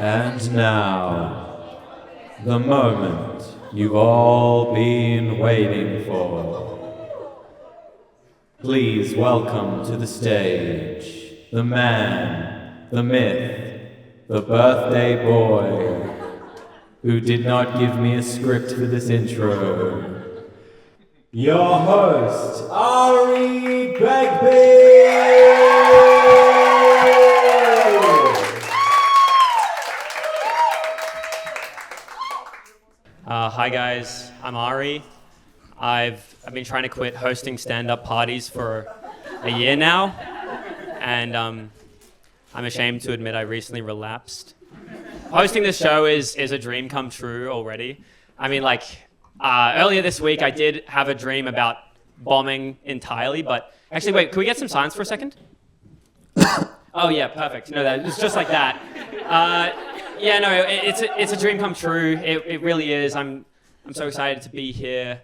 And now, the moment you've all been waiting for. Please welcome to the stage the man, the myth, the birthday boy, who did not give me a script for this intro. Your host, Ari Begbie! Hi guys, I'm Ari. I've been trying to quit hosting stand-up parties for a year now, and I'm ashamed to admit I recently relapsed. Hosting this show is a dream come true already. I mean, earlier this week I did have a dream about bombing entirely, but actually, wait, can we get some silence for a second? Oh yeah, perfect. No, it's just like that. Yeah, no, it's a dream come true. It really is. I'm so excited to be here.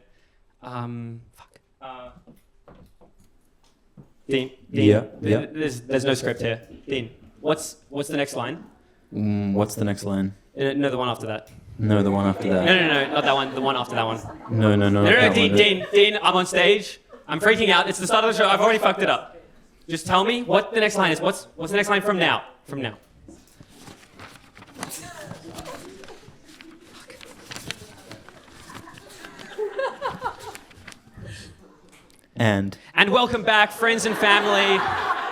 Dean. Yeah. There's no script here. Dean, what's the next line? What's the next line? No, the one after that. No, the one after that. No, not that one. The one after that one. No. No, Dean, I'm on stage. I'm freaking out. It's the start of the show. I've already fucked it up. Just tell me what the next line is. What's the next line from now? From now. And welcome back, friends and family.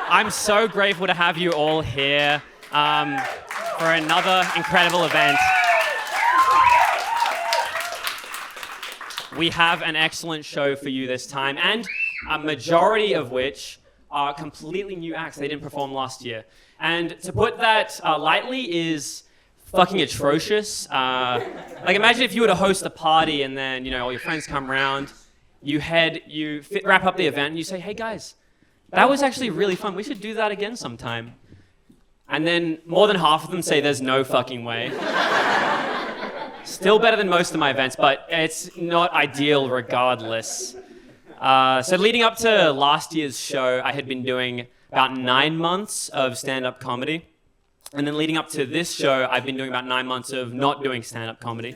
I'm so grateful to have you all here for another incredible event. We have an excellent show for you this time, and a majority of which are completely new acts. They didn't perform last year. And to put that lightly is fucking atrocious. Imagine if you were to host a party and then, all your friends come around. Wrap up the event and you say, hey guys, that was actually really fun. We should do that again sometime. And then more than half of them say there's no fucking way. Still better than most of my events, but it's not ideal regardless. So leading up to last year's show, I had been doing about 9 months of stand-up comedy. And then leading up to this show, I've been doing about 9 months of not doing stand-up comedy.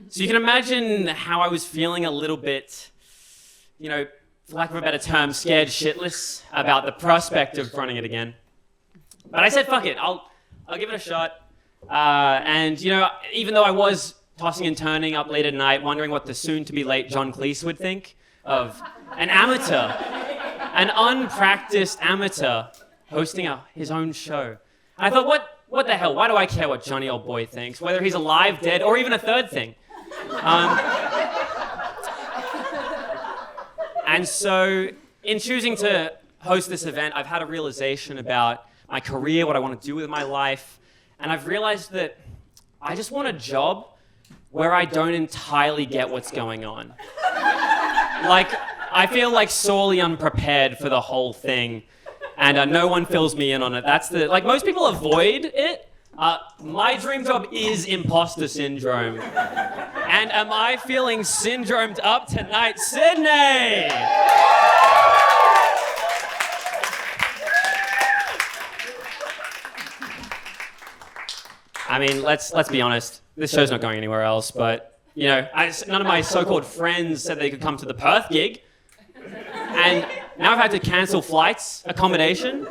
So you can imagine how I was feeling a little bit, for lack of a better term, scared shitless about the prospect of running it again. But I said, fuck it, I'll give it a shot. And even though I was tossing and turning up late at night, wondering what the soon-to-be-late John Cleese would think of an amateur, an unpracticed amateur hosting his own show. And I thought, what the hell? Why do I care what Johnny old boy thinks, whether he's alive, dead, or even a third thing? And so, in choosing to host this event, I've had a realization about my career, what I want to do with my life, and I've realized that I just want a job where I don't entirely get what's going on. I feel sorely unprepared for the whole thing, and no one fills me in on it. Most people avoid it. My dream job is imposter syndrome. And am I feeling syndromed up tonight, Sydney? I mean, let's be honest. This show's not going anywhere else, but, none of my so-called friends said they could come to the Perth gig. And now I've had to cancel flights, accommodation.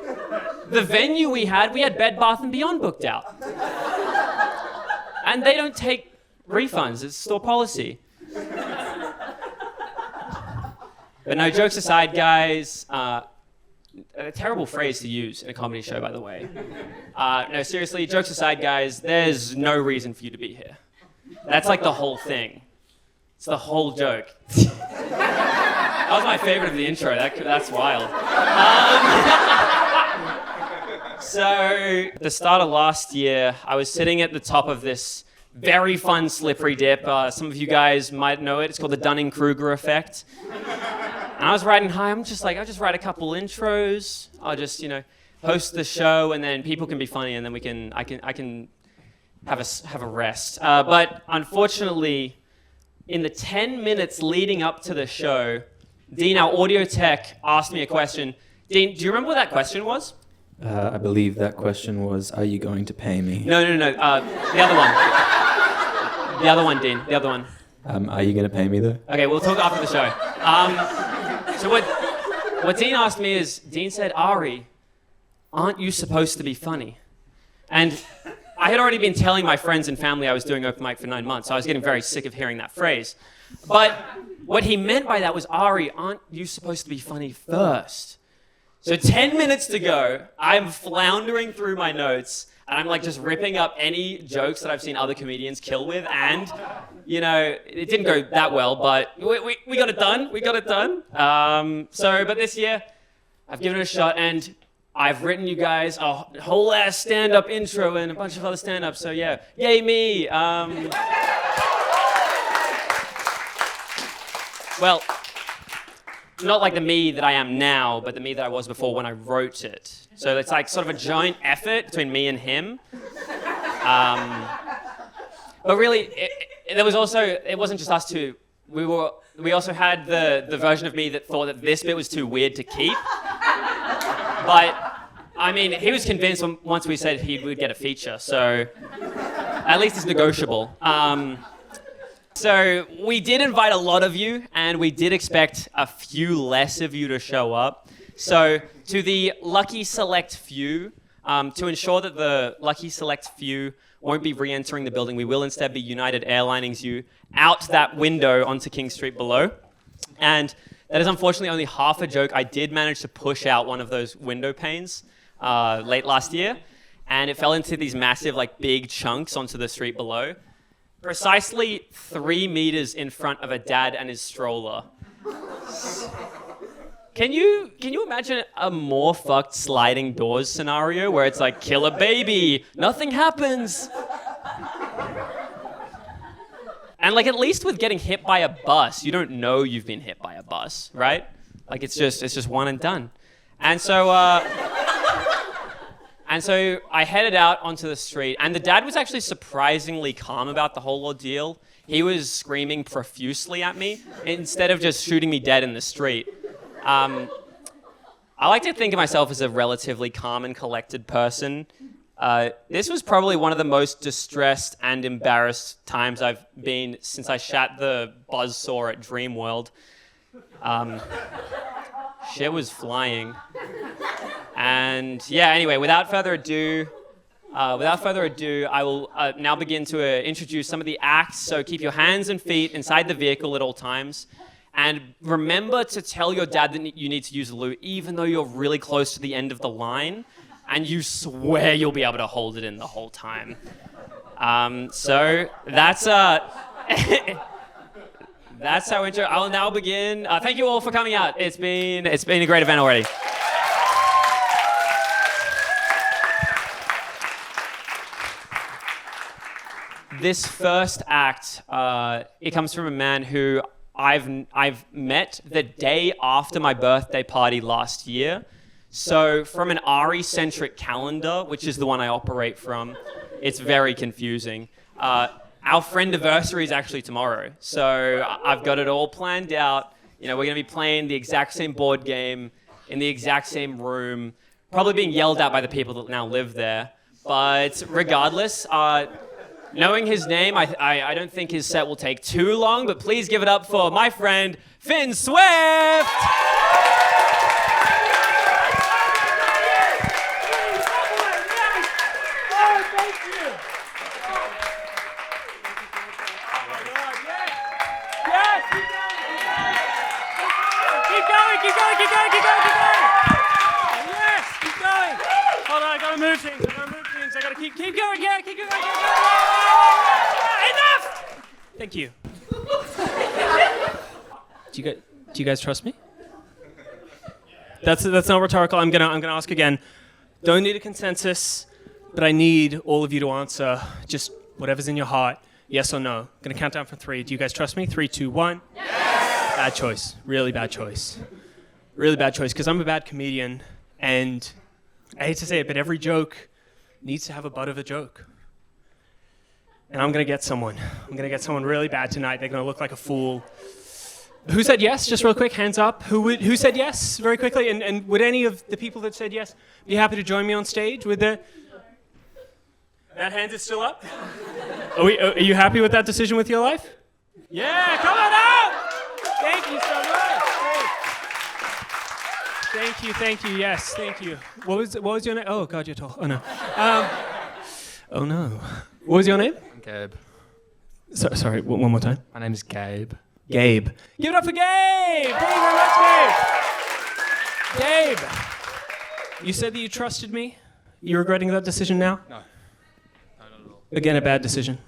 The venue we had Bed Bath & Beyond booked out. And they don't take refunds, it's store policy. But no, jokes aside, guys, a terrible phrase to use in a comedy show, by the way. No, seriously, jokes aside, guys, there's no reason for you to be here. That's the whole thing. It's the whole joke. That was my favorite of the intro. That's wild. So, at the start of last year, I was sitting at the top of this very fun slippery dip. Some of you guys might know it. It's called the Dunning-Kruger effect. And I was riding high. I'll just write a couple intros. I'll just, host the show, and then people can be funny, and then I can have a rest. But unfortunately, in the 10 minutes leading up to the show, Dean, our audio tech, asked me a question. Dean, do you remember what that question was? I believe that question was, are you going to pay me? No. The other one. The other one, Dean. The other one. Are you going to pay me, though? Okay, we'll talk after the show. So what Dean asked me is, Dean said, Ari, aren't you supposed to be funny? And I had already been telling my friends and family I was doing open mic for 9 months, so I was getting very sick of hearing that phrase. But what he meant by that was, Ari, aren't you supposed to be funny first? So 10 minutes to go, I'm floundering through my notes, and I'm like just ripping up any jokes that I've seen other comedians kill with, and, you know, it didn't go that well, but we got it done. We got it done. But this year, I've given it a shot, and I've written you guys a whole ass stand-up intro and a bunch of other stand-ups, so yeah, yay me. Well, not like the me that I am now, but the me that I was before when I wrote it. So it's like sort of a joint effort between me and him. But really, it wasn't just us two. We also had the version of me that thought that this bit was too weird to keep. But, I mean, he was convinced once we said he would get a feature, so at least it's negotiable. So we did invite a lot of you, and we did expect a few less of you to show up. So to the lucky select few, to ensure that the lucky select few won't be re-entering the building, we will instead be United Airlining you out that window onto King Street below. And that is unfortunately only half a joke. I did manage to push out one of those window panes late last year, and it fell into these massive, like, big chunks onto the street below. Precisely 3 meters in front of a dad and his stroller. Can you imagine a more fucked sliding doors scenario where it's like, kill a baby, nothing happens? And like, at least with getting hit by a bus, you don't know you've been hit by a bus, right? Like, it's just one and done. And so I headed out onto the street, and the dad was actually surprisingly calm about the whole ordeal. He was screaming profusely at me instead of just shooting me dead in the street. I like to think of myself as a relatively calm and collected person. This was probably one of the most distressed and embarrassed times I've been since I shat the buzzsaw at Dreamworld. Shit was flying. And yeah, anyway, without further ado, I will now begin to introduce some of the acts. So keep your hands and feet inside the vehicle at all times. And remember to tell your dad that you need to use the loo, even though you're really close to the end of the line, and you swear you'll be able to hold it in the whole time. So that's that's our intro. I'll now begin. Thank you all for coming out. It's been a great event already. This first act, it comes from a man who I've met the day after my birthday party last year. So from an Ari-centric calendar, which is the one I operate from, it's very confusing. Our friend-iversary is actually tomorrow. So I've got it all planned out. You know, we're going to be playing the exact same board game in the exact same room, probably being yelled at by the people that now live there. But regardless, knowing his name, I don't think his set will take too long, but please give it up for my friend, Finn Swift! Keep going, yeah, keep going. Enough! Thank you. Do you guys trust me? That's not rhetorical. I'm gonna ask again. Don't need a consensus, but I need all of you to answer just whatever's in your heart, yes or no. I'm gonna count down from 3. Do you guys trust me? 3, 2, 1. Yes! Bad choice. Really bad choice. Really bad choice, because I'm a bad comedian, and I hate to say it, but every joke needs to have a butt of a joke. And I'm going to get someone. I'm going to get someone really bad tonight. They're going to look like a fool. Who said yes? Just real quick, hands up. Who said yes? Very quickly. And would any of the people that said yes be happy to join me on stage with the... That hand is still up? Are you happy with that decision with your life? Yeah, come on out! Thank you so much. Great. Thank you. Yes, thank you. What was your name? Oh God, you're tall. Oh no. Oh no. What was your name? I'm Gabe. Sorry. One more time. My name is Gabe. Gabe. Give it up for Gabe! Thank you very much, Gabe! Gabe! You said that you trusted me? You regretting that decision now? No. No, not at all. Again, a bad decision.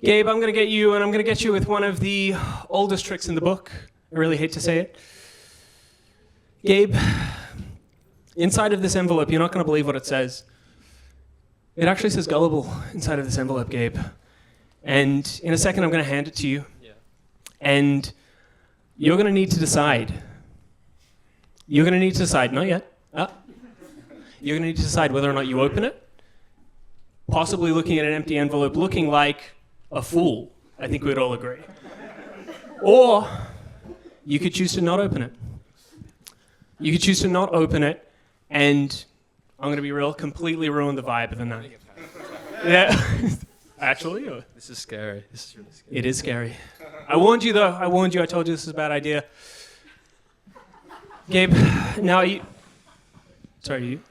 Gabe, I'm going to get you, and I'm going to get you with one of the oldest tricks in the book. I really hate to say it. Gabe, inside of this envelope, you're not going to believe what it says. It actually says gullible inside of this envelope, Gabe. And in a second, I'm going to hand it to you. And you're going to need to decide. You're going to need to decide, not yet. You're going to need to decide whether or not you open it, possibly looking at an empty envelope, looking like a fool. I think we'd all agree. Or you could choose to not open it. You could choose to not open it, and I'm going to be real, completely ruin the vibe of the night. Yeah. Actually? Or? This is scary. This is really scary. It is scary. I warned you, though. I warned you. I told you this is a bad idea. Gabe, now you... Sorry, you?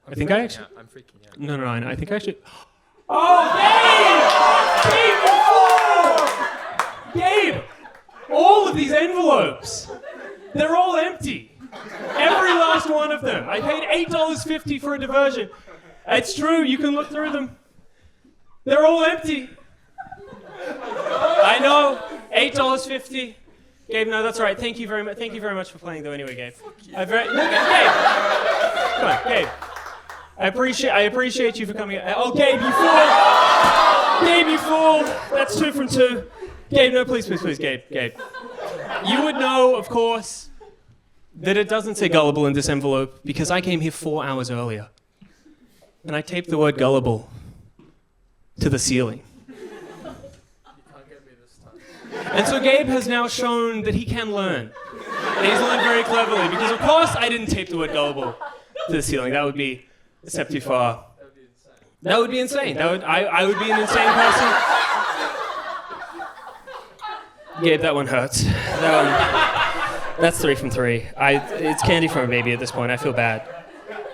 I think I actually... I'm freaking out. No, I think I actually... Oh, Gabe! Gabe! All of these envelopes, they're all empty. Every last one of them. I paid $8.50 for a diversion. It's true. You can look through them. They're all empty. I know. $8.50. Gabe, no, that's all right. Thank you very much. Thank you very much for playing, though. Anyway, Gabe. Gabe. Come on, Gabe. I appreciate you for coming. Oh, Gabe, you fool! Gabe, you fool! That's 2 from 2. Gabe, no, please, Gabe. You would know, of course, that it doesn't say gullible in this envelope because I came here 4 hours earlier, and I taped the word gullible to the ceiling. You can't get me this time. And so Gabe has now shown that he can learn. And he's learned very cleverly, because of course I didn't tape the word gullible to the ceiling. That would be a step too far. That would be insane. I would be an insane person. Gabe, that one hurts. That's 3 from 3. It's candy from a baby at this point. I feel bad.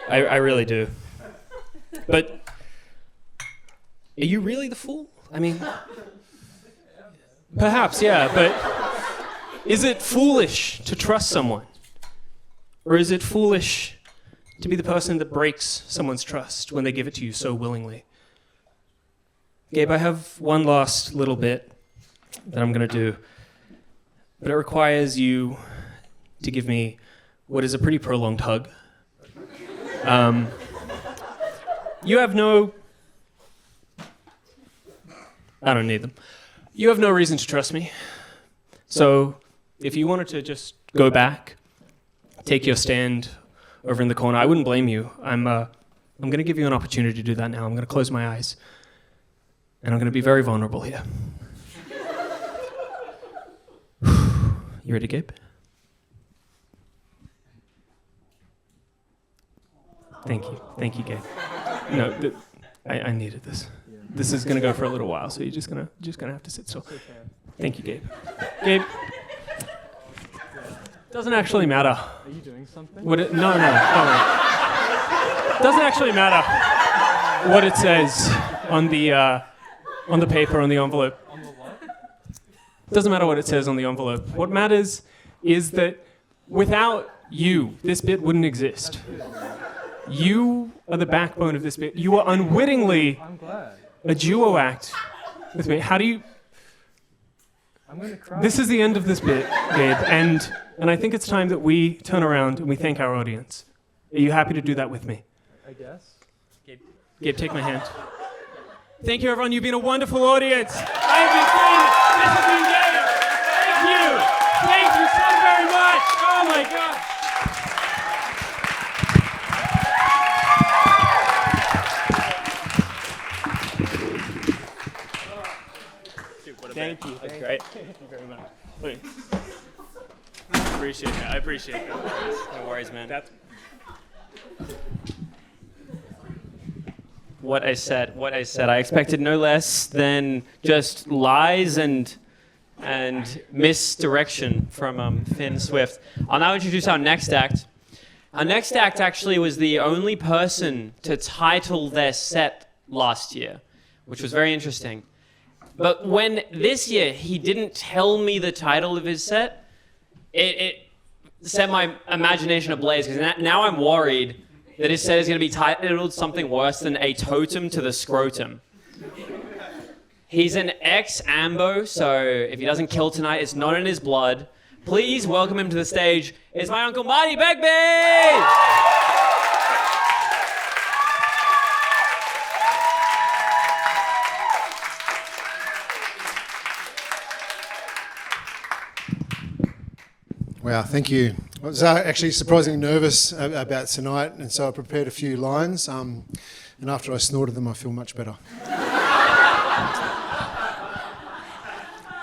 I really do. But are you really the fool? I mean, perhaps, yeah, but is it foolish to trust someone? Or is it foolish to be the person that breaks someone's trust when they give it to you so willingly? Gabe, I have one last little bit that I'm going to do, but it requires you to give me what is a pretty prolonged hug. You have no... I don't need them. You have no reason to trust me. So if you wanted to just go back, take your stand over in the corner, I wouldn't blame you. I'm going to give you an opportunity to do that now. I'm going to close my eyes. And I'm going to be very vulnerable here. You ready, Gabe? Thank you, Gabe. No, I needed this. This is gonna go for a little while, so you're just gonna have to sit still. Thank you, Gabe. Gabe, doesn't actually matter. Are you doing something? No. Doesn't actually matter what it says on the paper, on the envelope. On the what? Doesn't matter what it says on the envelope. What matters is that without you, this bit wouldn't exist. You are the backbone of this bit. You are unwittingly I'm glad. a duo act with me. How do you... I'm going to cry. This is the end of this bit, Gabe, and I think it's time that we turn around and we thank our audience. Are you happy to do that with me? I guess. Gabe, take my hand. Thank you, everyone. You've been a wonderful audience. I've been Finn. This has been Gabe. Thank you. Thank you so very much. Oh, my God. Thank you. That's great. Thank you very much. Please. Appreciate that. I appreciate that. No worries, man. That's What I said. I expected no less than just lies and misdirection from Finn Swift. I'll now introduce our next act. Our next act actually was the only person to title their set last year, which was very interesting. But when this year he didn't tell me the title of his set, it set my imagination ablaze, because now I'm worried that his set is going to be titled something worse than A Totem to the Scrotum. He's an ex-Ambo, so if he doesn't kill tonight, it's not in his blood. Please welcome him to the stage. It's my uncle Marty Begbie! Wow, thank you. I was actually surprisingly nervous about tonight, and so I prepared a few lines, and after I snorted them, I feel much better.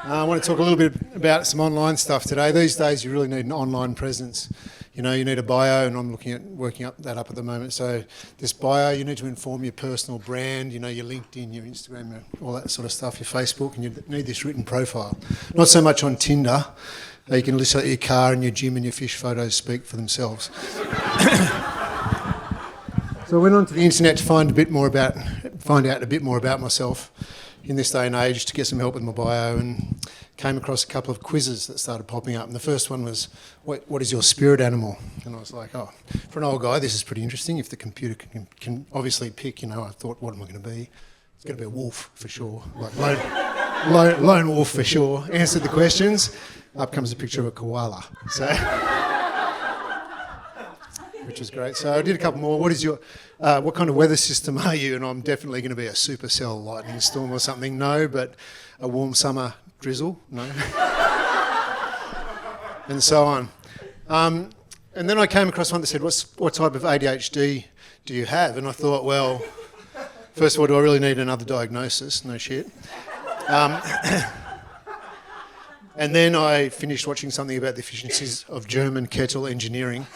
I want to talk a little bit about some online stuff today. These days, you really need an online presence. You know, you need a bio, and I'm looking at working that up at the moment. So this bio, you need to inform your personal brand, you know, your LinkedIn, your Instagram, all that sort of stuff, your Facebook, and you need this written profile. Not so much on Tinder. You can list out your car and your gym and your fish photos speak for themselves. So I went onto the internet to find out a bit more about myself in this day and age, to get some help with my bio, and came across a couple of quizzes that started popping up. And the first one was, what is your spirit animal? And I was like, oh, for an old guy, this is pretty interesting. If the computer can obviously pick, you know, I thought, what am I going to be? It's going to be a wolf for sure, like lone wolf for sure. Answered the questions. Up comes a picture of a koala, so which was great. So I did a couple more. What kind of weather system are you? And I'm definitely going to be a supercell lightning storm or something. No, but a warm summer drizzle. No, and so on. And then I came across one that said, "What type of ADHD do you have?" And I thought, well, first of all, do I really need another diagnosis? No shit. And then I finished watching something about the efficiencies of German kettle engineering.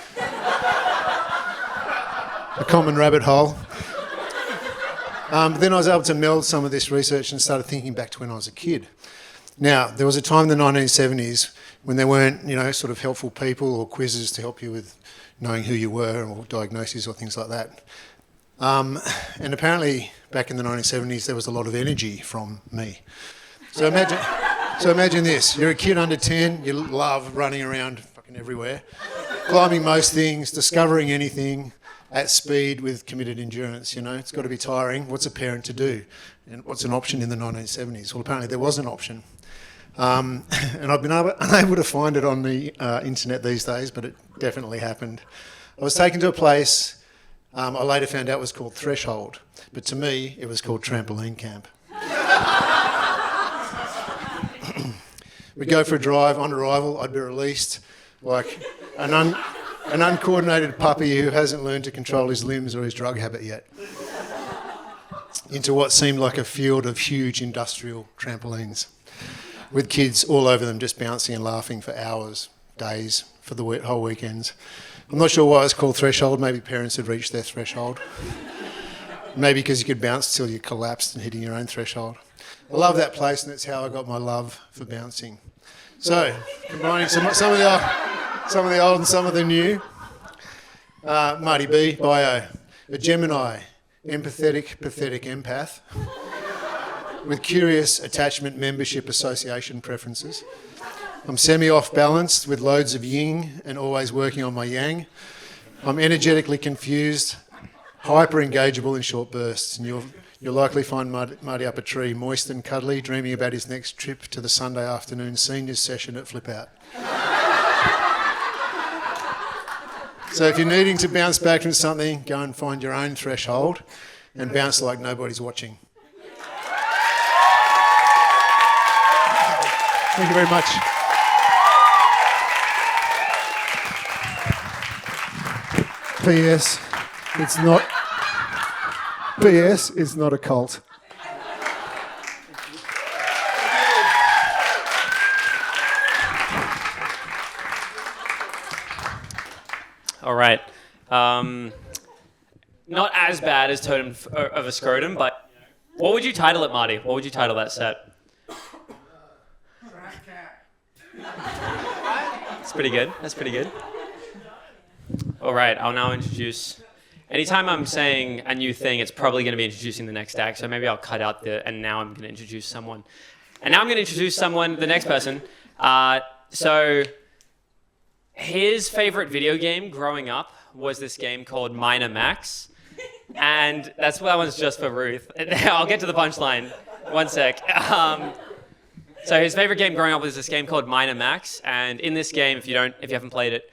A common rabbit hole. Then I was able to meld some of this research and started thinking back to when I was a kid. Now, there was a time in the 1970s when there weren't, you know, sort of helpful people or quizzes to help you with knowing who you were, or diagnoses or things like that. And apparently back in the 1970s there was a lot of energy from me. So imagine this, you're a kid under 10, you love running around fucking everywhere, climbing most things, discovering anything at speed with committed endurance, you know. It's got to be tiring. What's a parent to do? And what's an option in the 1970s? Well, apparently there was an option. And I've been unable to find it on the internet these days, but it definitely happened. I was taken to a place I later found out was called Threshold, but to me it was called Trampoline Camp. We'd go for a drive. On arrival, I'd be released like an uncoordinated puppy who hasn't learned to control his limbs or his drug habit yet, into what seemed like a field of huge industrial trampolines, with kids all over them just bouncing and laughing for hours, days, for the whole weekends. I'm not sure why it's called Threshold. Maybe parents had reached their threshold. Maybe because you could bounce till you collapsed and hitting your own threshold. I love that place, and that's how I got my love for bouncing. So, combining some of the old and some of the new. Marty B, bio. A Gemini, empathetic, pathetic empath, with curious attachment, membership, association preferences. I'm semi-off balanced with loads of yin and always working on my yang. I'm energetically confused, hyper engageable in short bursts, and you'll likely find Marty up a tree, moist and cuddly, dreaming about his next trip to the Sunday afternoon seniors session at Flip Out. So if you're needing to bounce back from something, go and find your own threshold and bounce like nobody's watching. Thank you very much. P.S. It's not a cult. All right. Not as bad as Totem of a Scrotum, but what would you title it, Marty? What would you title that set? That's pretty good. That's pretty good. All right, I'll now introduce... Anytime I'm saying a new thing, it's probably going to be introducing the next act, so maybe I'll cut out and now I'm going to introduce someone. And now I'm going to introduce the next person. So his favorite video game growing up was this game called Minor Max. And that one's just for Ruth. I'll get to the punchline. One sec. So his favorite game growing up was this game called Minor Max. And in this game, if you haven't played it,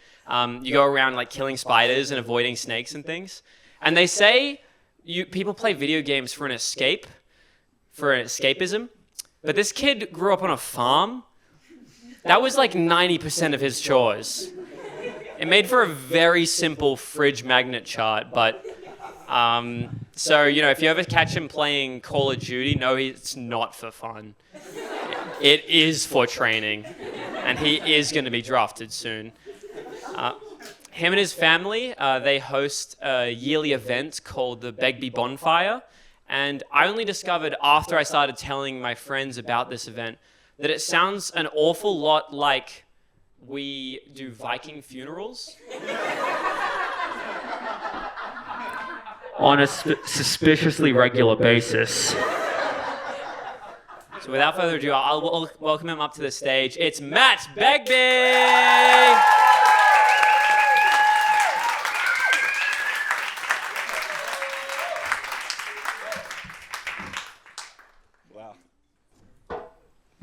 you go around like killing spiders and avoiding snakes and things. And they say people play video games for escapism. But this kid grew up on a farm. That was like 90% of his chores. It made for a very simple fridge magnet chart, but so, if you ever catch him playing Call of Duty, no, it's not for fun. It is for training, and he is going to be drafted soon. Him and his family, they host a yearly event called the Begbie Bonfire, and I only discovered after I started telling my friends about this event that it sounds an awful lot like we do Viking funerals. On a suspiciously regular basis. So without further ado, I'll welcome him up to the stage. It's Matt Begbie! Wow.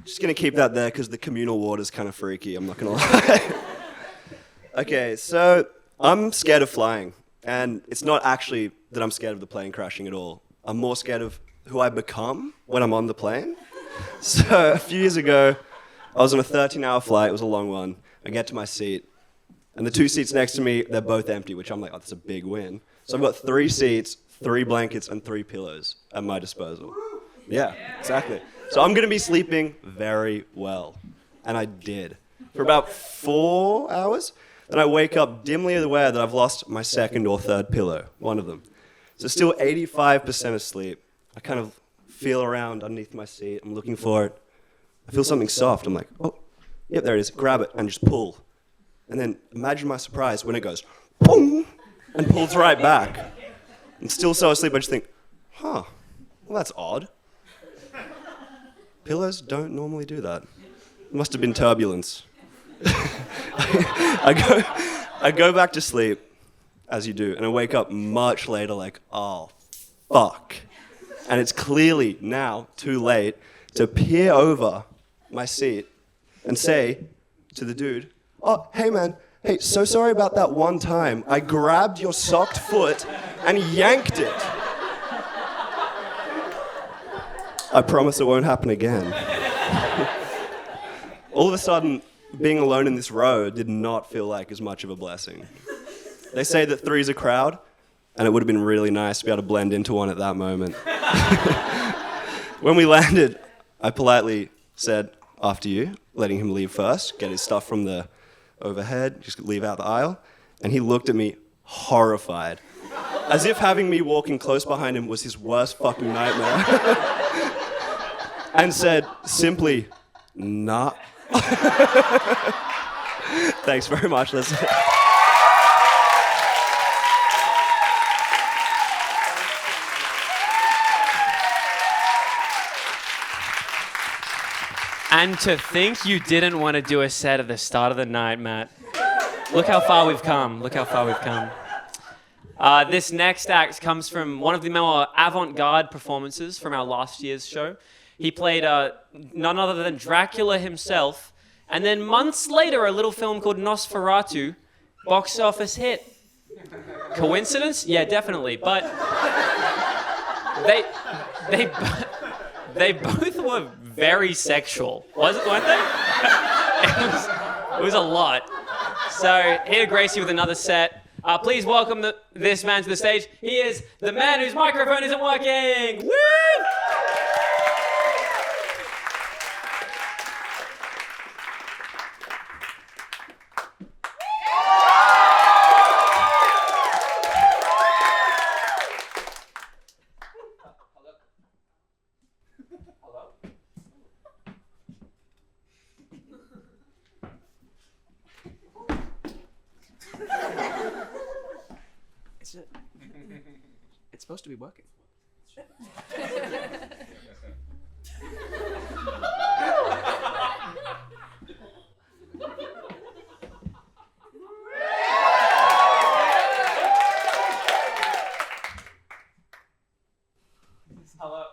Just going to keep that there because the communal water's kind of freaky, I'm not going to lie. Okay, so I'm scared of flying. And it's not actually that I'm scared of the plane crashing at all. I'm more scared of who I become when I'm on the plane. So a few years ago, I was on a 13-hour flight. It was a long one. I get to my seat, and the two seats next to me, they're both empty, which I'm like, oh, that's a big win. So I've got 3 seats, 3 blankets, and 3 pillows at my disposal. Yeah, exactly. So I'm going to be sleeping very well. And I did. For about 4 hours. Then I wake up dimly aware that I've lost my second or third pillow, one of them. So still 85% asleep. I kind of feel around underneath my seat. I'm looking for it. I feel something soft. I'm like, oh, yep, there it is. Grab it and just pull. And then imagine my surprise when it goes, boom, and pulls right back. I'm still so asleep, I just think, well, that's odd. Pillows don't normally do that. It must have been turbulence. I go back to sleep, as you do, and I wake up much later like, oh, fuck. And it's clearly now too late to peer over my seat and say to the dude, oh, hey man, hey, so sorry about that one time. I grabbed your socked foot and yanked it. I promise it won't happen again. All of a sudden, being alone in this row did not feel like as much of a blessing. They say that 3's a crowd, and it would have been really nice to be able to blend into one at that moment. When we landed, I politely said, after you, letting him leave first, get his stuff from the overhead, just leave out the aisle, and he looked at me horrified, as if having me walking close behind him was his worst fucking nightmare, and said simply, nah. Thanks very much. That's it. And to think you didn't want to do a set at the start of the night, Matt. Look how far we've come. Look how far we've come. This next act comes from one of the more avant-garde performances from our last year's show. He played none other than Dracula himself, and then months later, a little film called Nosferatu, box office hit. Coincidence? Yeah, definitely. But they both were very sexual, weren't they? It was a lot. So here to grace you with another set. Please welcome this man to the stage. He is the man whose microphone isn't working. Woo! supposed to be working. Hello.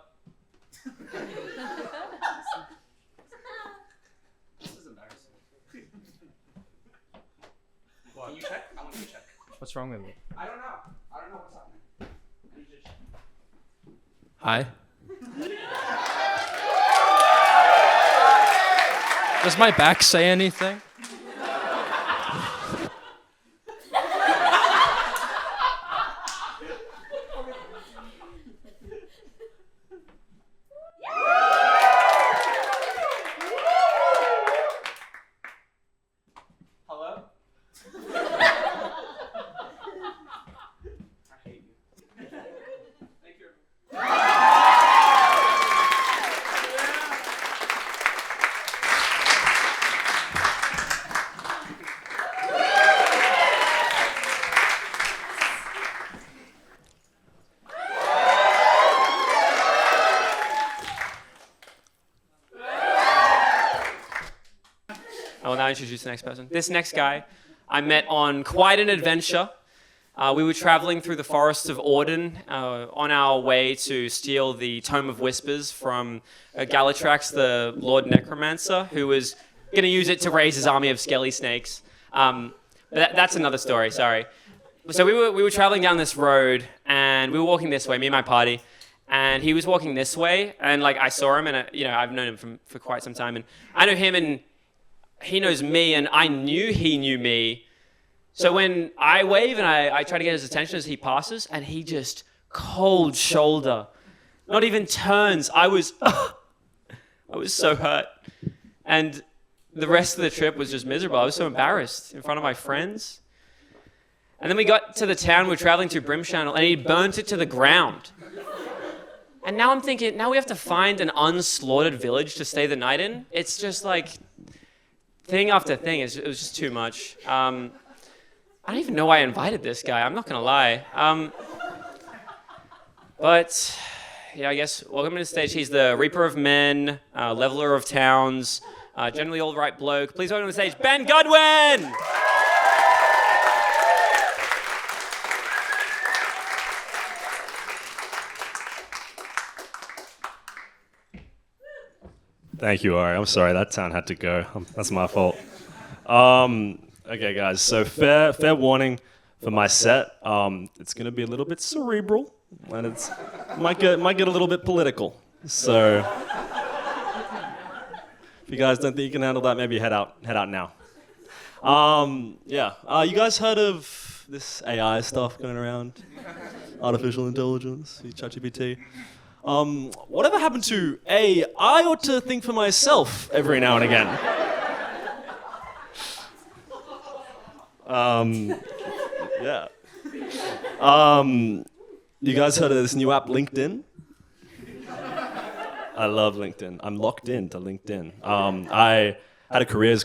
This is embarrassing. What? Can you check? I want you to check. What's wrong with it? I don't know. I don't know what's happening. I need you to check. Hi. Does my back say anything? Hello? I hate you. Thank you. I will now introduce the next person. This next guy I met on quite an adventure. We were traveling through the forests of Auden on our way to steal the Tome of Whispers from Galatrax, the Lord Necromancer, who was going to use it to raise his army of skelly snakes. That's another story, sorry. So we were traveling down this road, and we were walking this way, me and my party, and he was walking this way, and like I saw him, and I've known him for quite some time, and I know him, and he knows me, and I knew he knew me. So when I wave and I try to get his attention as he passes, and he just cold shoulder, not even turns. I was so hurt. And the rest of the trip was just miserable. I was so embarrassed in front of my friends. And then we got to the town we were traveling to, Brimchannel, and he burnt it to the ground. And now I'm thinking, now we have to find an unslaughtered village to stay the night in. It's just like thing after thing. It was just too much. I don't even know why I invited this guy. I'm not going to lie. But, yeah, I guess welcome to the stage. He's the Reaper of Men, Leveler of Towns, generally all right bloke. Please welcome to the stage, Ben Godwin! Thank you, Ari. I'm sorry, that sound had to go. That's my fault. Okay, guys, so fair warning for my set. It's going to be a little bit cerebral, and it might get a little bit political. So if you guys don't think you can handle that, maybe head out now. You guys heard of this AI stuff going around? Artificial intelligence, ChatGPT. Whatever happened to, I ought to think for myself every now and again. You guys heard of this new app, LinkedIn? I love LinkedIn. I'm locked in to LinkedIn. I had a career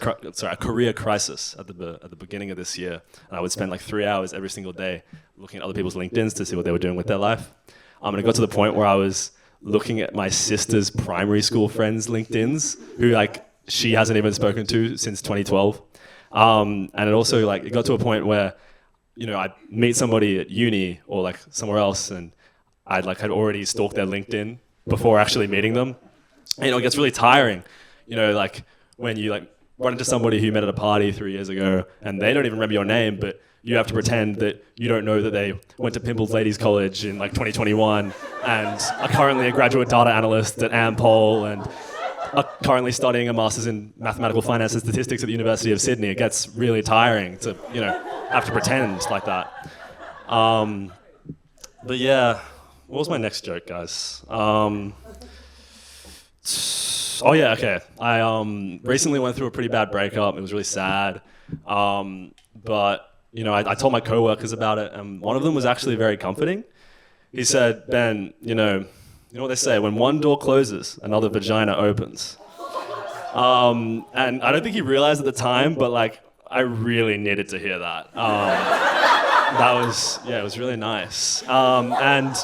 crisis at the beginning of this year, and I would spend like 3 hours every single day looking at other people's LinkedIns to see what they were doing with their life. And it got to the point where I was looking at my sister's primary school friends' LinkedIns, who she hasn't even spoken to since 2012. And it got to a point where, I'd meet somebody at uni or somewhere else, and had already stalked their LinkedIn before actually meeting them. And, it gets really tiring, when you run into somebody who you met at a party 3 years ago, and they don't even remember your name, but you have to pretend that you don't know that they went to Pimple Ladies College in 2021 and are currently a graduate data analyst at Ampol and are currently studying a master's in mathematical finance and statistics at the University of Sydney. It gets really tiring to, have to pretend like that. But yeah, what was my next joke, guys? I recently went through a pretty bad breakup. It was really sad. But I told my coworkers about it, and one of them was actually very comforting. He said, Ben, you know what they say, when one door closes, another vagina opens. And I don't think he realized at the time, but I really needed to hear that. It was really nice. And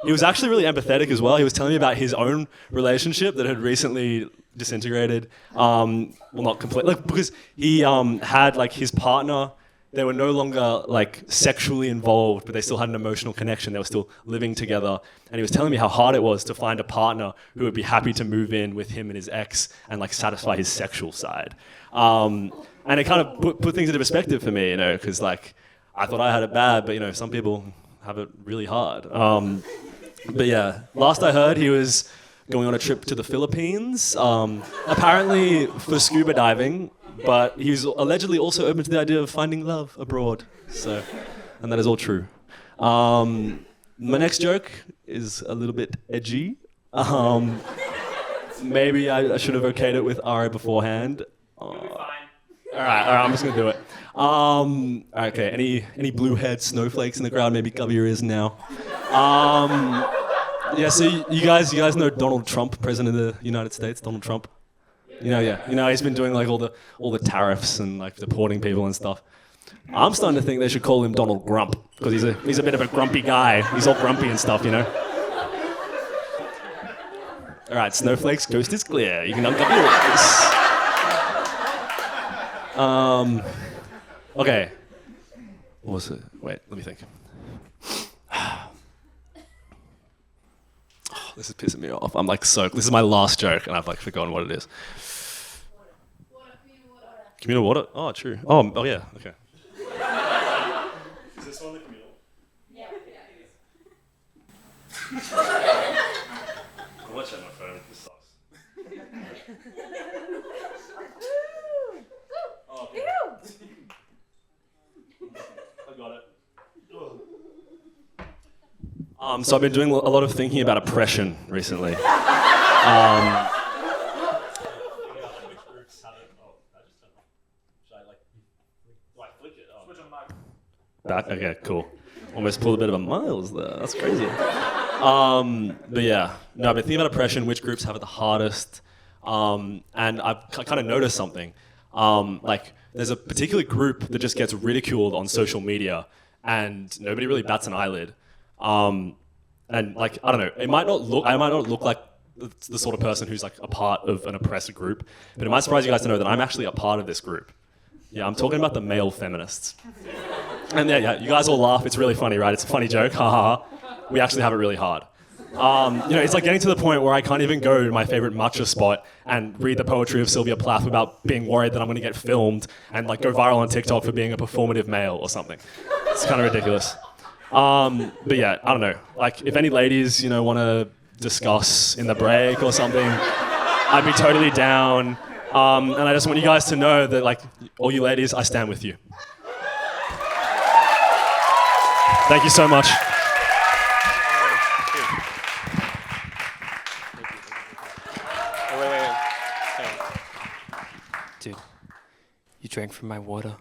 he was actually really empathetic as well. He was telling me about his own relationship that had recently disintegrated. Well, not completely, like, because he had like his partner. They were no longer like sexually involved, but they still had an emotional connection. They were still living together. And he was telling me how hard it was to find a partner who would be happy to move in with him and his ex and like satisfy his sexual side. And it kind of put things into perspective for me, you know, because like I thought I had it bad, but you know, some people have it really hard. But yeah, last I heard, he was going on a trip to the Philippines, apparently for scuba diving. But he's allegedly also open to the idea of finding love abroad. So, and that is all true. My next joke is a little bit edgy. Maybe I should have okayed it with Ari beforehand. All right, I'm just gonna do it. Okay, any blue-haired snowflakes in the crowd? Maybe cover your ears now. Yeah, so you guys know Donald Trump, President of the United States, Donald Trump. You know, he's been doing like all the tariffs and like deporting people and stuff. I'm starting to think they should call him Donald Grump because he's a bit of a grumpy guy. He's all grumpy and stuff, you know. All right, snowflakes, coast is clear. You can uncover your ears. Okay. What was it? Wait, let me think. This is pissing me off. I'm like this is my last joke and I've like forgotten what it is. Communal water? Oh, true. Oh yeah, okay. Is this one the communal? Yeah. I'm watching my phone. This sucks. Oh, okay. I got it. So I've been doing a lot of thinking about oppression recently. Back? Okay, cool. Almost pulled a bit of a Miles there. That's crazy. But yeah, no, I've been thinking about oppression, which groups have it the hardest. And I've kind of noticed something. Like, there's a particular group that just gets ridiculed on social media, and nobody really bats an eyelid. And like, I don't know, I might not look like the sort of person who's like a part of an oppressed group, but it might surprise you guys to know that I'm actually a part of this group. Yeah, I'm talking about the male feminists. And yeah, you guys all laugh. It's really funny, right? It's a funny joke. Haha. We actually have it really hard. You know, it's like getting to the point where I can't even go to my favorite matcha spot and read the poetry of Sylvia Plath without being worried that I'm going to get filmed and like go viral on TikTok for being a performative male or something. It's kind of ridiculous. But yeah, I don't know. Like, if any ladies, you know, want to discuss in the break or something, I'd be totally down. And I just want you guys to know that, like, all you ladies, I stand with you. Thank you so much. Wait. Dude, you drank from my water.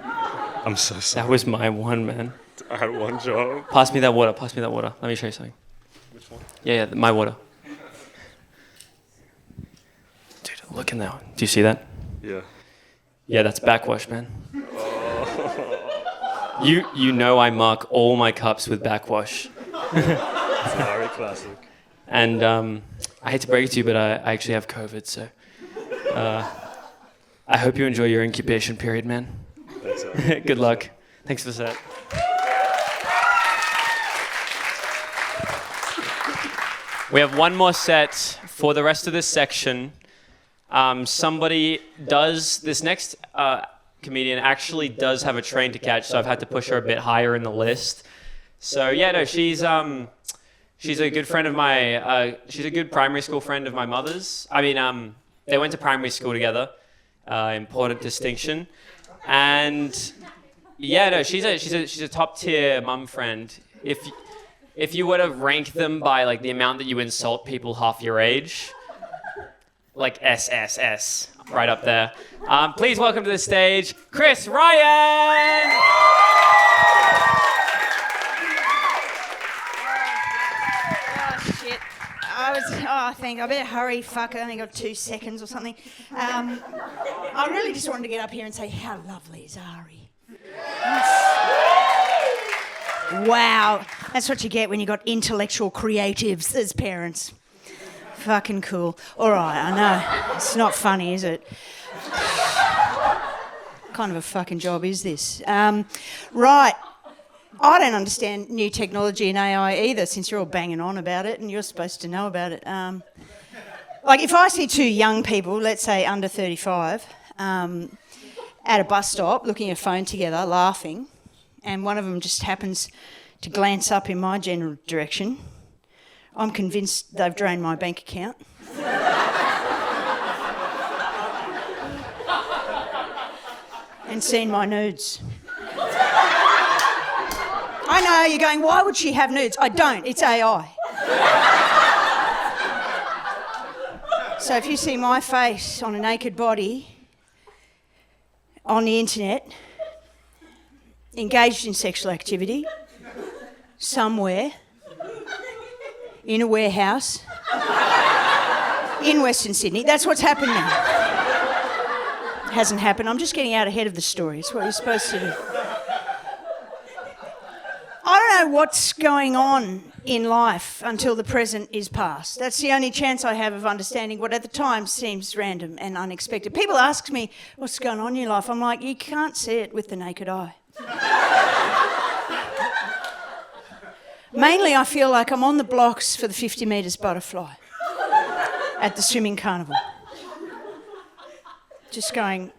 I'm so sorry. That was my one, man. I had one job. Pass me that water. Let me show you something. Which one? Yeah, my water. Dude, look in that. Do you see that? Yeah. Yeah, that's backwash, man. You know I mark all my cups with backwash. It's an Ari classic. And I hate to break it to you, but I actually have COVID, so I hope you enjoy your incubation period, man. Thanks, Ari. Good luck. Thanks for the set. We have one more set for the rest of this section. This next comedian actually does have a train to catch, so I've had to push her a bit higher in the list. So yeah, no, she's a good friend of my, she's a good primary school friend of my mother's. I mean, they went to primary school together, important distinction. And yeah, no, she's a top tier mum friend. If you were to rank them by like the amount that you insult people half your age, like SSS, right up there. Please welcome to the stage, Chris Ryan! Oh, shit. I better hurry, fuck, I only got 2 seconds or something. I really just wanted to get up here and say, how lovely is Ari? Wow. That's what you get when you got intellectual creatives as parents. Fucking cool. All right, I know. It's not funny, is it? What kind of a fucking job is this? Right. I don't understand new technology and AI either, since you're all banging on about it and you're supposed to know about it. Like if I see two young people, let's say under 35, at a bus stop looking at a phone together, laughing, and one of them just happens to glance up in my general direction, I'm convinced they've drained my bank account. And seen my nudes. I know, you're going, why would she have nudes? I don't, it's AI. So if you see my face on a naked body on the internet, engaged in sexual activity, somewhere, in a warehouse, in Western Sydney, that's what's happened now. It hasn't happened, I'm just getting out ahead of the story, it's what you're supposed to do. I don't know what's going on in life until the present is past. That's the only chance I have of understanding what at the time seems random and unexpected. People ask me, what's going on in your life? I'm like, you can't see it with the naked eye. Mainly I feel like I'm on the blocks for the 50 metres butterfly at the swimming carnival. Just going,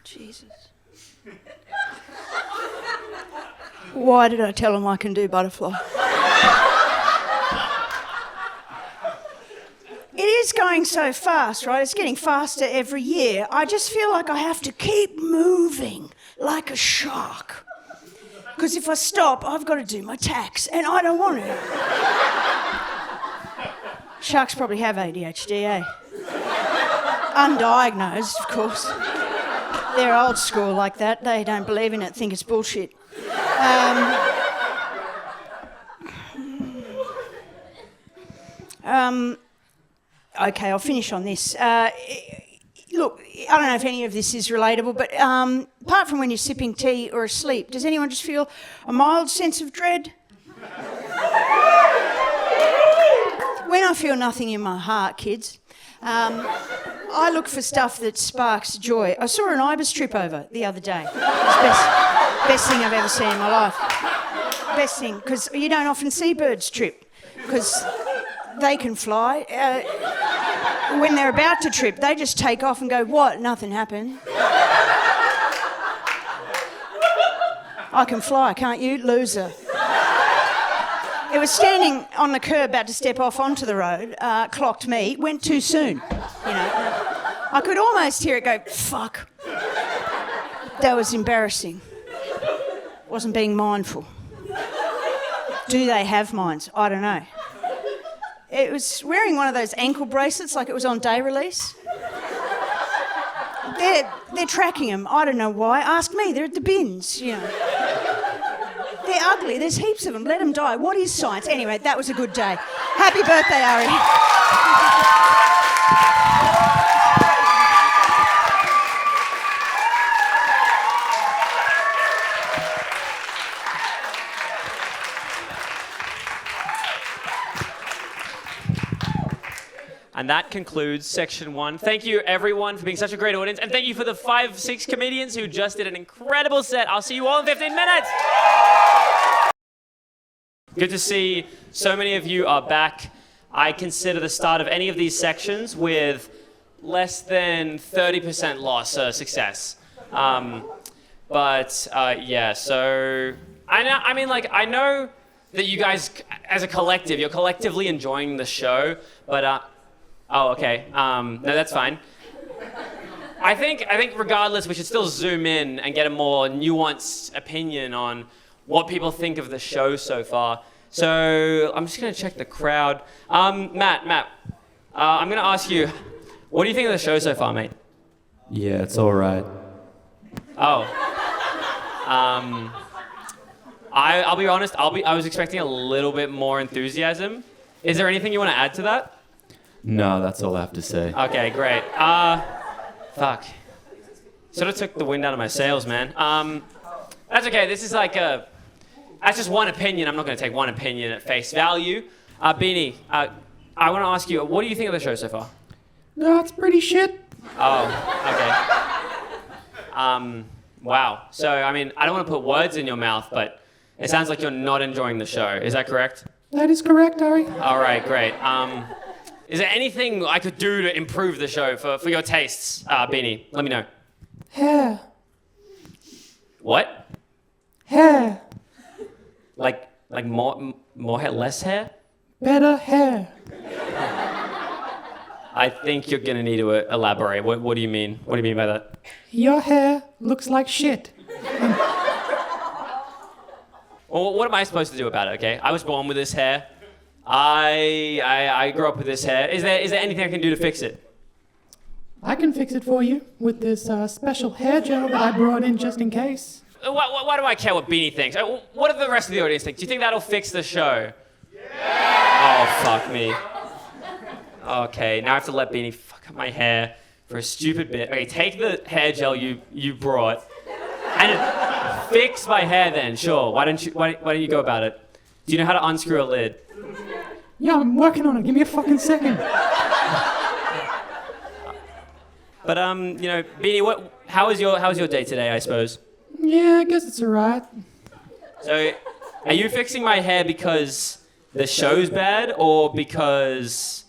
Jesus. Why did I tell him I can do butterfly? It is going so fast, right? It's getting faster every year. I just feel like I have to keep moving like a shark. Because if I stop, I've got to do my tax, and I don't want to. Sharks probably have ADHD, eh? Undiagnosed, of course. They're old school like that. They don't believe in it, think it's bullshit. Okay, I'll finish on this. Look, I don't know if any of this is relatable, but apart from when you're sipping tea or asleep, does anyone just feel a mild sense of dread? When I feel nothing in my heart, kids, I look for stuff that sparks joy. I saw an ibis trip over the other day. It's the best thing I've ever seen in my life. Best thing, because you don't often see birds trip, because they can fly. When they're about to trip, they just take off and go, what? Nothing happened. I can fly, can't you? Loser. It was standing on the curb about to step off onto the road, clocked me, went too soon. You know, I could almost hear it go, fuck. That was embarrassing. Wasn't being mindful. Do they have minds? I don't know. It was wearing one of those ankle bracelets like it was on day release. They're tracking them. I don't know why. Ask me. They're at the bins, you know. They're ugly. There's heaps of them. Let them die. What is science? Anyway, that was a good day. Happy birthday, Ari. And that concludes section 1. Thank you, everyone, for being such a great audience. And thank you for the 5-6 comedians who just did an incredible set. I'll see you all in 15 minutes. Good to see so many of you are back. I consider the start of any of these sections with less than 30% loss or success. Yeah, so I know that you guys, as a collective, you're collectively enjoying the show, but oh, okay. No, that's fine. I think regardless, we should still zoom in and get a more nuanced opinion on what people think of the show so far. So I'm just gonna check the crowd. Matt, I'm gonna ask you, what do you think of the show so far, mate? Yeah, it's all right. Oh. I'll be honest. I was expecting a little bit more enthusiasm. Is there anything you want to add to that? No, that's all I have to say. Okay, great. Fuck. Sort of took the wind out of my sails, man. That's okay. This is like that's just one opinion. I'm not going to take one opinion at face value. Beanie, I want to ask you, what do you think of the show so far? No, it's pretty shit. Oh, okay. Wow. So, I mean, I don't want to put words in your mouth, but it sounds like you're not enjoying the show. Is that correct? That is correct, Ari. All right, great. Is there anything I could do to improve the show for your tastes, Beanie? Let me know. Hair. What? Hair. Like more hair, less hair? Better hair. I think you're gonna need to elaborate. What do you mean? What do you mean by that? Your hair looks like shit. Well, what am I supposed to do about it? Okay, I was born with this hair. I grew up with this hair. Is there anything I can do to fix it? I can fix it for you with this special hair gel that I brought in just in case. Why do I care what Beanie thinks? What do the rest of the audience think? Do you think that'll fix the show? Yeah! Oh, fuck me. Okay, now I have to let Beanie fuck up my hair for a stupid bit. Okay, take the hair gel you brought and fix my hair then, sure. Why don't you go about it? Do you know how to unscrew a lid? Yeah, I'm working on it. Give me a fucking second. But Beanie, how was your day today, I suppose? Yeah, I guess it's alright. So, are you fixing my hair because the show's bad or because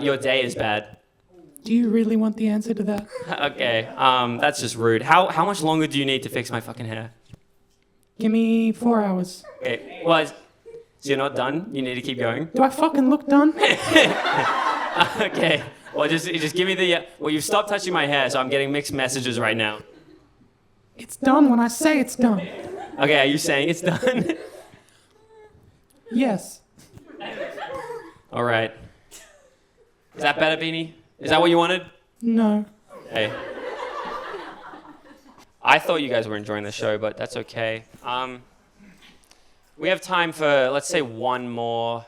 your day is bad? Do you really want the answer to that? Okay, that's just rude. How much longer do you need to fix my fucking hair? Give me 4 hours. Okay, well, so you're not done? You need to keep going? Do I fucking look done? Okay, well, just give me the... well, you've stopped touching my hair, so I'm getting mixed messages right now. It's done when I say it's done. Okay, are you saying it's done? Yes. All right. Is that better, Beanie? Is that what you wanted? No. Okay. I thought you guys were enjoying the show, but that's okay. We have time for, let's say, one more.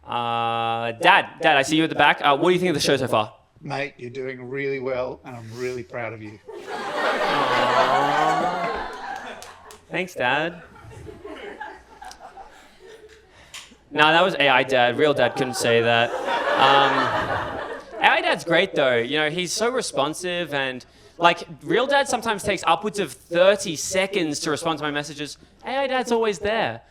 Dad, I see you at the back. What do you think of the show so far? Mate, you're doing really well, and I'm really proud of you. Thanks, Dad. No, that was AI Dad. Real Dad couldn't say that. AI Dad's great, though. You know, he's so responsive, and, like, Real Dad sometimes takes upwards of 30 seconds to respond to my messages. AI Dad's always there.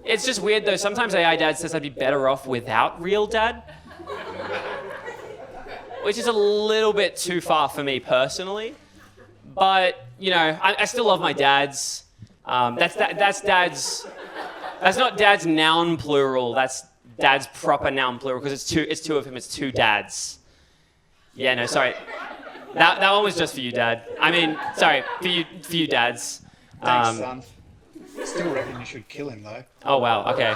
It's just weird, though. Sometimes AI Dad says I'd be better off without Real Dad. Which is a little bit too far for me personally. But, you know, I still love my dads. That's dad's... That's not dad's noun plural. That's dad's proper noun plural because it's two of him. It's two dads. Yeah, no, sorry. That one was just for you, Dad. I mean, sorry, for you dads. Thanks, son. Still reckon you should kill him, though. Oh, wow, okay.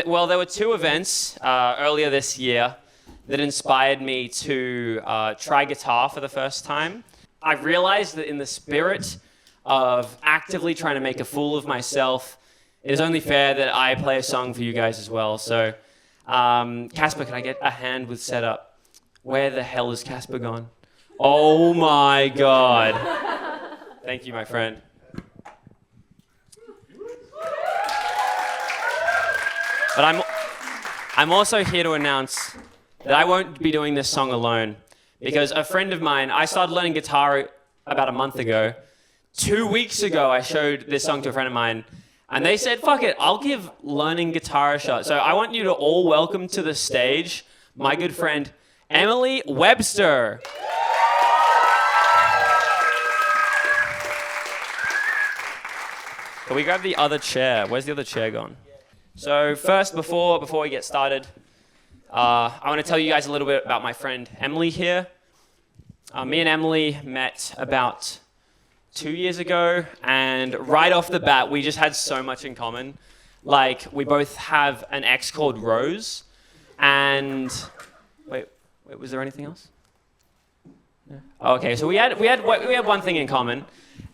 Well, there were two events earlier this year that inspired me to try guitar for the first time. I realized that in the spirit of actively trying to make a fool of myself, it is only fair that I play a song for you guys as well. So, Caspar, can I get a hand with setup? Where the hell is Caspar gone? Oh my God. Thank you, my friend. But I'm also here to announce that I won't be doing this song alone because a friend of mine, I started learning guitar about a month ago. 2 weeks ago, I showed this song to a friend of mine, and they said, fuck it, I'll give learning guitar a shot. So I want you to all welcome to the stage my good friend, Emily Webster. Can we grab the other chair? Where's the other chair gone? So first, before we get started, I want to tell you guys a little bit about my friend Emily here. Me and Emily met about 2 years ago, and right off the bat, we just had so much in common. Like, we both have an ex called Rose, and wait, was there anything else? No? Oh, okay, so we had one thing in common,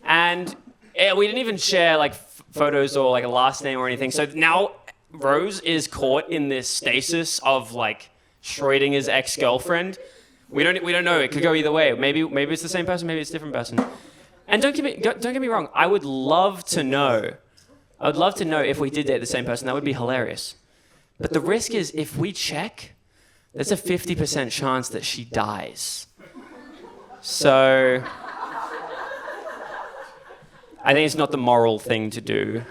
and we didn't even share like photos or like a last name or anything. So now Rose is caught in this stasis of like Schrodinger's ex-girlfriend, We don't know. It could go either way. Maybe it's the same person. Maybe it's a different person. And don't get me wrong. I would love to know if we did date the same person. That would be hilarious. But the risk is if we check, there's a 50% chance that she dies. So I think it's not the moral thing to do.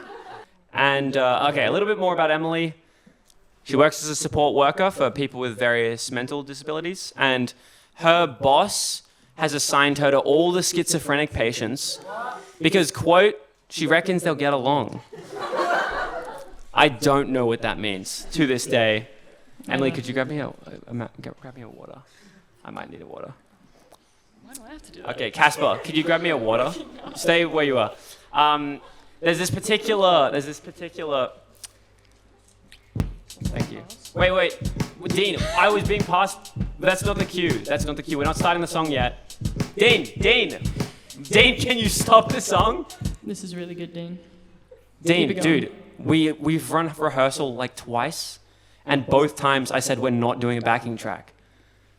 And okay, a little bit more about Emily. She works as a support worker for people with various mental disabilities, and her boss has assigned her to all the schizophrenic patients because, quote, she reckons they'll get along. I don't know what that means to this day. Emily, could you grab me a water? I might need a water. Why do I have to do that? Okay, Caspar, could you grab me a water? Stay where you are. There's this particular. Thank you. Wait. Dean, I was being passed. That's not the cue. We're not starting the song yet. Dean, can you stop the song? This is really good, Dean. Dean, dude, we've run rehearsal like twice, and both times I said we're not doing a backing track.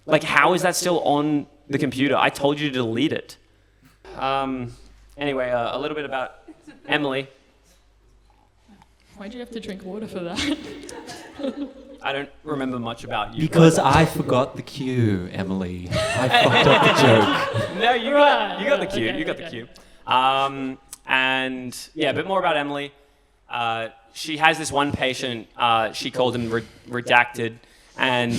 Like, how is that still on the computer? I told you to delete it. Anyway, a little bit about Emily. Why'd you have to drink water for that? I don't remember much about you. Because I forgot the cue, Emily. I fucked up the joke. No, you got the cue. Okay, you got the cue. And yeah, a bit more about Emily. She has this one patient. She called him redacted, and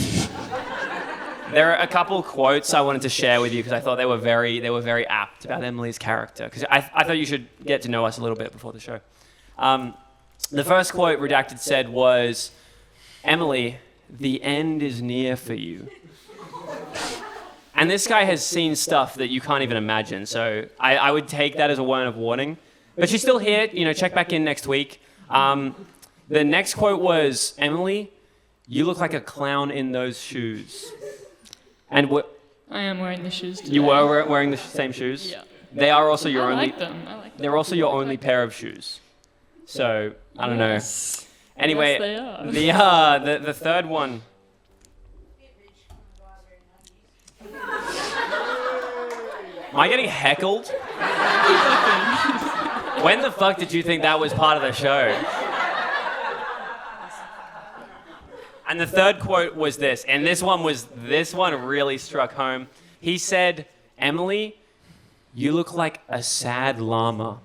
there are a couple quotes I wanted to share with you because I thought they were very apt about Emily's character. Because I thought you should get to know us a little bit before the show. The first quote Redacted said was, "Emily, the end is near for you." And this guy has seen stuff that you can't even imagine, so I would take that as a word of warning. But she's still here, check back in next week. The next quote was, "Emily, you look like a clown in those shoes." And I am wearing the shoes today. You were wearing the same shoes? Yeah. They are also your only... I like them. They're also your only pair of shoes. So, I don't know. Anyway, yes, they are. The third one. Am I getting heckled? When the fuck did you think that was part of the show? And the third quote was this, and this one really struck home. He said, "Emily, you look like a sad llama."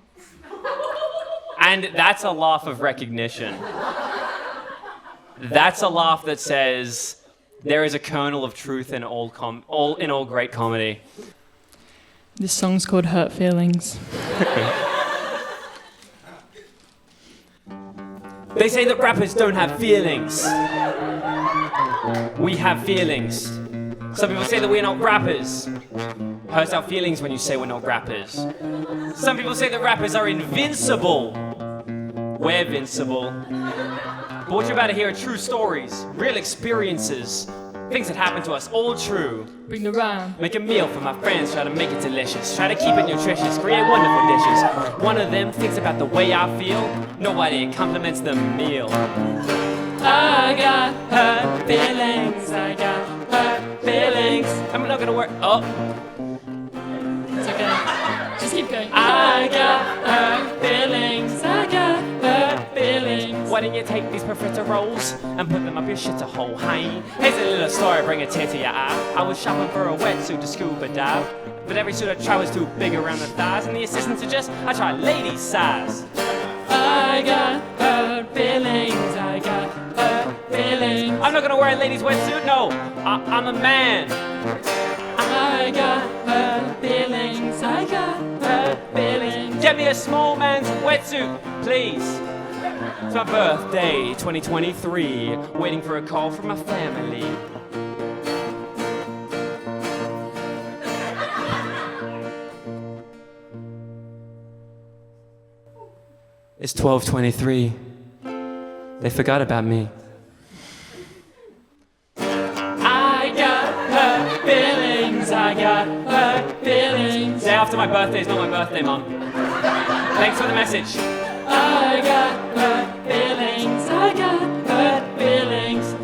And that's a laugh of recognition. That's a laugh that says there is a kernel of truth in all great comedy. This song's called Hurt Feelings. They say that rappers don't have feelings. We have feelings. Some people say that we're not rappers. Hurts our feelings when you say we're not rappers. Some people say that rappers are invincible. We're vincible. But what you're about to hear are true stories, real experiences, things that happen to us, all true. Bring the rhyme. Make a meal for my friends, try to make it delicious. Try to keep it nutritious, create wonderful dishes. One of them thinks about the way I feel. Nobody compliments the meal. I got hurt feelings. I got hurt feelings. I'm not gonna work. Oh. It's okay. Just keep going. I got hurt feelings. I got hurt feelings. Why don't you take these profiteroles and put them up your shit a hole? Hey, here's a little story, bring a tear to your eye. I was shopping for a wetsuit to scuba dive, but every suit I tried was too big around the thighs, and the assistant suggests I try lady size. I got hurt feelings. I got hurt feelings. I'm not gonna wear a lady's wetsuit. No, I'm a man. I got hurt feelings. I got hurt feelings. Get me a small man's wetsuit, please. It's my birthday, 2023. Waiting for a call from my family. It's 12:23. They forgot about me. I got hurt feelings. I got hurt feelings. Day after my birthday is not my birthday, Mum. Thanks for the message. I got hurt feelings. I got hurt feelings.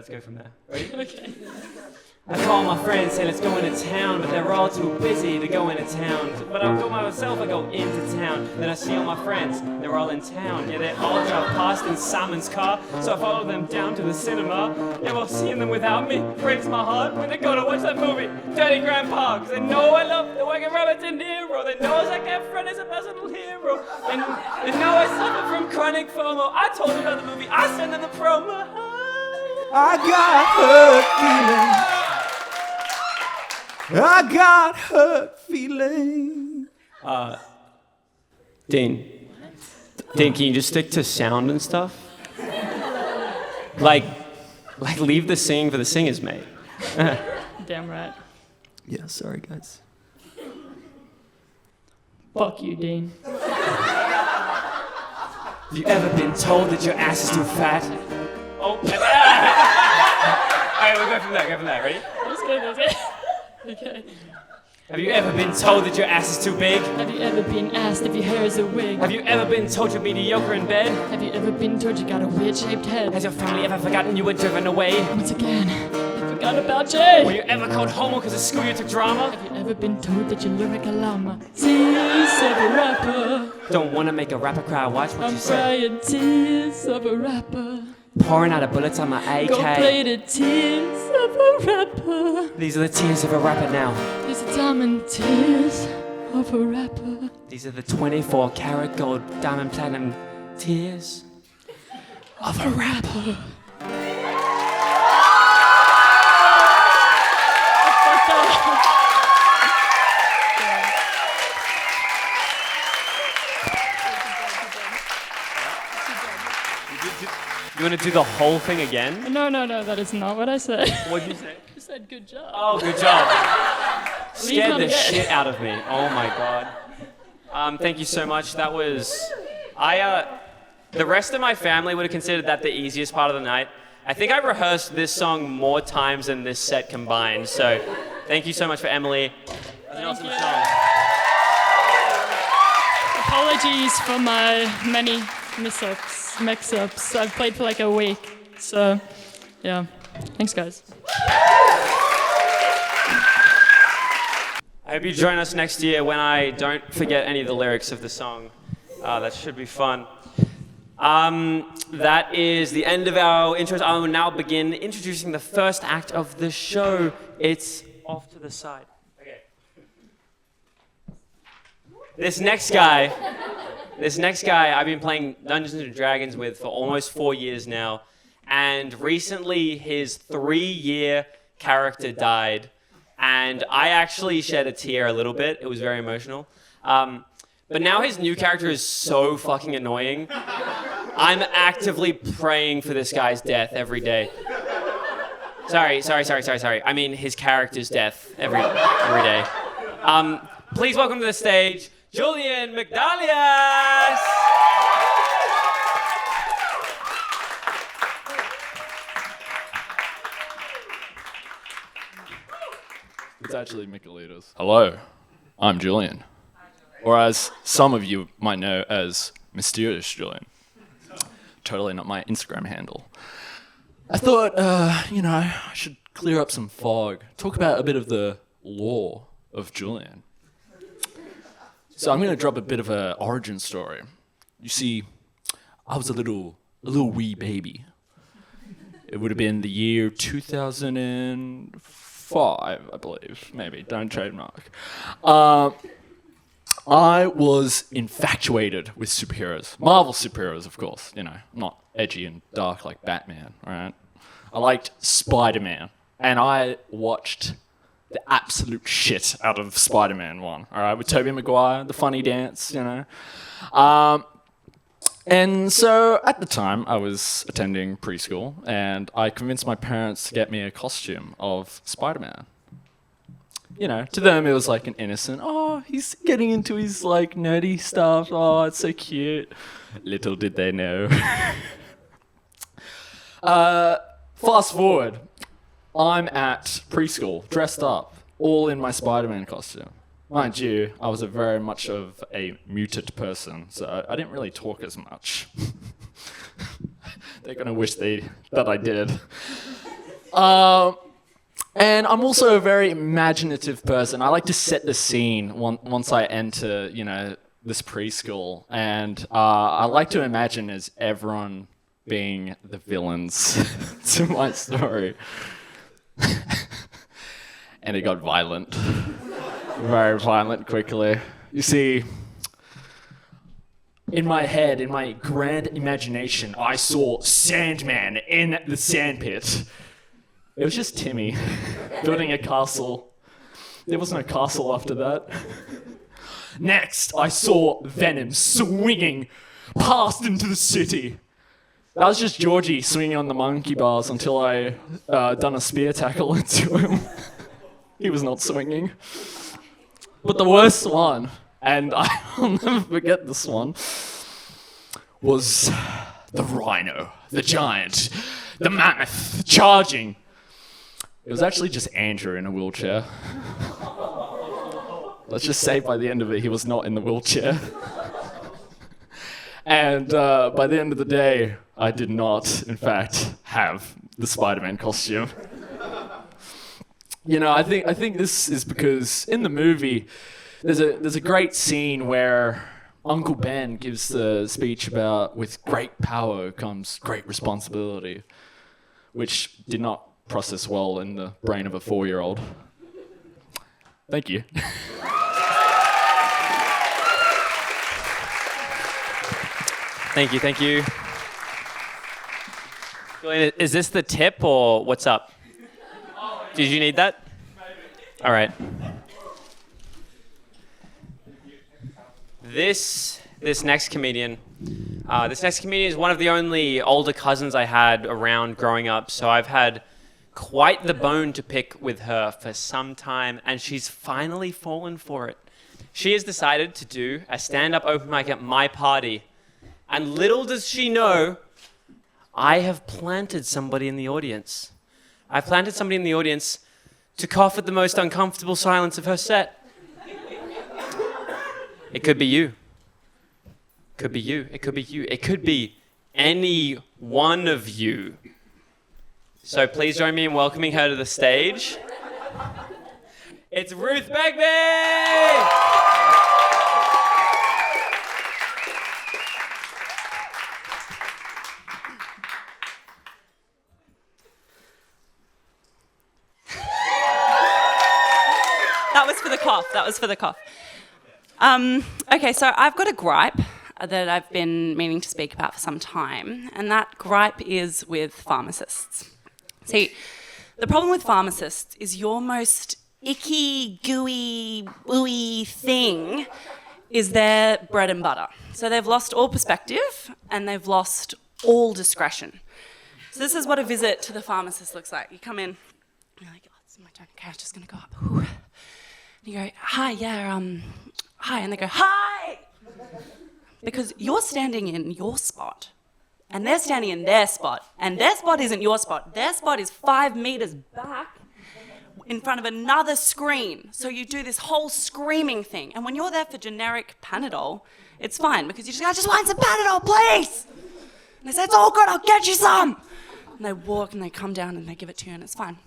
let's go from there. Ready? Okay. I call my friends, say let's go into town, but they're all too busy to go into town. But I go myself, I go into town. Then I see all my friends, they're all in town. Yeah, they all drive past in Simon's car, so I follow them down to the cinema. Yeah, well, seeing them without me breaks my heart when they go to watch that movie, Dirty Grandpa. Cause they know I love the Wagon Rabbit De Niro. They know Zac Efron is a personal hero. And they know I suffer from chronic FOMO. I told them about the movie, I sent them the promo. I got hurt feelings. I got hurt feelings. Dean, can you just stick to sound and stuff? Like leave the singing for the singers, mate. Damn right. Yeah, sorry guys. Fuck you, Dean. Have you ever been told that your ass is too fat? Oh, alright, we'll go from there, ready? That's good. Okay. Have you ever been told that your ass is too big? Have you ever been asked if your hair is a wig? Have you ever been told you're mediocre in bed? Have you ever been told you got a weird-shaped head? Has your family ever forgotten you were driven away? Once again, I forgot about Jay. Were you ever called homo because of school you took drama? Have you ever been told that you look like a llama? Tears of a rapper. Don't wanna make a rapper cry, watch what I'm you say. crying tears of a rapper. Pouring out of bullets on my AK. Go play the tears of a rapper. These are the tears of a rapper now. These are diamond tears of a rapper. These are the 24 karat gold diamond platinum tears Of a rapper. You want to do the whole thing again? No, that is not what I said. What'd you say? I said good job. Oh, good job. Scared the again. shit out of me. Oh my god. Thank you so much. That was... the rest of my family would have considered that the easiest part of the night. I think I rehearsed this song more times than this set combined, so thank you so much for Emily. That was an awesome song. Apologies for my many mix-ups. I've played for like a week, so yeah. Thanks, guys. I hope you join us next year when I don't forget any of the lyrics of the song. That should be fun. That is the end of our intros. I will now begin introducing the first act of the show. It's off to the side. Okay. This next guy I've been playing Dungeons & Dragons with for almost 4 years now. And recently his 3-year character died. And I actually shed a tear a little bit. It was very emotional. But now his new character is so fucking annoying. I'm actively praying for this guy's death every day. Sorry. I mean his character's death every day. Please welcome to the stage, Julian Mcdalias! It's actually Michaelitos. Hello, I'm Julian. Or as some of you might know as Mysterious Julian. Totally not my Instagram handle. I thought, I should clear up some fog. Talk about a bit of the lore of Julian. So I'm going to drop a bit of an origin story. You see, I was a little wee baby. It would have been the year 2005, I believe. Maybe, don't trademark. I was infatuated with superheroes. Marvel superheroes, of course. Not edgy and dark like Batman, alright? I liked Spider-Man. And I watched the absolute shit out of Spider-Man 1, alright? With Tobey Maguire, the funny dance, And so at the time, I was attending preschool, and I convinced my parents to get me a costume of Spider-Man. To them it was like an innocent, oh, he's getting into his like nerdy stuff, oh, it's so cute. Little did they know. Fast forward, I'm at preschool, dressed up, all in my Spider-Man costume. Mind you, I was very much of a muted person, so I didn't really talk as much. They're gonna wish that I did. And I'm also a very imaginative person. I like to set the scene once I enter, this preschool. And I like to imagine as everyone being the villains to my story. And it got violent. Very violent quickly. You see, in my head, in my grand imagination, I saw Sandman in the sandpit. It was just Timmy building a castle. There was no castle after that. Next, I saw Venom swinging past into the city. That was just Georgie swinging on the monkey bars until I done a spear tackle into him. He was not swinging. But the worst one, and I'll never forget this one, was the rhino, the giant, the mammoth charging. It was actually just Andrew in a wheelchair. Let's just say by the end of it, he was not in the wheelchair. And by the end of the day, I did not, in fact, have the Spider-Man costume. I think this is because in the movie, there's a great scene where Uncle Ben gives the speech about with great power comes great responsibility, which did not process well in the brain of a 4-year-old. Thank you. Thank you. Julian, is this the tip or what's up? Did you need that? All right. This next comedian is one of the only older cousins I had around growing up, so I've had quite the bone to pick with her for some time, and she's finally fallen for it. She has decided to do a stand-up open mic at my party, and little does she know, I have planted somebody in the audience. I've planted somebody in the audience to cough at the most uncomfortable silence of her set. It could be you. Could be you. It could be you. It could be any one of you. So please join me in welcoming her to the stage. It's Ruth Begbie! That was for the cough. Okay, so I've got a gripe that I've been meaning to speak about for some time, and that gripe is with pharmacists. See, the problem with pharmacists is your most icky, gooey, ooey thing is their bread and butter. So they've lost all perspective and they've lost all discretion. So this is what a visit to the pharmacist looks like. You come in, you're like, oh, it's my turn. Okay, I'm just going to go up. Ooh. And you go, hi, yeah, hi. And they go, hi! Because you're standing in your spot, and they're standing in their spot, and their spot isn't your spot. Their spot is 5 meters back in front of another screen. So you do this whole screaming thing. And when you're there for generic Panadol, it's fine, because you just go, I just want some Panadol, please! And they say, it's all good, I'll get you some! And they walk, and they come down, and they give it to you, and it's fine.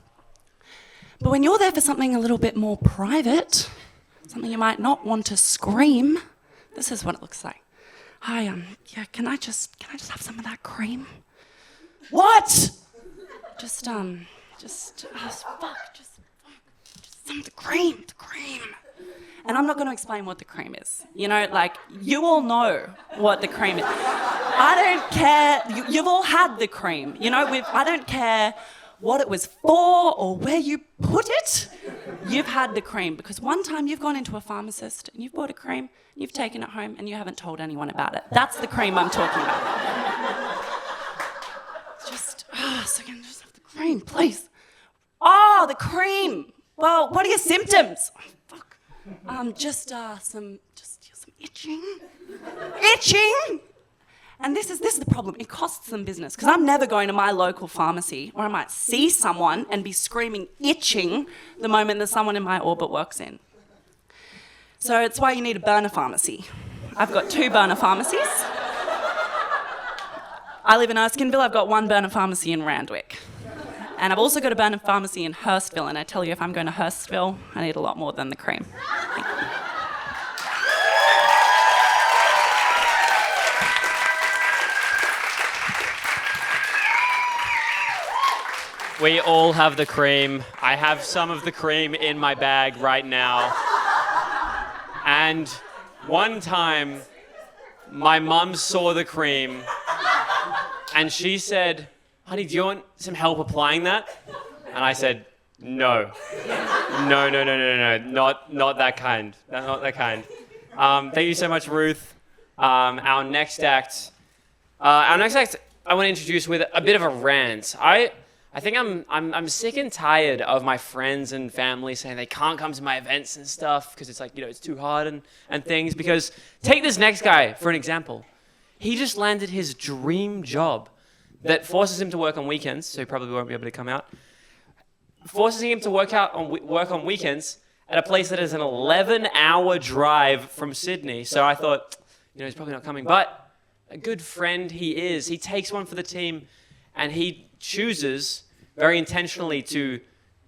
But when you're there for something a little bit more private, something you might not want to scream, this is what it looks like. Hi, yeah, can I just have some of that cream? What? Just some of the cream. And I'm not going to explain what the cream is. You know, like, you all know what the cream is. I don't care. You've all had the cream. You know, I don't care what it was for or where you put it. You've had the cream, because one time you've gone into a pharmacist and you've bought a cream, you've taken it home and you haven't told anyone about it. That's the cream I'm talking about. So can I just have the cream, please? Oh, the cream. Well, what are your symptoms? Oh, fuck. Just some itching. Itching? And this is the problem. It costs them business, because I'm never going to my local pharmacy where I might see someone and be screaming itching the moment there's someone in my orbit walks in. So it's why you need a burner pharmacy. I've got 2 burner pharmacies. I live in Erskineville. I've got 1 burner pharmacy in Randwick. And I've also got a burn pharmacy in Hurstville, and I tell you, if I'm going to Hurstville, I need a lot more than the cream. Thank you. We all have the cream. I have some of the cream in my bag right now. And one time, my mum saw the cream, and she said, "Honey, do you want some help applying that?" And I said, "No. No, not that kind. Not that kind." Thank you so much, Ruth. Our next act, I want to introduce with a bit of a rant. I think I'm sick and tired of my friends and family saying they can't come to my events and stuff because it's like, it's too hard and things. Because take this next guy for an example. He just landed his dream job that forces him to work on weekends, so he probably won't be able to come out. Forcing him to work on weekends at a place that is an 11-hour drive from Sydney. So I thought, he's probably not coming. But a good friend he is. He takes one for the team, and he chooses very intentionally to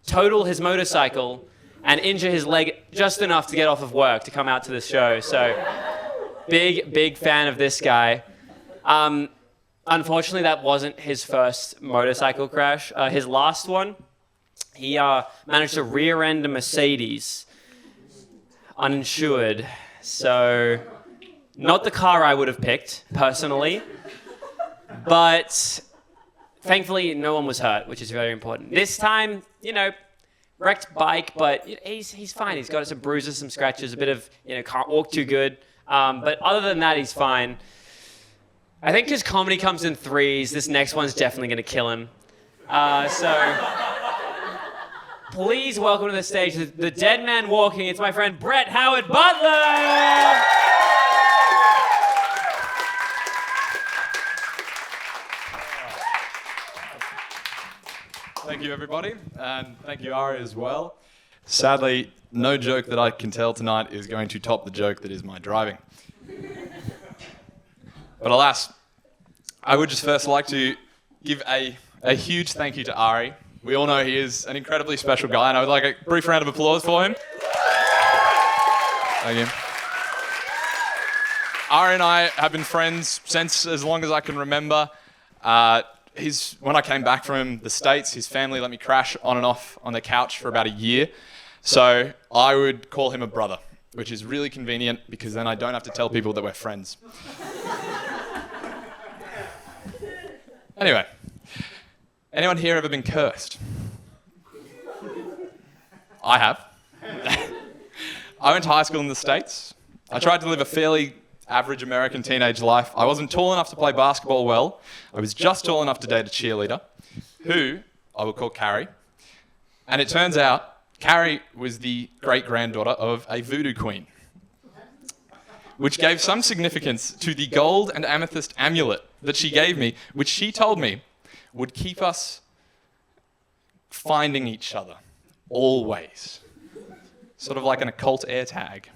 total his motorcycle and injure his leg just enough to get off of work to come out to this show. So big fan of this guy. Unfortunately, that wasn't his first motorcycle crash. His last one, he managed to rear-end a Mercedes, uninsured. So not the car I would have picked, personally. But thankfully, no one was hurt, which is very important. This time, wrecked bike, but he's fine. He's got some bruises, some scratches, a bit of, can't walk too good. But other than that, he's fine. I think his comedy comes in threes. This next one's definitely going to kill him. So please welcome to the stage the dead man walking. It's my friend Brett Howard-Butler. Thank you, everybody, and thank you, Ari, as well. Sadly, no joke that I can tell tonight is going to top the joke that is my driving. But alas, I would just first like to give a huge thank you to Ari. We all know he is an incredibly special guy, and I would like a brief round of applause for him. Thank you. Ari and I have been friends since as long as I can remember. When I came back from the States, his family let me crash on and off on their couch for about a year. So I would call him a brother, which is really convenient because then I don't have to tell people that we're friends. Anyway, anyone here ever been cursed? I have. I went to high school in the States. I tried to live a fairly average American teenage life. I wasn't tall enough to play basketball well. I was just tall enough to date a cheerleader, who I will call Carrie. And it turns out Carrie was the great-granddaughter of a voodoo queen, which gave some significance to the gold and amethyst amulet that she gave me, which she told me would keep us finding each other, always. Sort of like an occult air tag.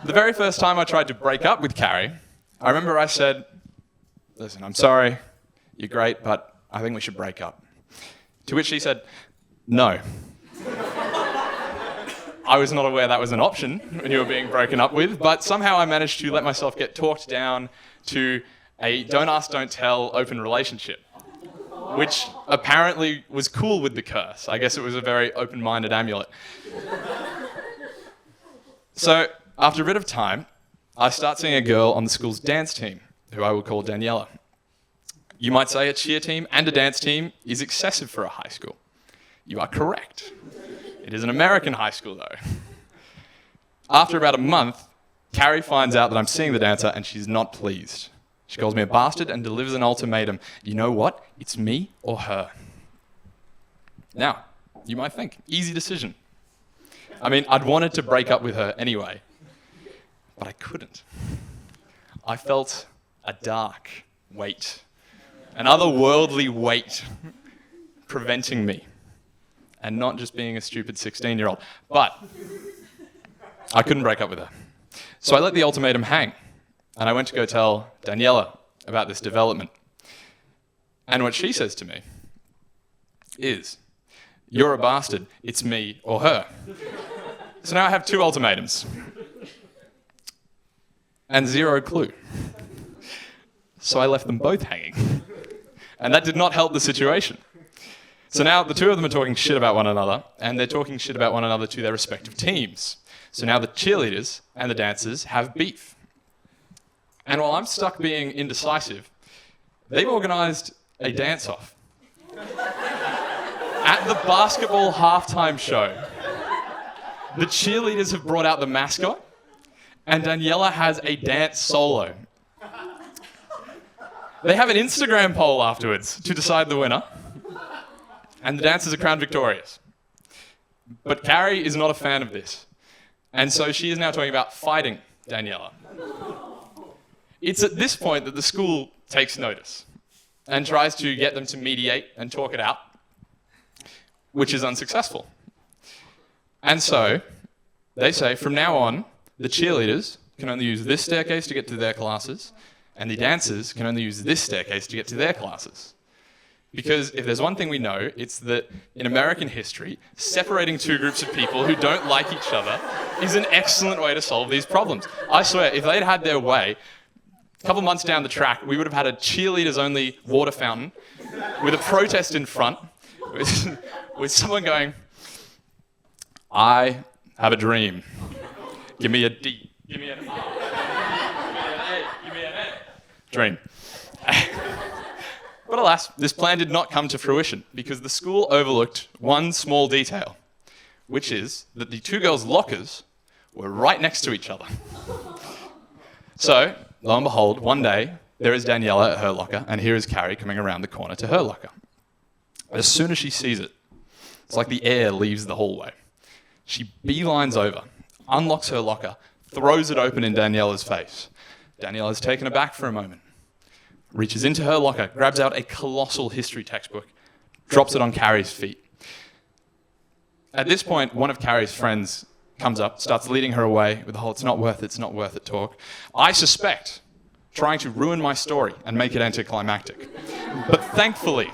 The very first time I tried to break up with Carrie, I remember I said, "Listen, I'm sorry, you're great, but I think we should break up." To which she said, "No." I was not aware that was an option when you were being broken up with, but somehow I managed to let myself get talked down to a don't ask, don't tell open relationship, which apparently was cool with the curse. I guess it was a very open-minded amulet. So after a bit of time, I start seeing a girl on the school's dance team, who I will call Daniela. You might say a cheer team and a dance team is excessive for a high school. You are correct. It is an American high school, though. After about a month, Carrie finds out that I'm seeing the dancer and she's not pleased. She calls me a bastard and delivers an ultimatum. You know what? It's me or her. Now, you might think, easy decision. I mean, I'd wanted to break up with her anyway, but I couldn't. I felt a dark weight, an otherworldly weight preventing me, and not just being a stupid 16-year-old. But I couldn't break up with her. So I let the ultimatum hang, and I went to go tell Daniela about this development. And what she says to me is, "You're a bastard, it's me or her." So now I have 2 ultimatums. And 0 clue. So I left them both hanging. And that did not help the situation. So now the 2 of them are talking shit about one another, and they're talking shit about one another to their respective teams. So now the cheerleaders and the dancers have beef. And while I'm stuck being indecisive, they've organised a dance-off. At the basketball halftime show, the cheerleaders have brought out the mascot, and Daniela has a dance solo. They have an Instagram poll afterwards to decide the winner, and the dancers are crowned victorious. But Carrie is not a fan of this, and so she is now talking about fighting Daniela. It's at this point that the school takes notice and tries to get them to mediate and talk it out, which is unsuccessful. And so they say, from now on, the cheerleaders can only use this staircase to get to their classes, and the dancers can only use this staircase to get to their classes. Because if there's one thing we know, it's that in American history, separating 2 groups of people who don't like each other is an excellent way to solve these problems. I swear, if they'd had their way, a couple months down the track, we would have had a cheerleaders-only water fountain with a protest in front, with someone going, "I have a dream. Give me a D. Give me an R. Give me an A. Give me an A." Dream. But alas, this plan did not come to fruition because the school overlooked one small detail, which is that the 2 girls' lockers were right next to each other. So, lo and behold, one day, there is Daniela at her locker, and here is Carrie coming around the corner to her locker. As soon as she sees it, it's like the air leaves the hallway. She beelines over, unlocks her locker, throws it open in Daniela's face. Daniela's taken aback for a moment, reaches into her locker, grabs out a colossal history textbook, drops it on Carrie's feet. At this point, one of Carrie's friends comes up, starts leading her away with the whole "it's not worth it" talk. I suspect trying to ruin my story and make it anticlimactic. But thankfully,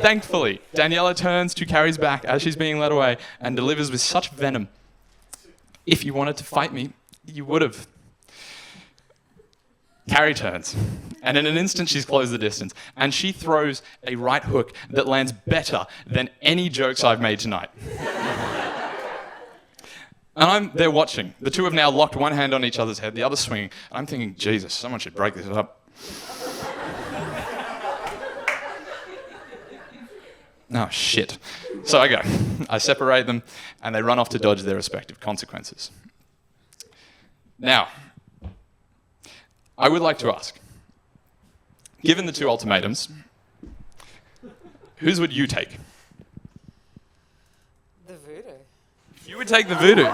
Daniela turns to Carrie's back as she's being led away and delivers with such venom, "If you wanted to fight me, you would have." Carrie turns, and in an instant she's closed the distance, and she throws a right hook that lands better than any jokes I've made tonight. And I'm there watching. The 2 have now locked one hand on each other's head, the other swinging. I'm thinking, Jesus, someone should break this up. Oh, shit. So I go. I separate them, and they run off to dodge their respective consequences. Now, I would like to ask, given the 2 ultimatums, whose would you take? The voodoo. You would take the voodoo. Can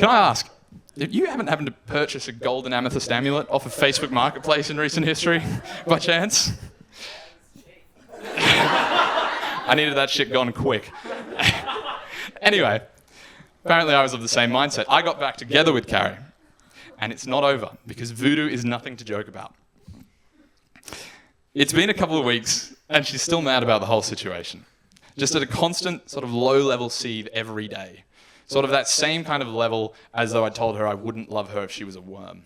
I ask, if you haven't happened to purchase a golden amethyst amulet off of Facebook Marketplace in recent history, by chance? I needed that shit gone quick. Anyway, apparently I was of the same mindset. I got back together with Carrie, and it's not over, because voodoo is nothing to joke about. It's been a couple of weeks, and she's still mad about the whole situation. Just at a constant sort of low-level seethe every day. Sort of that same kind of level as though I told her I wouldn't love her if she was a worm.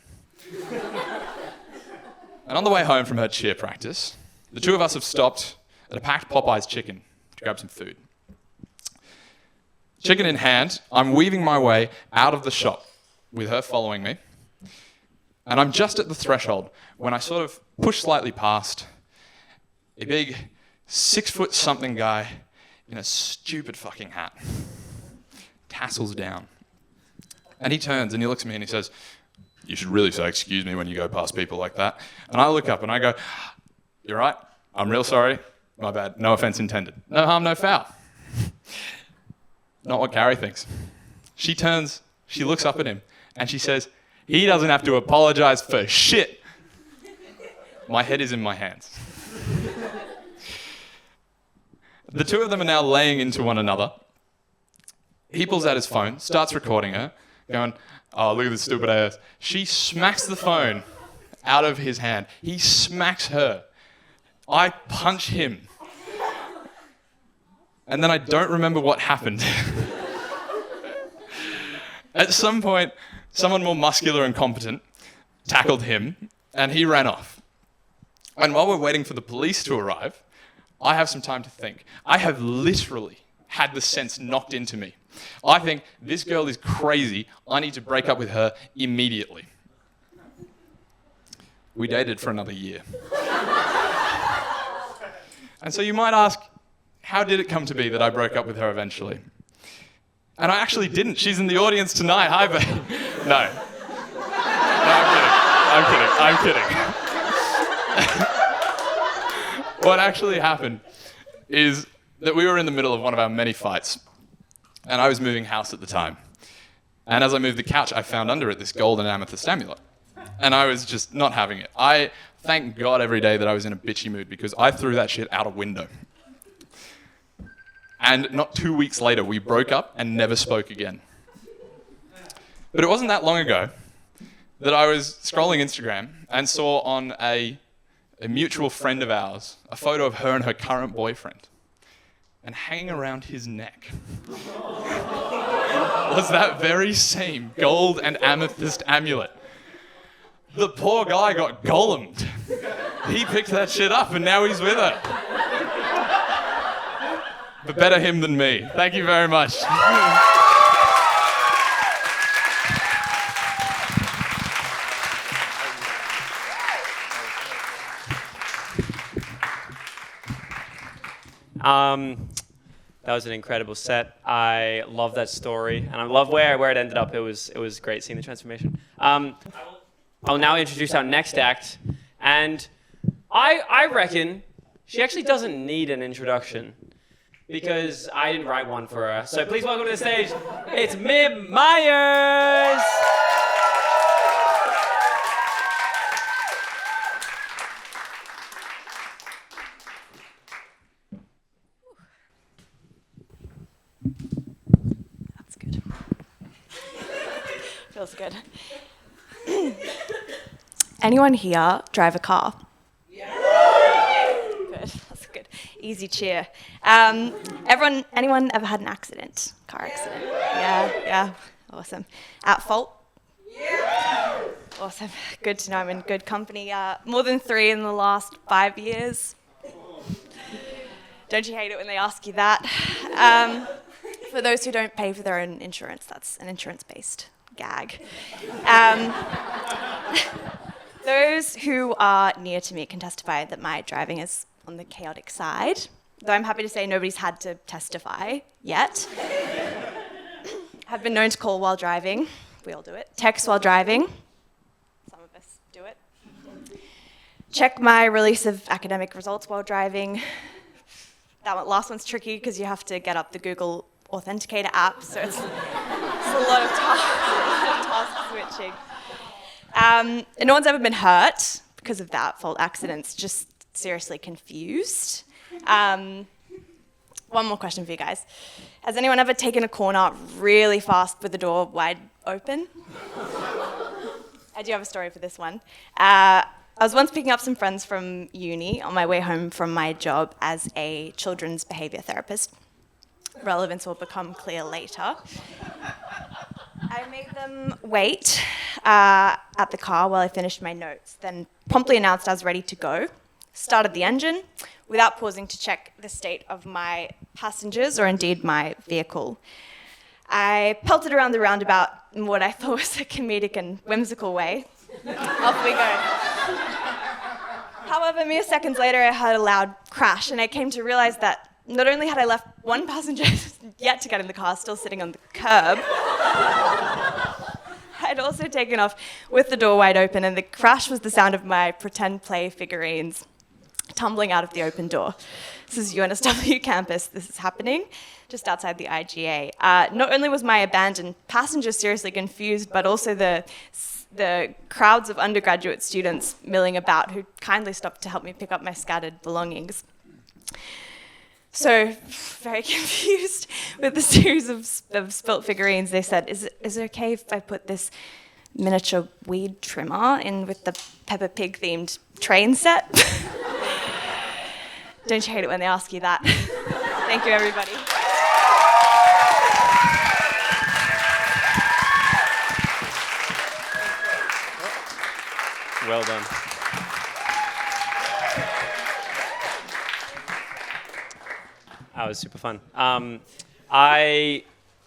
And on the way home from her cheer practice, the 2 of us have stopped at a packed Popeye's chicken to grab some food. Chicken in hand, I'm weaving my way out of the shop with her following me. And I'm just at the threshold when I sort of push slightly past a big 6-foot-something guy in a stupid fucking hat. Tassels down. And he turns and he looks at me and he says, "You should really say excuse me when you go past people like that." And I look up and I go, "You're right. I'm real sorry. My bad. No offense intended. No harm, no foul." Not what Carrie thinks. She turns, she looks up at him, and she says, "He doesn't have to apologize for shit." My head is in my hands. The 2 of them are now laying into one another. He pulls out his phone, starts recording her, going, oh, look at this stupid ass. She smacks the phone out of his hand. He smacks her. I punch him. And then I don't remember what happened. At some point, someone more muscular and competent tackled him, and he ran off. And while we're waiting for the police to arrive, I have some time to think. I have literally had the sense knocked into me. I think this girl is crazy. I need to break up with her immediately. We dated for another year. And so you might ask, how did it come to be that I broke up with her eventually? And I actually didn't. She's in the audience tonight. Hi, babe. No. I'm kidding. What actually happened is that we were in the middle of one of our many fights, and I was moving house at the time. And as I moved the couch, I found under it this gold and amethyst amulet. And I was just not having it. I thank God every day that I was in a bitchy mood, because I threw that shit out a window. And not 2 weeks later, we broke up and never spoke again. But it wasn't that long ago that I was scrolling Instagram and saw on a mutual friend of ours a photo of her and her current boyfriend. And hanging around his neck was that very same gold and amethyst amulet. The poor guy got golemed. He picked that shit up and now he's with her. But better him than me. Thank you very much. That was an incredible set. I love that story, and I love where it ended up. It was great seeing the transformation. I'll now introduce our next act, and I reckon she actually doesn't need an introduction, because I didn't write one for her. So please welcome to the stage, it's Mim Myers! That's good. Feels good. Anyone here drive a car? Good, that's good. Easy cheer. Anyone ever had an accident? Car accident? Yeah, awesome. At fault? Yeah. Awesome, good to know I'm in good company. More than 3 in the last 5 years. Don't you hate it when they ask you that? For those who don't pay for their own insurance, that's an insurance-based gag. Those who are near to me can testify that my driving is on the chaotic side, though I'm happy to say nobody's had to testify yet. I've been known to call while driving. We all do it. Text while driving. Some of us do it. Check my release of academic results while driving. That last one's tricky because you have to get up the Google Authenticator app, so it's a lot of task switching. And no one's ever been hurt because of that fault accidents, just seriously confused. One more question for you guys. Has anyone ever taken a corner really fast with the door wide open? I do have a story for this one. I was once picking up some friends from uni on my way home from my job as a children's behaviour therapist. Relevance will become clear later. I made them wait at the car while I finished my notes, then promptly announced I was ready to go, started the engine without pausing to check the state of my passengers or indeed my vehicle. I pelted around the roundabout in what I thought was a comedic and whimsical way. Off we go. However, mere seconds later, I heard a loud crash, and I came to realize that not only had I left one passenger yet to get in the car still sitting on the curb, I'd also taken off with the door wide open, and the crash was the sound of my pretend play figurines tumbling out of the open door. This is UNSW campus. This is happening just outside the IGA. Not only was my abandoned passenger seriously confused, but also the crowds of undergraduate students milling about who kindly stopped to help me pick up my scattered belongings. So, very confused with the series of spilt figurines. They said, is it okay if I put this miniature weed trimmer in with the Peppa Pig themed train set? Don't you hate it when they ask you that? Thank you, everybody. Well done. That was super fun. I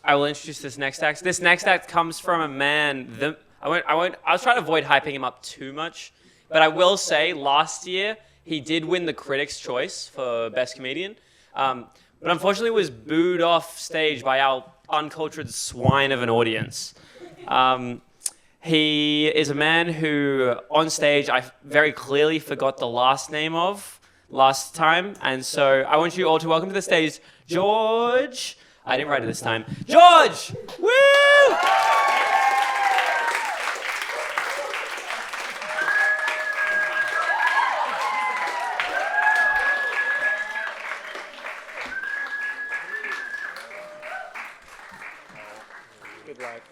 will introduce this next act. This next act comes from a man. I was trying to avoid hyping him up too much, but I will say last year he did win the Critics' Choice for Best Comedian, but unfortunately was booed off stage by our uncultured swine of an audience. He is a man who, on stage, I very clearly forgot the last name of last time, and so I want you all to welcome to the stage George. I didn't write it this time. George! Woo! Good luck.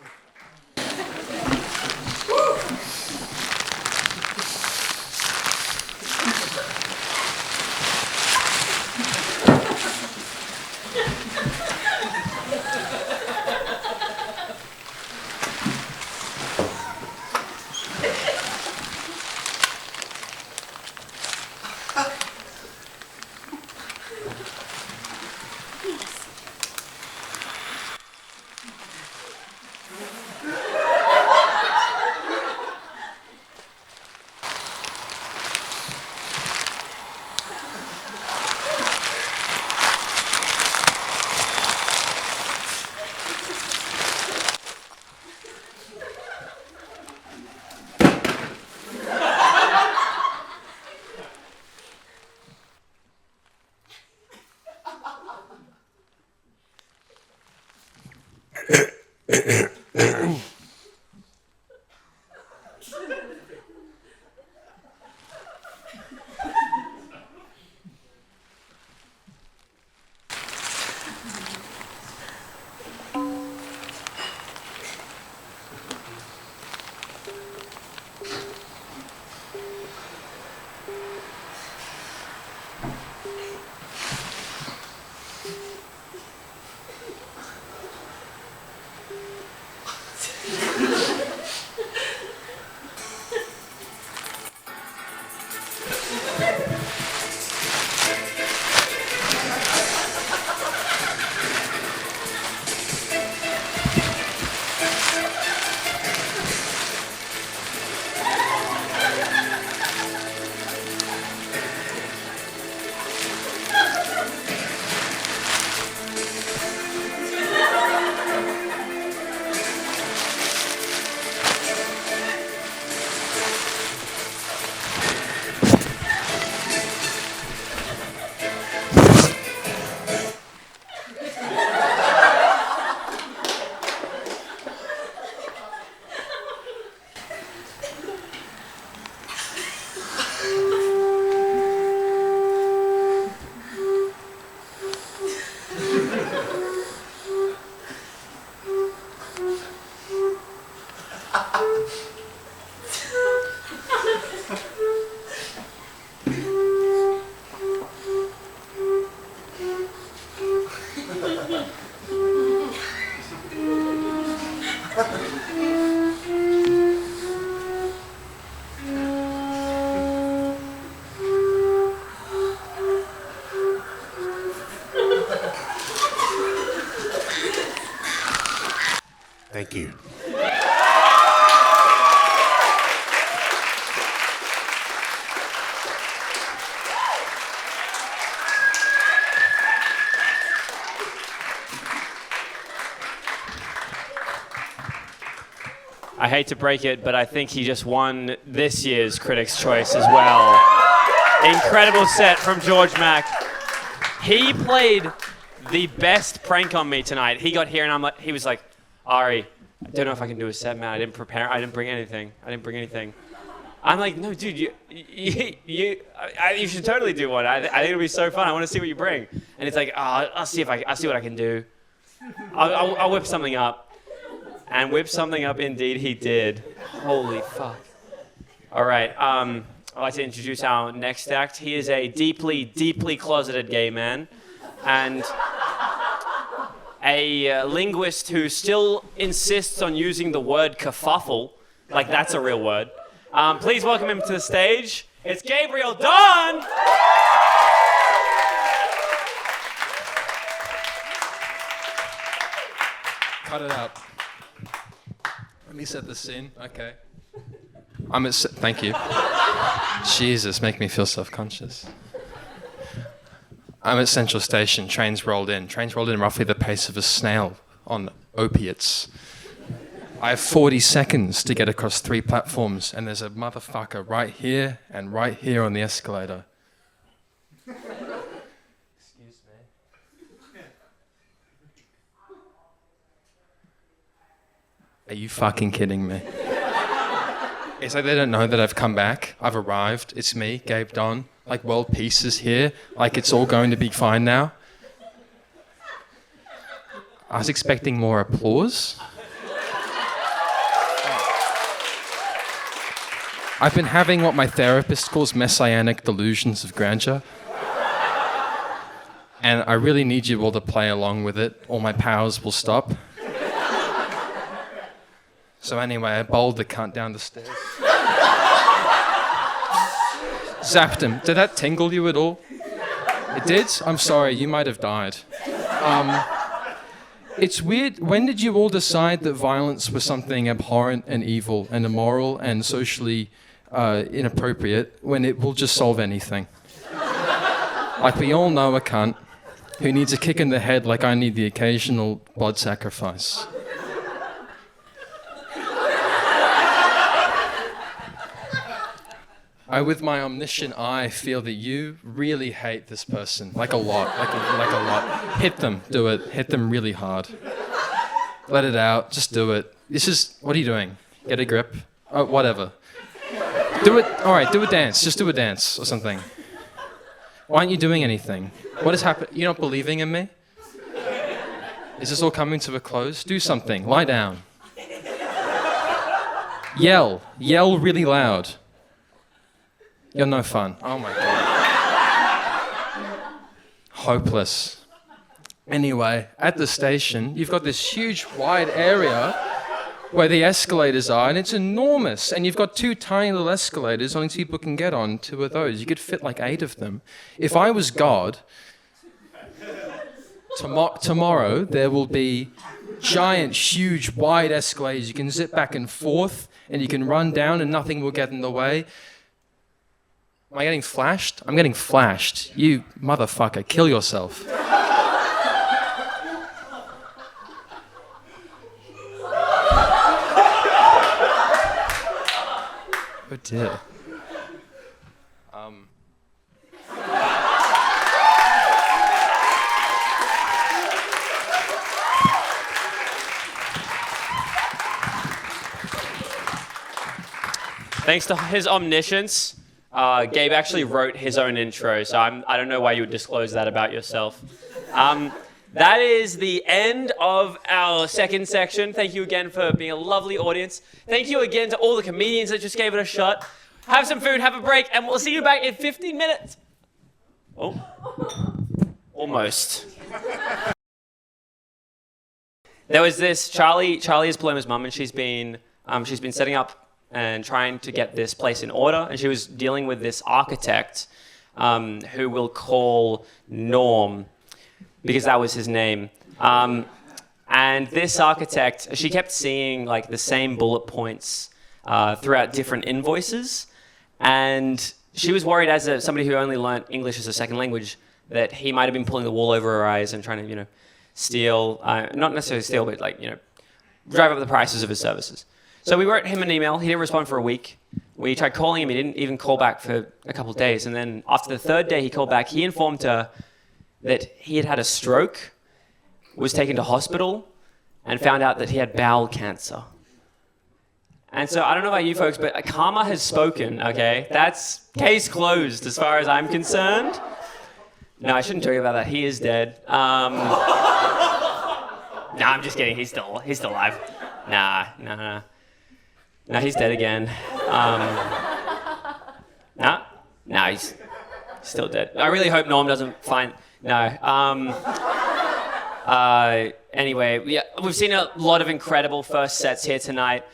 Thank you. I hate to break it, but I think he just won this year's Critics' Choice as well. Incredible set from George Mack. He played the best prank on me tonight. He got here and he was like, Ari, I don't know if I can do a set, man. I didn't prepare. I didn't bring anything. I'm like, no, dude, you should totally do one. I think it'll be so fun. I want to see what you bring. And it's like, I'll see what I can do. I'll whip something up. And whip something up indeed he did. Holy fuck. All right, I'd like to introduce our next act. He is a deeply, deeply closeted gay man. And a linguist who still insists on using the word kerfuffle, like that's a real word. Please welcome him to the stage. It's Gabriel Don! Cut it out. Let me set the scene. Okay. Thank you. Jesus, make me feel self-conscious. I'm at Central Station. Trains rolled in roughly the pace of a snail on opiates. I have 40 seconds to get across 3 platforms, and there's a motherfucker right here and right here on the escalator. Excuse me. Are you fucking kidding me? It's like they don't know that I've come back. I've arrived. It's me, Gabe Don. Like, world peace is here. Like, it's all going to be fine now. I was expecting more applause. I've been having what my therapist calls messianic delusions of grandeur. And I really need you all to play along with it, or my powers will stop. So anyway, I bowled the cunt down the stairs. Zapped him. Did that tingle you at all? It did? I'm sorry, you might have died. It's weird. When did you all decide that violence was something abhorrent and evil and immoral and socially inappropriate when it will just solve anything? Like, we all know a cunt who needs a kick in the head like I need the occasional blood sacrifice. I, with my omniscient eye, feel that you really hate this person. Like a lot. Like a lot. Hit them. Do it. Hit them really hard. Let it out. Just do it. What are you doing? Get a grip? Oh, whatever. Do it. All right, do a dance. Just do a dance or something. Why aren't you doing anything? What has happened? You're not believing in me? Is this all coming to a close? Do something. Lie down. Yell. Yell really loud. You're no fun. Oh my God. Hopeless. Anyway, at the station, you've got this huge wide area where the escalators are, and it's enormous. And you've got 2 tiny little escalators, only 2 people can get on 2 of those. You could fit like 8 of them. If I was God, tomorrow there will be giant, huge, wide escalators. You can zip back and forth, and you can run down, and nothing will get in the way. Am I getting flashed? I'm getting flashed. You motherfucker, kill yourself. Oh dear. Thanks to his omniscience, Gabe actually wrote his own intro, so I don't know why you would disclose that about yourself. That is the end of our second section. Thank you again for being a lovely audience. Thank you again to all the comedians that just gave it a shot. Have some food, have a break, and we'll see you back in 15 minutes. Oh, almost. There was this Chalee is Paloma's mum, and she's been setting up and trying to get this place in order, and she was dealing with this architect who we'll call Norm, because that was his name. And this architect, she kept seeing like the same bullet points throughout different invoices, and she was worried as somebody who only learnt English as a second language that he might have been pulling the wool over her eyes and trying to, steal, not necessarily steal, but drive up the prices of his services. So we wrote him an email. He didn't respond for a week. We tried calling him. He didn't even call back for a couple of days. And then after the 3rd day he called back, he informed her that he had had a stroke, was taken to hospital, and found out that he had bowel cancer. And so I don't know about you folks, but karma has spoken, okay? That's case closed as far as I'm concerned. No, I shouldn't joke about that. He is dead. No, I'm just kidding. He's still alive. Nah, he's dead again. Nah, he's still dead. I really hope Norm doesn't find... No. Anyway, yeah, we've seen a lot of incredible first sets here tonight.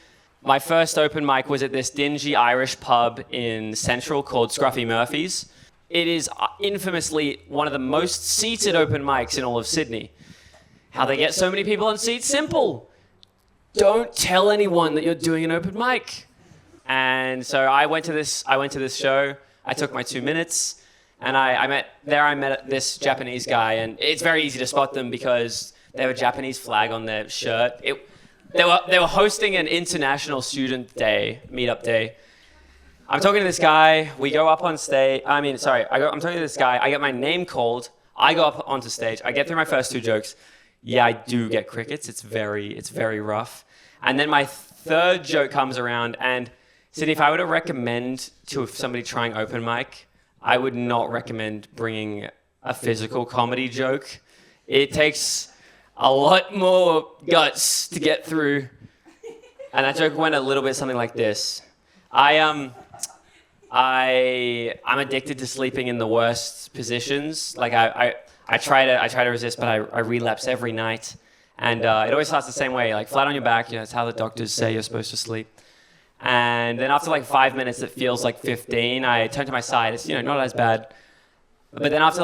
My first open mic was at this dingy Irish pub in Central called Scruffy Murphy's. It is infamously one of the most seated open mics in all of Sydney. How they get so many people on seats? Simple. Don't tell anyone that you're doing an open mic. And so I went to this show. I took my 2 minutes, and I met this Japanese guy, and it's very easy to spot them because they have a Japanese flag on their shirt. They were hosting an international student day, meetup day. I'm talking to this guy. We go up on stage. I'm talking to this guy. I get my name called. I go up onto stage. I get through my first 2 jokes. Yeah, I do get crickets. It's very rough. And then my third joke comes around, and Sydney, if I were to recommend to somebody trying open mic, I would not recommend bringing a physical comedy joke. It takes a lot more guts to get through. And that joke went a little bit something like this. I'm addicted to sleeping in the worst positions. Like I try to resist, but I relapse every night. And it always starts the same way, like flat on your back. It's how the doctors say you're supposed to sleep. And then after like 5 minutes, it feels like 15. I turn to my side. It's not as bad. But then after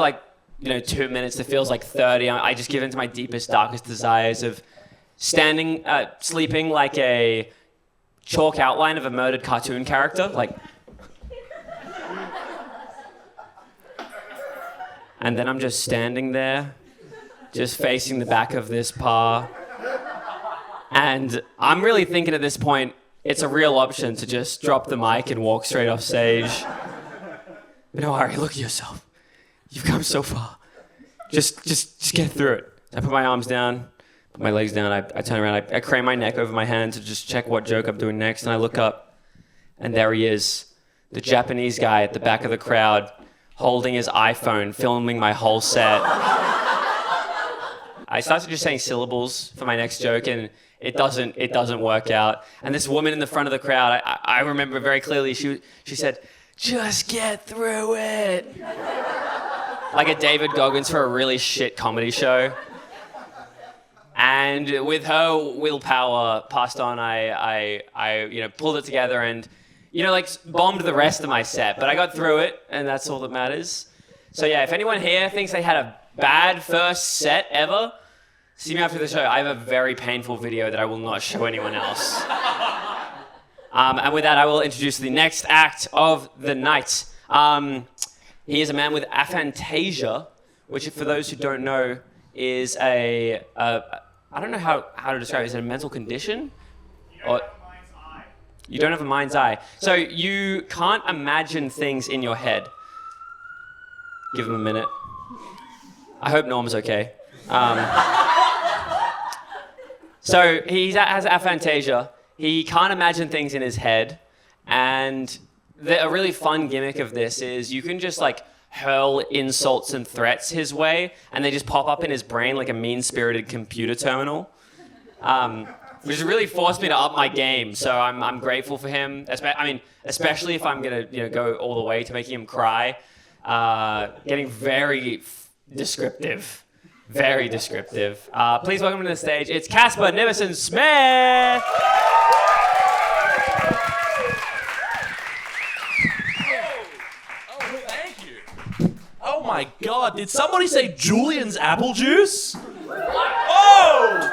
2 minutes, it feels like 30. I just give in to my deepest, darkest desires of sleeping like a chalk outline of a murdered cartoon character, and then I'm just standing there, just facing the back of this bar. And I'm really thinking at this point, it's a real option to just drop the mic and walk straight off stage. But no, Ari, look at yourself. You've come so far. Just get through it. I put my arms down, put my legs down, I turn around, I crane my neck over my hand to just check what joke I'm doing next, and I look up, and there he is, the Japanese guy at the back of the crowd, holding his iPhone, filming my whole set. I started just saying syllables for my next joke, and it doesn't work out. And this woman in the front of the crowd, I remember very clearly, she said, "Just get through it." Like a David Goggins for a really shit comedy show. And with her willpower passed on, I pulled it together and, bombed the rest of my set. But I got through it, and that's all that matters. So yeah, if anyone here thinks they had a bad first set ever, see me after the show. I have a very painful video that I will not show anyone else. And with that, I will introduce the next act of the night. He is a man with aphantasia, which, for those who don't know, is I don't know how to describe it. Is it a mental condition? You don't have a mind's eye. So you can't imagine things in your head. Give him a minute. I hope Norm's okay. So he has aphantasia. He can't imagine things in his head. And a really fun gimmick of this is you can just hurl insults and threats his way, and they just pop up in his brain like a mean-spirited computer terminal. Which has really forced me to up my game. So I'm grateful for him. Especially if I'm gonna go all the way to making him cry. Getting very descriptive. Very descriptive. Please welcome to the stage. It's Caspar Nivison-Smith. Oh my God, did somebody say Julian's apple juice? Oh!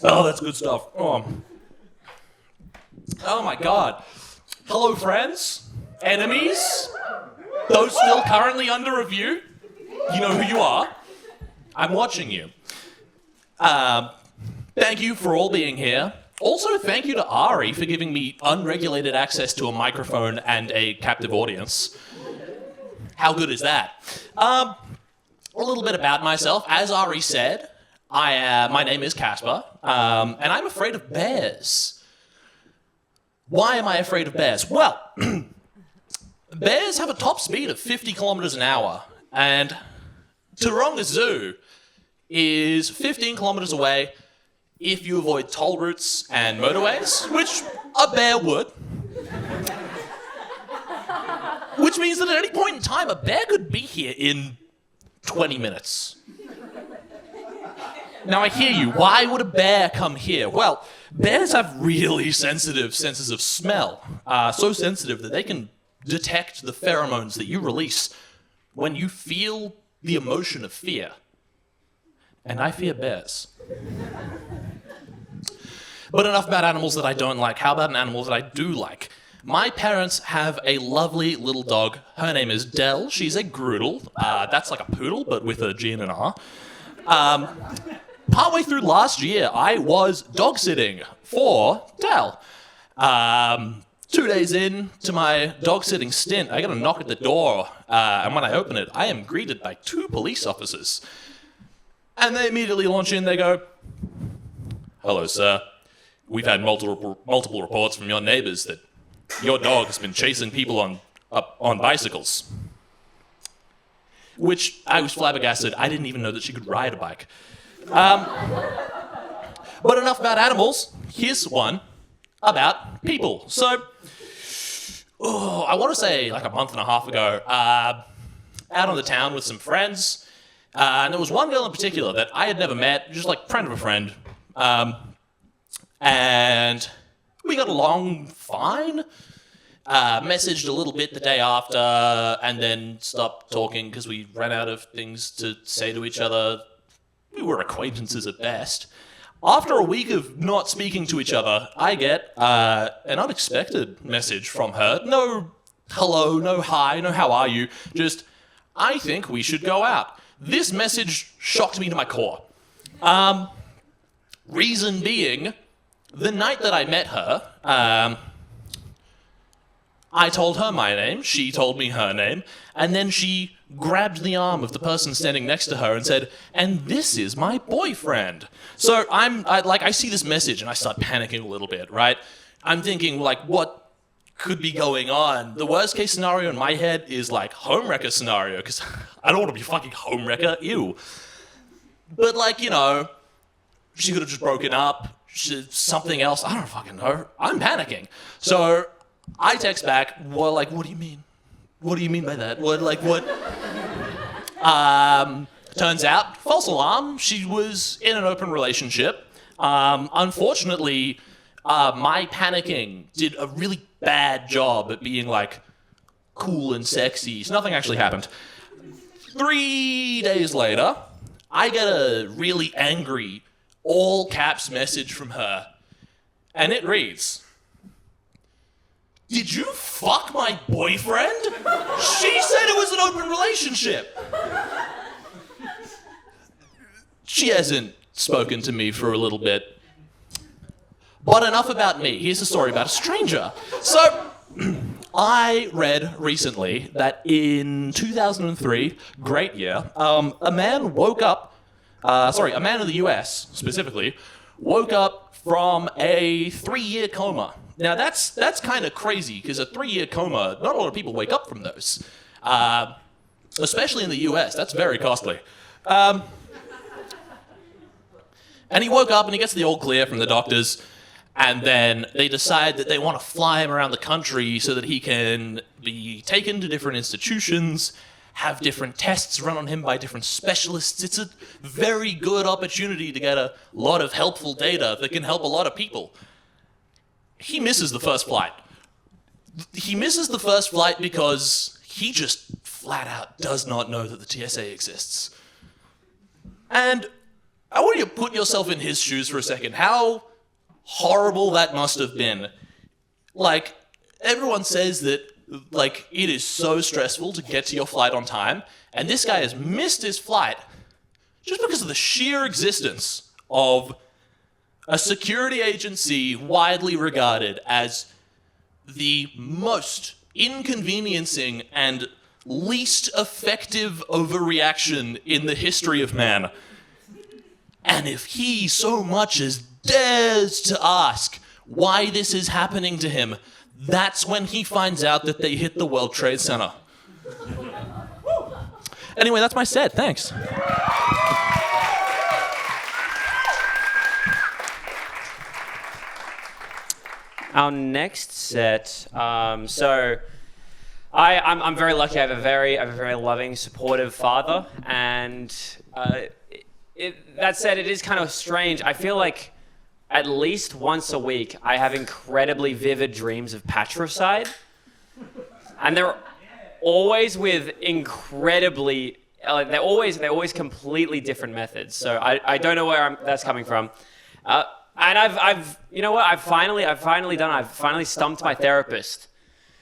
Oh, that's good stuff. Oh my God. Hello, friends, enemies, those still currently under review. You know who you are. I'm watching you. Thank you for all being here. Also, thank you to Ari for giving me unregulated access to a microphone and a captive audience. How good is that? A little bit about myself. As Ari said, My name is Caspar, and I'm afraid of bears. Why am I afraid of bears? Well, bears have a top speed of 50 kilometers an hour, and Taronga Zoo is 15 kilometers away if you avoid toll routes and motorways, which a bear would. Which means that at any point in time, a bear could be here in 20 minutes. Now I hear you, why would a bear come here? Well, bears have really sensitive senses of smell. So sensitive that they can detect the pheromones that you release when you feel the emotion of fear. And I fear bears. But enough about animals that I don't like. How about an animal that I do like? My parents have a lovely little dog. Her name is Dell. She's a Groodle. That's like a poodle, but with a G and an R. Partway through last year, I was dog sitting for Dell. 2 days in to my dog sitting stint, I get a knock at the door, and when I open it, I am greeted by 2 police officers. And they immediately launch in, they go, "Hello, sir. We've had multiple reports from your neighbors that your dog has been chasing people on bicycles." Which I was flabbergasted. I didn't even know that she could ride a bike. But enough about animals. Here's one about people. So, I want to say like a month and a half ago, out on the town with some friends, and there was one girl in particular that I had never met, just like friend of a friend, and we got along fine. Messaged a little bit the day after, and then stopped talking because we ran out of things to say to each other. We were acquaintances at best. After a week of not speaking to each other, I get an unexpected message from her. No hello, no hi, no how are you. Just, I think we should go out. This message shocked me to my core. Reason being, the night that I met her, I told her my name, she told me her name, and then she grabbed the arm of the person standing next to her and said, "And this is my boyfriend." So I see this message and I start panicking a little bit, right? I'm thinking, like, what could be going on? The worst case scenario in my head is like homewrecker scenario, because I don't want to be fucking homewrecker, ew. But like, you know, she could have just broken up, something else, I don't fucking know. I'm panicking. So I text back, well, like, what do you mean? What do you mean by that? What? Turns out, false alarm, she was in an open relationship. Unfortunately, my panicking did a really bad job at being, like, cool and sexy. So nothing actually happened. 3 days later, I get a really angry, all caps message from her. And it reads, "Did you fuck my boyfriend? She said it was an open relationship." She hasn't spoken to me for a little bit. But enough about me. Here's a story about a stranger. So, I read recently that in 2003, great year, a man woke up, a man in the US specifically, woke up from a 3-year coma. Now, that's kind of crazy, because a 3-year coma, not a lot of people wake up from those. Especially in the US, that's very costly. And he woke up and he gets the all clear from the doctors, and then they decide that they want to fly him around the country so that he can be taken to different institutions, have different tests run on him by different specialists. It's a very good opportunity to get a lot of helpful data that can help a lot of people. He misses the first flight. He misses the first flight because he just flat out does not know that the TSA exists. And I want you to put yourself in his shoes for a second. How horrible that must have been. Like, everyone says that, like, it is so stressful to get to your flight on time, and this guy has missed his flight just because of the sheer existence of a security agency widely regarded as the most inconveniencing and least effective overreaction in the history of man. And if he so much as dares to ask why this is happening to him, that's when he finds out that they hit the World Trade Center. Anyway, that's my set. Thanks. Our next set. So I'm very lucky. I have a very loving, supportive father, and that said, it is kind of strange. I feel like at least once a week, I have incredibly vivid dreams of patricide, and they're always with incredibly. They're always completely different methods. So I don't know where that's coming from. And I've you know what? I've finally stumped my therapist.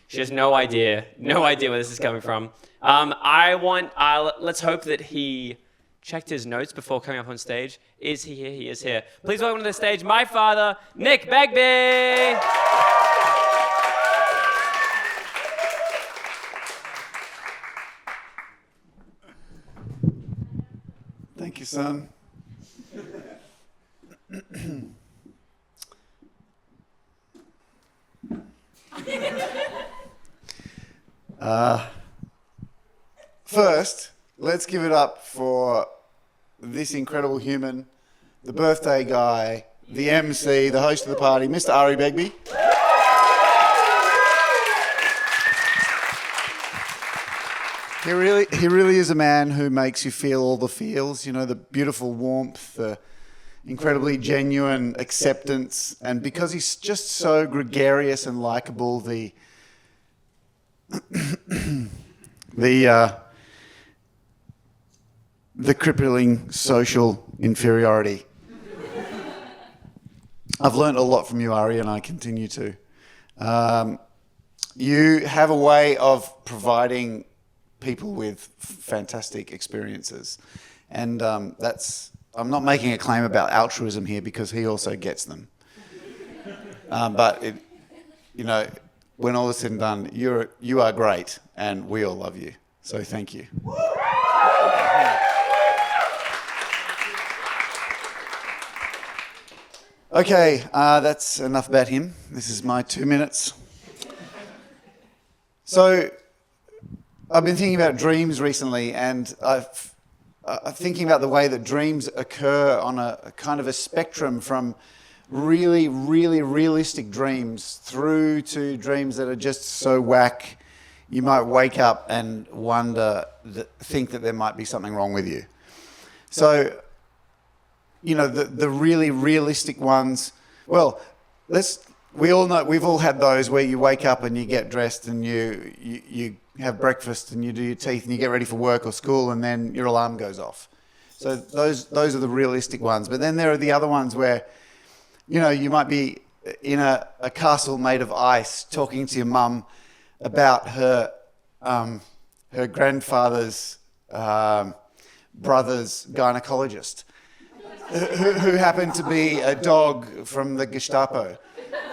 She has no idea where this is coming from. Let's hope that he checked his notes before coming up on stage. Is he here? He is here. Please welcome to the stage my father, Nick Begbie. Thank you, son. First, let's give it up for this incredible human, the birthday guy, the MC, the host of the party, Mr. Ari Begbie. He really is a man who makes you feel all the feels, you know, the beautiful warmth, the incredibly genuine acceptance, and because he's just so gregarious and likable, the crippling social inferiority. I've learned a lot from you, Ari, and I continue to. You have a way of providing people with fantastic experiences, and I'm not making a claim about altruism here because he also gets them. But when all is said and done, you are great, and we all love you. So thank you. Okay, that's enough about him. This is my 2 minutes. So I've been thinking about dreams recently, and I'm thinking about the way that dreams occur on a kind of a spectrum from really, really realistic dreams through to dreams that are just so whack you might wake up and think that there might be something wrong with you. So, you know, the really realistic ones, well, we all know, we've all had those where you wake up and you get dressed and you have breakfast and you do your teeth and you get ready for work or school and then your alarm goes off. So those are the realistic ones. But then there are the other ones where, you know, you might be in a castle made of ice talking to your mum about her grandfather's brother's gynecologist, who happened to be a dog from the Gestapo.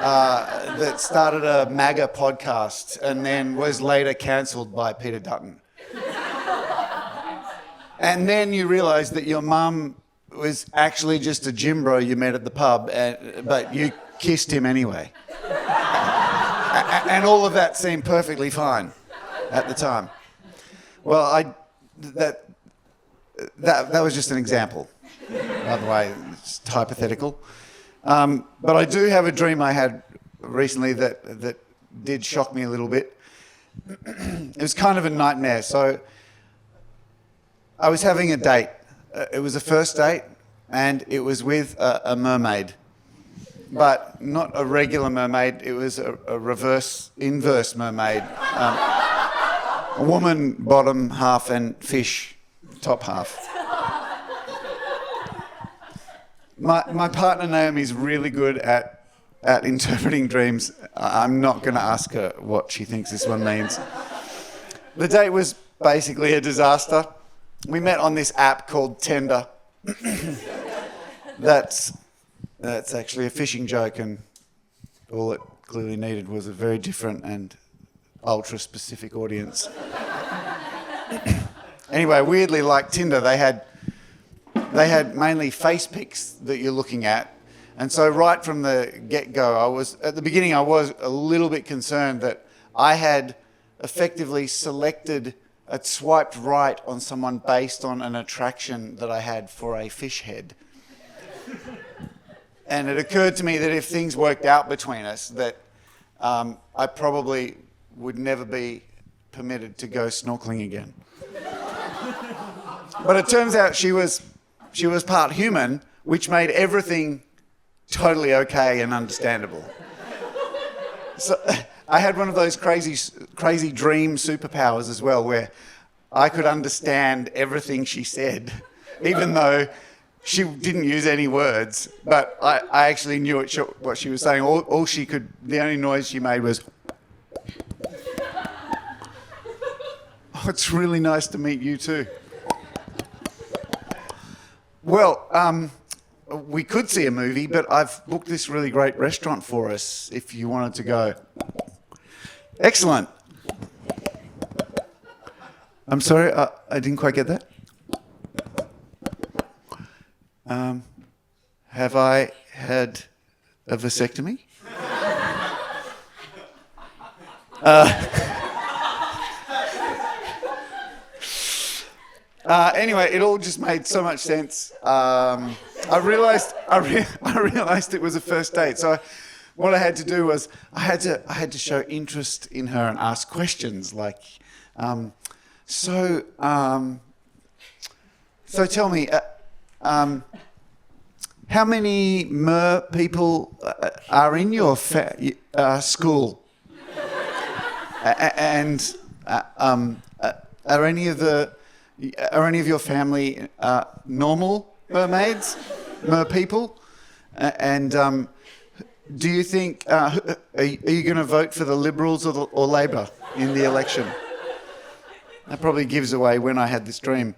That started a MAGA podcast and then was later cancelled by Peter Dutton. And then you realise that your mum was actually just a gym bro you met at the pub, but you kissed him anyway. And all of that seemed perfectly fine at the time. Well, that was just an example. By the way, it's hypothetical. But I do have a dream I had recently that did shock me a little bit. It was kind of a nightmare. So I was having a date. It was a first date, and it was with a mermaid. But not a regular mermaid, it was a inverse mermaid. A woman bottom half and fish top half. My partner Naomi's really good at interpreting dreams. I'm not going to ask her what she thinks this one means. The date was basically a disaster. We met on this app called Tinder. That's actually a fishing joke, and all it clearly needed was a very different and ultra-specific audience. Anyway, weirdly, like Tinder, they they had mainly face pics that you're looking at. And so right from the get-go, at the beginning I was a little bit concerned that I had effectively swiped right on someone based on an attraction that I had for a fish head. And it occurred to me that if things worked out between us, that I probably would never be permitted to go snorkeling again. But it turns out she was part human, which made everything totally okay and understandable. So I had one of those crazy dream superpowers as well, where I could understand everything she said, even though she didn't use any words, but I actually knew what she was saying. The only noise she made was, "Oh, it's really nice to meet you too." Well, we could see a movie, but I've booked this really great restaurant for us if you wanted to go. Excellent. I'm sorry, I didn't quite get that. Have I had a vasectomy? Anyway, it all just made so much sense. I realized it was a first date. So what I had to do was I had to show interest in her and ask questions like, so tell me, how many Mer people are in your school? And are any of your family normal mermaids, mer people? And do you think are you going to vote for the Liberals or Labor in the election? That probably gives away when I had this dream.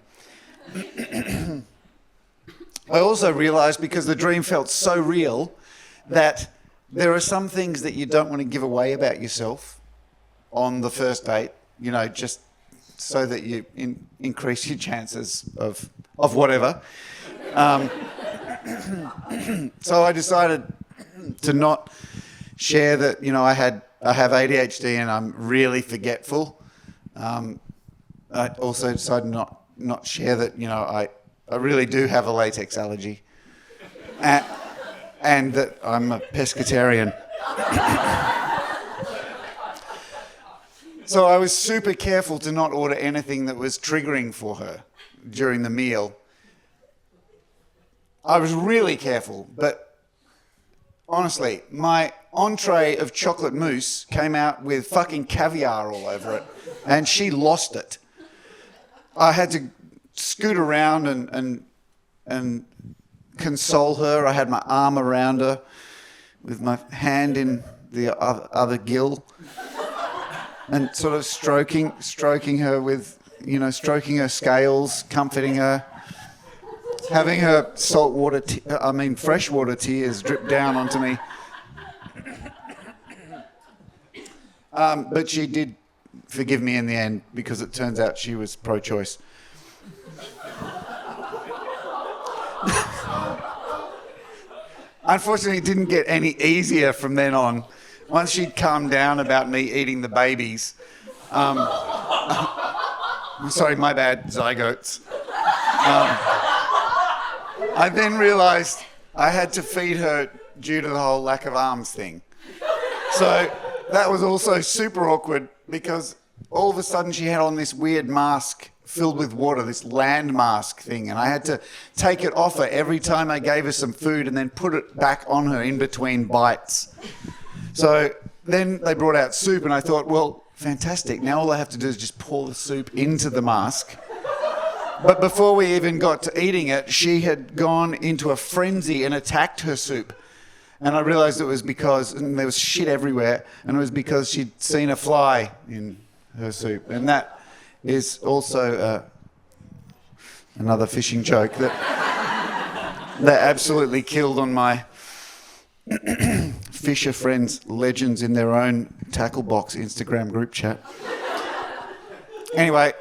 I also realised, because the dream felt so real, that there are some things that you don't want to give away about yourself on the first date, just so that you increase your chances of whatever. So I decided to not share that, I have ADHD and I'm really forgetful. I also decided not share that, I really do have a latex allergy, and that I'm a pescatarian. So I was super careful to not order anything that was triggering for her during the meal. I was really careful, but honestly, my entree of chocolate mousse came out with fucking caviar all over it, and she lost it. I had to scoot around and console her. I had my arm around her with my hand in the other gill and sort of stroking her with, stroking her scales, comforting her, having her freshwater tears drip down onto me. But she did forgive me in the end, because it turns out she was pro-choice. Unfortunately, it didn't get any easier from then on. Once she'd calmed down about me eating the babies. Sorry, my bad, zygotes. I then realised I had to feed her due to the whole lack of arms thing. So that was also super awkward, because all of a sudden she had on this weird mask filled with water, this land mask thing, and I had to take it off her every time I gave her some food and then put it back on her in between bites. So then they brought out soup, and I thought, well, fantastic. Now all I have to do is just pour the soup into the mask. But before we even got to eating it, she had gone into a frenzy and attacked her soup. And I realised it was because there was shit everywhere, and it was because she'd seen a fly in her soup. And that is also another fishing joke that absolutely killed on my Fisher Friends legends in their own tackle box Instagram group chat. Anyway,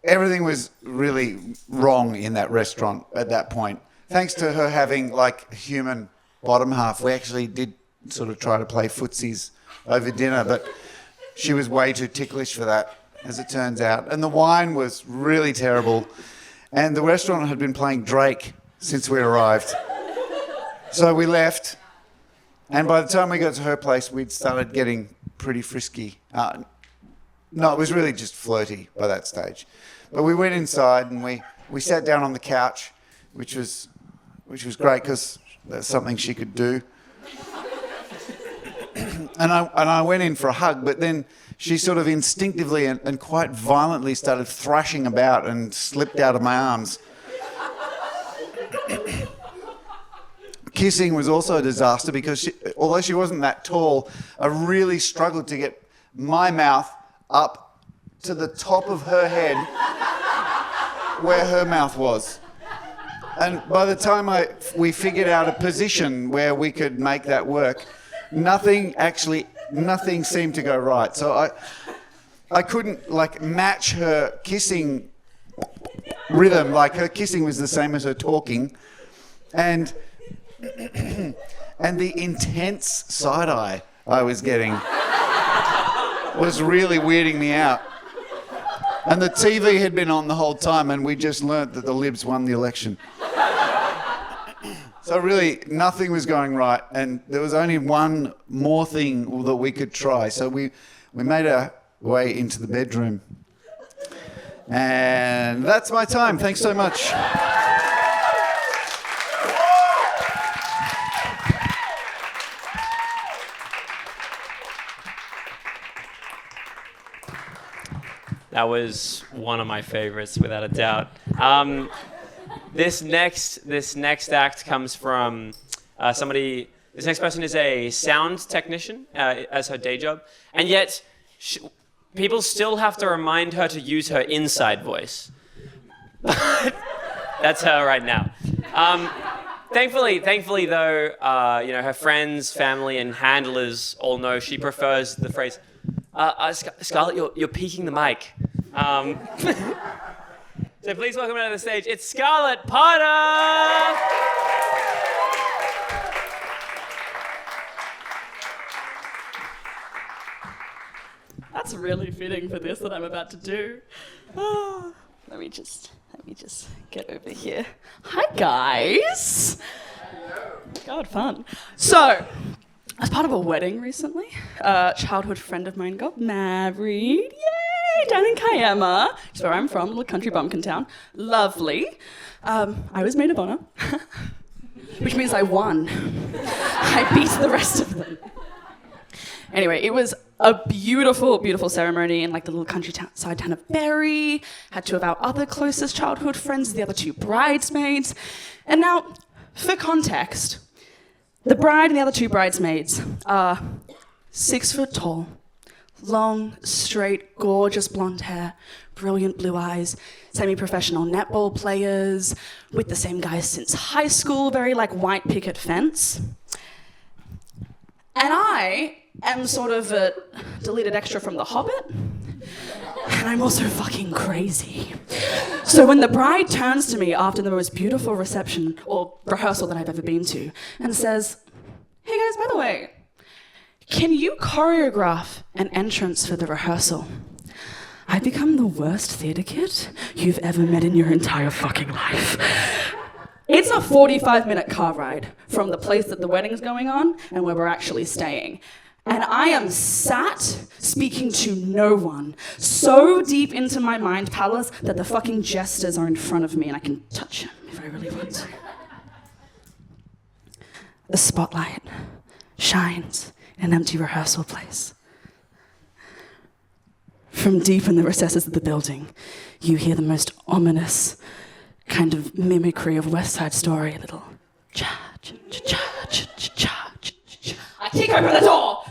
everything was really wrong in that restaurant at that point. Thanks to her having like human bottom half, we actually did sort of try to play footsies over dinner, but she was way too ticklish for that, as it turns out. And the wine was really terrible. And the restaurant had been playing Drake since we arrived. So we left. And by the time we got to her place, we'd started getting pretty frisky. No, it was really just flirty by that stage. But we went inside and we sat down on the couch, which was great because that's something she could do. And I went in for a hug, but then she sort of instinctively and quite violently started thrashing about and slipped out of my arms. Kissing was also a disaster because although she wasn't that tall, I really struggled to get my mouth up to the top of her head where her mouth was. And by the time we figured out a position where we could make that work, nothing seemed to go right. So I couldn't like match her kissing rhythm. Like her kissing was the same as her talking. And the intense side eye I was getting was really weirding me out. And the TV had been on the whole time, and we just learnt that the Libs won the election. So really, nothing was going right, and there was only one more thing that we could try. So we made our way into the bedroom. And that's my time. Thanks so much. That was one of my favorites, without a doubt. This next act comes from somebody. This next person is a sound technician as her day job, and yet people still have to remind her to use her inside voice. That's her right now. Thankfully, though, her friends, family, and handlers all know she prefers the phrase, "Scarlett, you're peeking the mic." So please welcome her to the stage. It's Scarlett Potter. That's really fitting for this that I'm about to do. Oh, let me just get over here. Hi guys. God, fun. So, as part of a wedding recently, a childhood friend of mine got married. Yay! Down in Kiama, which is where I'm from, little country bumpkin town. Lovely. I was maid of honor, which means I won. I beat the rest of them. Anyway, it was a beautiful, beautiful ceremony in like the little countryside town of Berry. Had two of our other closest childhood friends, the other two bridesmaids. And now, for context, the bride and the other two bridesmaids are 6 foot tall, long, straight, gorgeous blonde hair, brilliant blue eyes, semi-professional netball players, with the same guys since high school, very like white picket fence. And I am sort of a deleted extra from The Hobbit, and I'm also fucking crazy. So when the bride turns to me after the most beautiful reception or rehearsal that I've ever been to and says, "Hey guys, by the way, can you choreograph an entrance for the rehearsal?" I've become the worst theatre kid you've ever met in your entire fucking life. It's a 45-minute car ride from the place that the wedding's going on and where we're actually staying. And I am sat speaking to no one, so deep into my mind palace that the fucking jesters are in front of me and I can touch them if I really want to. The spotlight shines in an empty rehearsal place. From deep in the recesses of the building, you hear the most ominous kind of mimicry of West Side Story, a little cha-cha-cha-cha-cha-cha. I kick open the door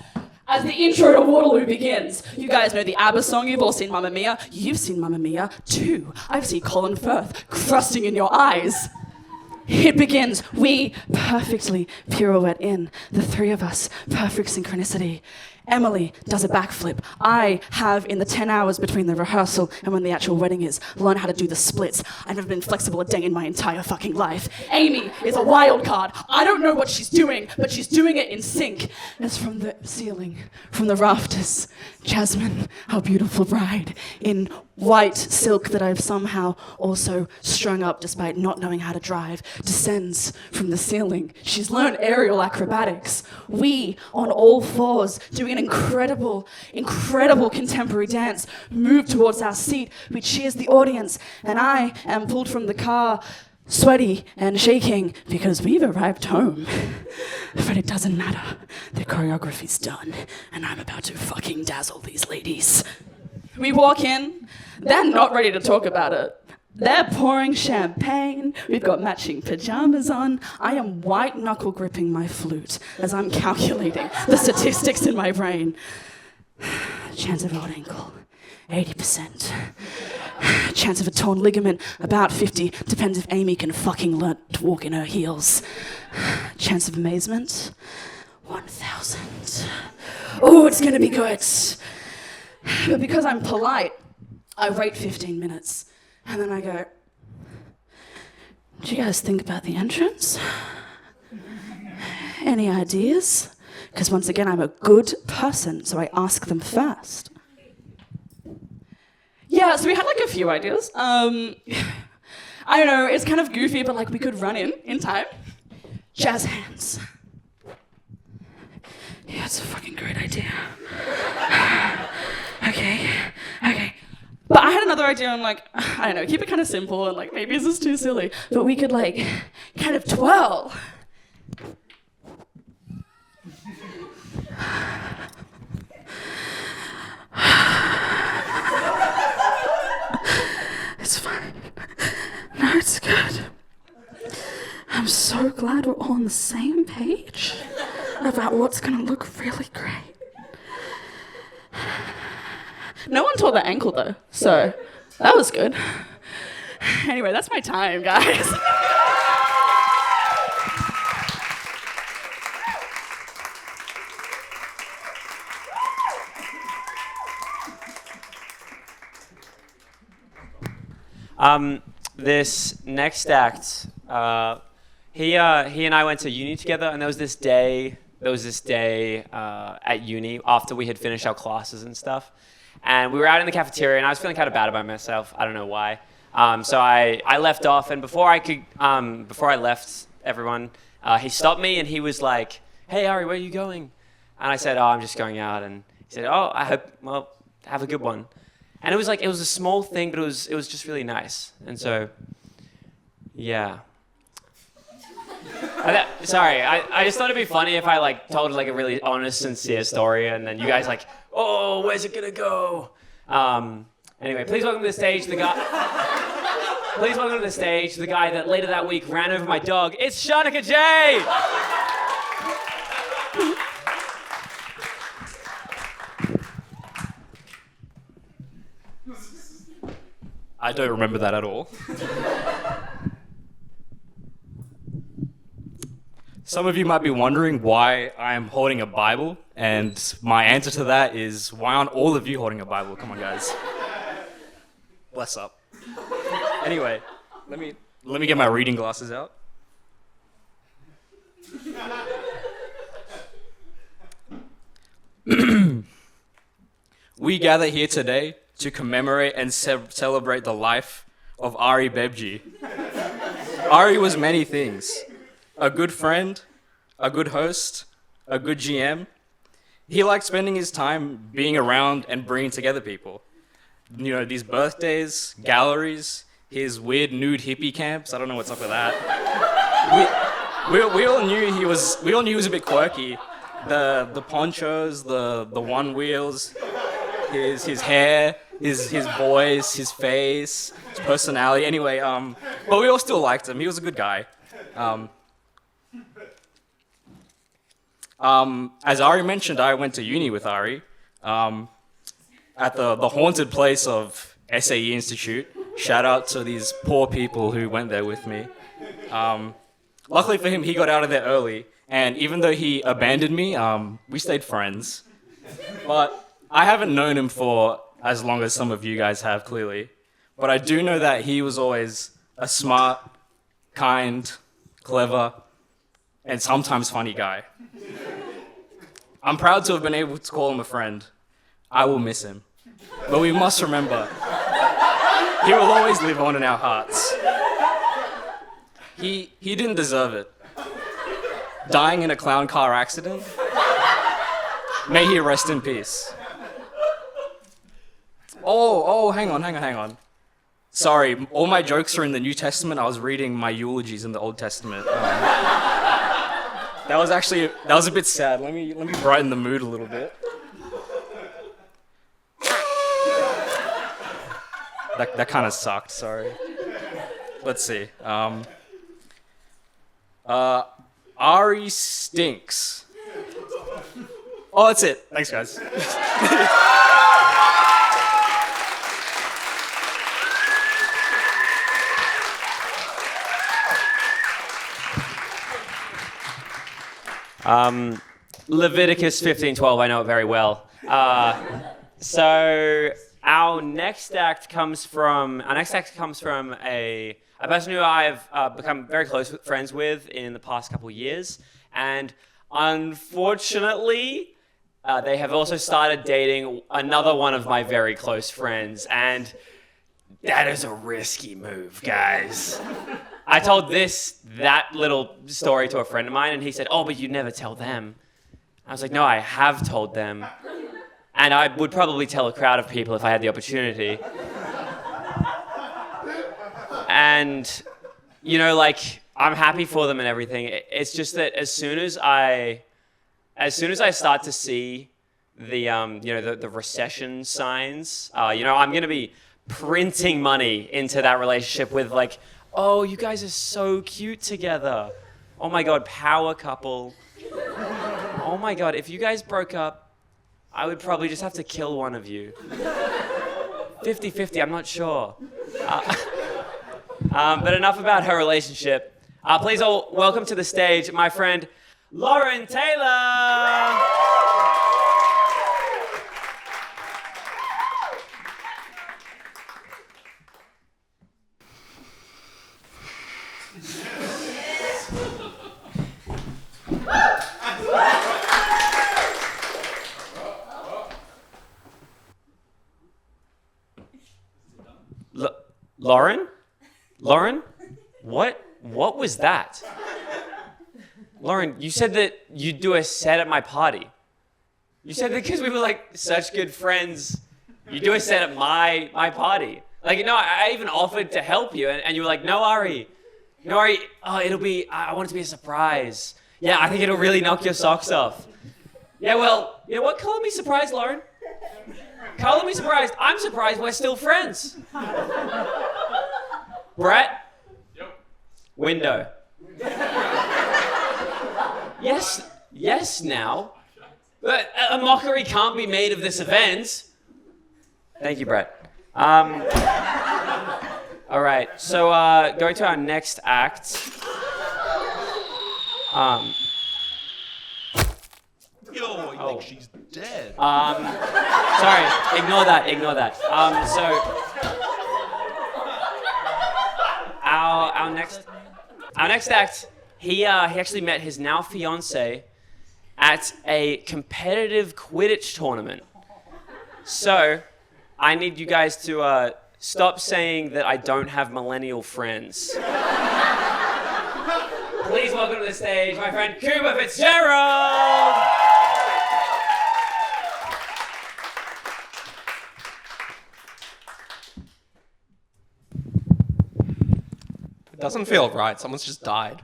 as the intro to Waterloo begins. You guys know the ABBA song, you've all seen Mamma Mia. You've seen Mamma Mia too. I've seen Colin Firth crusting in your eyes. It begins. We perfectly pirouette in, the three of us, perfect synchronicity. Emily does a backflip. I have, in the 10 hours between the rehearsal and when the actual wedding is, learned how to do the splits. I've never been flexible a day in my entire fucking life. Amy is a wild card. I don't know what she's doing, but she's doing it in sync. It's from the ceiling, from the rafters. Jasmine, our beautiful bride, in white silk that I've somehow also strung up despite not knowing how to drive, descends from the ceiling. She's learned aerial acrobatics. We, on all fours, doing an incredible, incredible contemporary dance, move towards our seat. We cheers the audience, and I am pulled from the car, sweaty and shaking because we've arrived home. But it doesn't matter. The choreography's done, and I'm about to fucking dazzle these ladies. We walk in. They're not ready to talk about it. They're pouring champagne. We've got matching pajamas on. I am white knuckle gripping my flute as I'm calculating the statistics in my brain. Chance of odd ankle, 80%. Chance of a torn ligament, about 50. Depends if Amy can fucking learn to walk in her heels. Chance of amazement, 1,000. Oh, it's gonna be good. But because I'm polite, I wait 15 minutes, and then I go, do you guys think about the entrance? Any ideas? Because once again, I'm a good person, so I ask them first. Yeah, so we had like a few ideas. I don't know, it's kind of goofy, but like we could run in time. Jazz hands. Yeah, it's a fucking great idea. Okay. But I had another idea, I'm like, I don't know, keep it kind of simple, and like, maybe this is too silly, but we could like, kind of twirl. It's fine. No, it's good. I'm so glad we're all on the same page about what's gonna look really great. No one tore their ankle though, so that was good. Anyway, that's my time, guys. This next act, he and I went to uni together, and there was this day at uni after we had finished our classes and stuff. And we were out in the cafeteria, and I was feeling kind of bad about myself. I don't know why. So I left off, and before I left everyone, he stopped me, and he was like, "Hey, Ari, where are you going?" And I said, "Oh, I'm just going out." And he said, "Oh, have a good one." And it was a small thing, but it was just really nice. And so, yeah. Sorry, I just thought it'd be funny if I like told like a really honest, sincere story, and then you guys like, oh, where's it gonna go? Anyway, please welcome to the stage the guy. Please welcome to the stage the guy that later that week ran over my dog. It's Shanika Jay. I don't remember that at all. Some of you might be wondering why I'm holding a Bible, and my answer to that is, why aren't all of you holding a Bible? Come on, guys. Bless up. Anyway, let me get my reading glasses out. We gather here today to commemorate and celebrate the life of Ari Begbie. Ari was many things. A good friend, a good host, a good GM. He liked spending his time being around and bringing together people. You know, these birthdays, galleries, his weird nude hippie camps. I don't know what's up with that. We all knew he was a bit quirky. The ponchos, the one wheels, his hair, his voice, his face, his personality. Anyway, but we all still liked him. He was a good guy. As Ari mentioned, I went to uni with Ari at the haunted place of SAE Institute. Shout out to these poor people who went there with me. Luckily for him, he got out of there early, and even though he abandoned me, we stayed friends. But I haven't known him for as long as some of you guys have, clearly. But I do know that he was always a smart, kind, clever, and sometimes funny guy. I'm proud to have been able to call him a friend. I will miss him. But we must remember, he will always live on in our hearts. He didn't deserve it. Dying in a clown car accident? May he rest in peace. Oh, hang on. Sorry, all my jokes are in the New Testament. I was reading my eulogies in the Old Testament. That was a bit sad. Let me brighten the mood a little bit. That kind of sucked, sorry. Let's see. Ari stinks. Oh, that's it. Thanks, guys. Leviticus 15:12, I know it very well. So our next act comes from a person who I've become very close friends with in the past couple of years, and unfortunately, they have also started dating another one of my very close friends, and that is a risky move, guys. I told that little story to a friend of mine, and he said, "Oh, but you never tell them." I was like, "No, I have told them. And I would probably tell a crowd of people if I had the opportunity." And, you know, like, I'm happy for them and everything. It's just that as soon as I start to see the recession signs, I'm going to be printing money into that relationship with, like, "Oh, you guys are so cute together. Oh my God, power couple. Oh my God, if you guys broke up, I would probably just have to kill one of you. 50-50, I'm not sure." But enough about her relationship. Please all welcome to the stage my friend Lauren Taylor. Lauren? What was that? Lauren, you said that you'd do a set at my party. You said that because we were like such good friends, you do a set at my party. Like, I even offered to help you, and you were like, "No, Ari, oh, I want it to be a surprise. Yeah, I think it'll really knock your socks off." Yeah, well, you know what? Color me surprised, Lauren. Color me surprised. I'm surprised we're still friends. Brett? Yep. Window. Yes now. But a mockery can't be made of this event. Thank you, Brett. All right, so going to our next act. Yo, I think she's dead. Sorry, ignore that. So our next act, he actually met his now fiance at a competitive Quidditch tournament. So I need you guys to stop saying that I don't have millennial friends. Please welcome to the stage my friend Cooper Fitzgerald. It doesn't feel right. Someone's just died.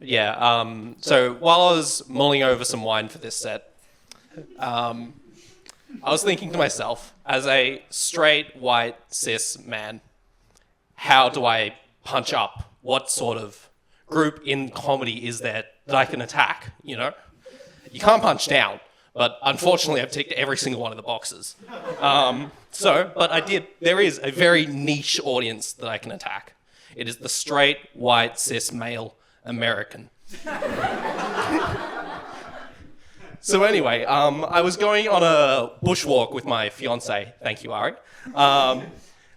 Yeah, so while I was mulling over some wine for this set, I was thinking to myself, as a straight, white, cis man, how do I punch up? What sort of group in comedy is there that I can attack, You can't punch down, but unfortunately I've ticked every single one of the boxes. But I did. There is a very niche audience that I can attack. It is the straight, white, cis, male American. So anyway, I was going on a bushwalk with my fiance. Thank you, Ari.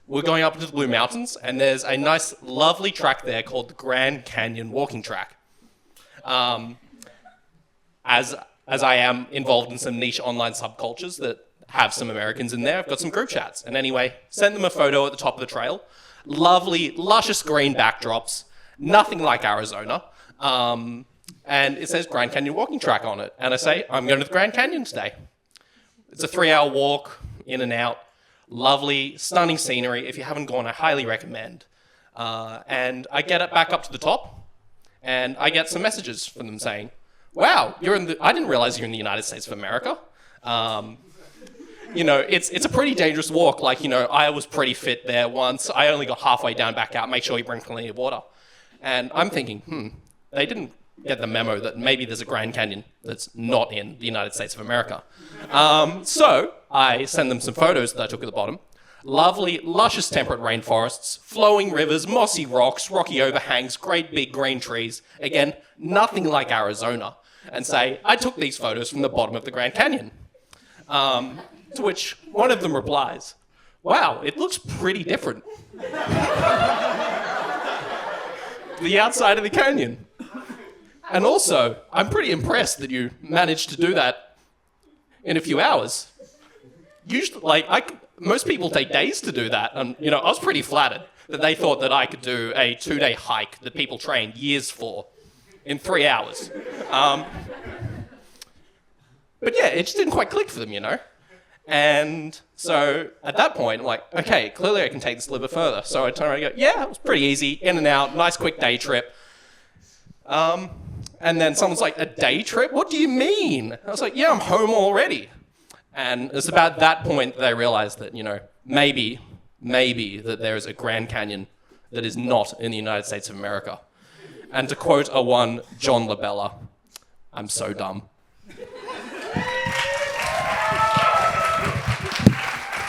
We're going up into the Blue Mountains, and there's a nice, lovely track there called the Grand Canyon Walking Track. As I am involved in some niche online subcultures that have some Americans in there, I've got some group chats. And anyway, send them a photo at the top of the trail. Lovely, luscious green backdrops, nothing like Arizona. And it says Grand Canyon Walking Track on it. And I say, I'm going to the Grand Canyon today. It's a 3-hour walk, in and out. Lovely, stunning scenery. If you haven't gone, I highly recommend. And I get it back up to the top, and I get some messages from them saying, wow, I didn't realize you're in the United States of America. It's a pretty dangerous walk. I was pretty fit there once. I only got halfway down, back out. Make sure you bring plenty of water. And I'm thinking, they didn't get the memo that maybe there's a Grand Canyon that's not in the United States of America. So I send them some photos that I took at the bottom. Lovely, luscious temperate rainforests, flowing rivers, mossy rocks, rocky overhangs, great big green trees. Again, nothing like Arizona. And say, I took these photos from the bottom of the Grand Canyon. To which one of them replies, wow, it looks pretty different. The outside of the canyon. And also, I'm pretty impressed that you managed to do that in a few hours. Usually, most people take days to do that. And, I was pretty flattered that they thought that I could do a 2-day hike that people train years for in 3 hours. But yeah, it just didn't quite click for them, And so at that point, I'm like, okay, clearly I can take this a little bit further. So I turn around and go, yeah, it was pretty easy, in and out, nice quick day trip. And then someone's like, a day trip? What do you mean? I was like, yeah, I'm home already. And it's about that point that I realized that, maybe that there is a Grand Canyon that is not in the United States of America. And to quote a one John LaBella, I'm so dumb.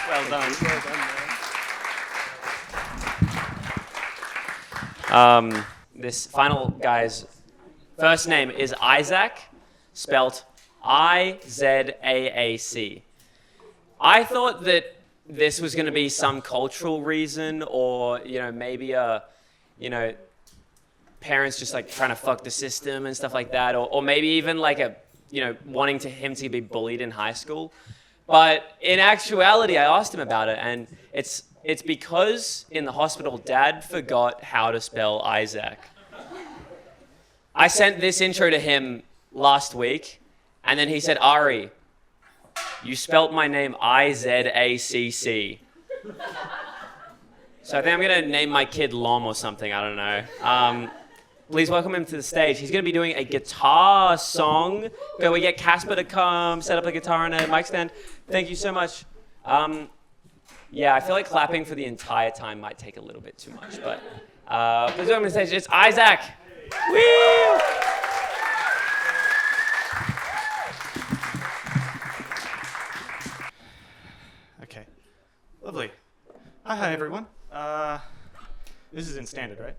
Well done. This final guy's first name is Izaac, spelt I-Z-A-A-C. I thought that this was going to be some cultural reason, or maybe parents just trying to fuck the system and stuff like that, or maybe even wanting him to be bullied in high school. But in actuality, I asked him about it, and it's because in the hospital, Dad forgot how to spell Izaac. I sent this intro to him last week, and then he said, Ari, you spelt my name I-Z-A-C-C. So I think I'm going to name my kid Lom or something, I don't know. Please welcome him to the stage. He's going to be doing a guitar song. Can we get Caspar to come, set up a guitar and a mic stand? Thank you so much. Yeah, I feel like clapping for the entire time might take a little bit too much, but please welcome to the stage. It's Izaac. Woo! Okay, lovely. Hi everyone. This is in standard, right?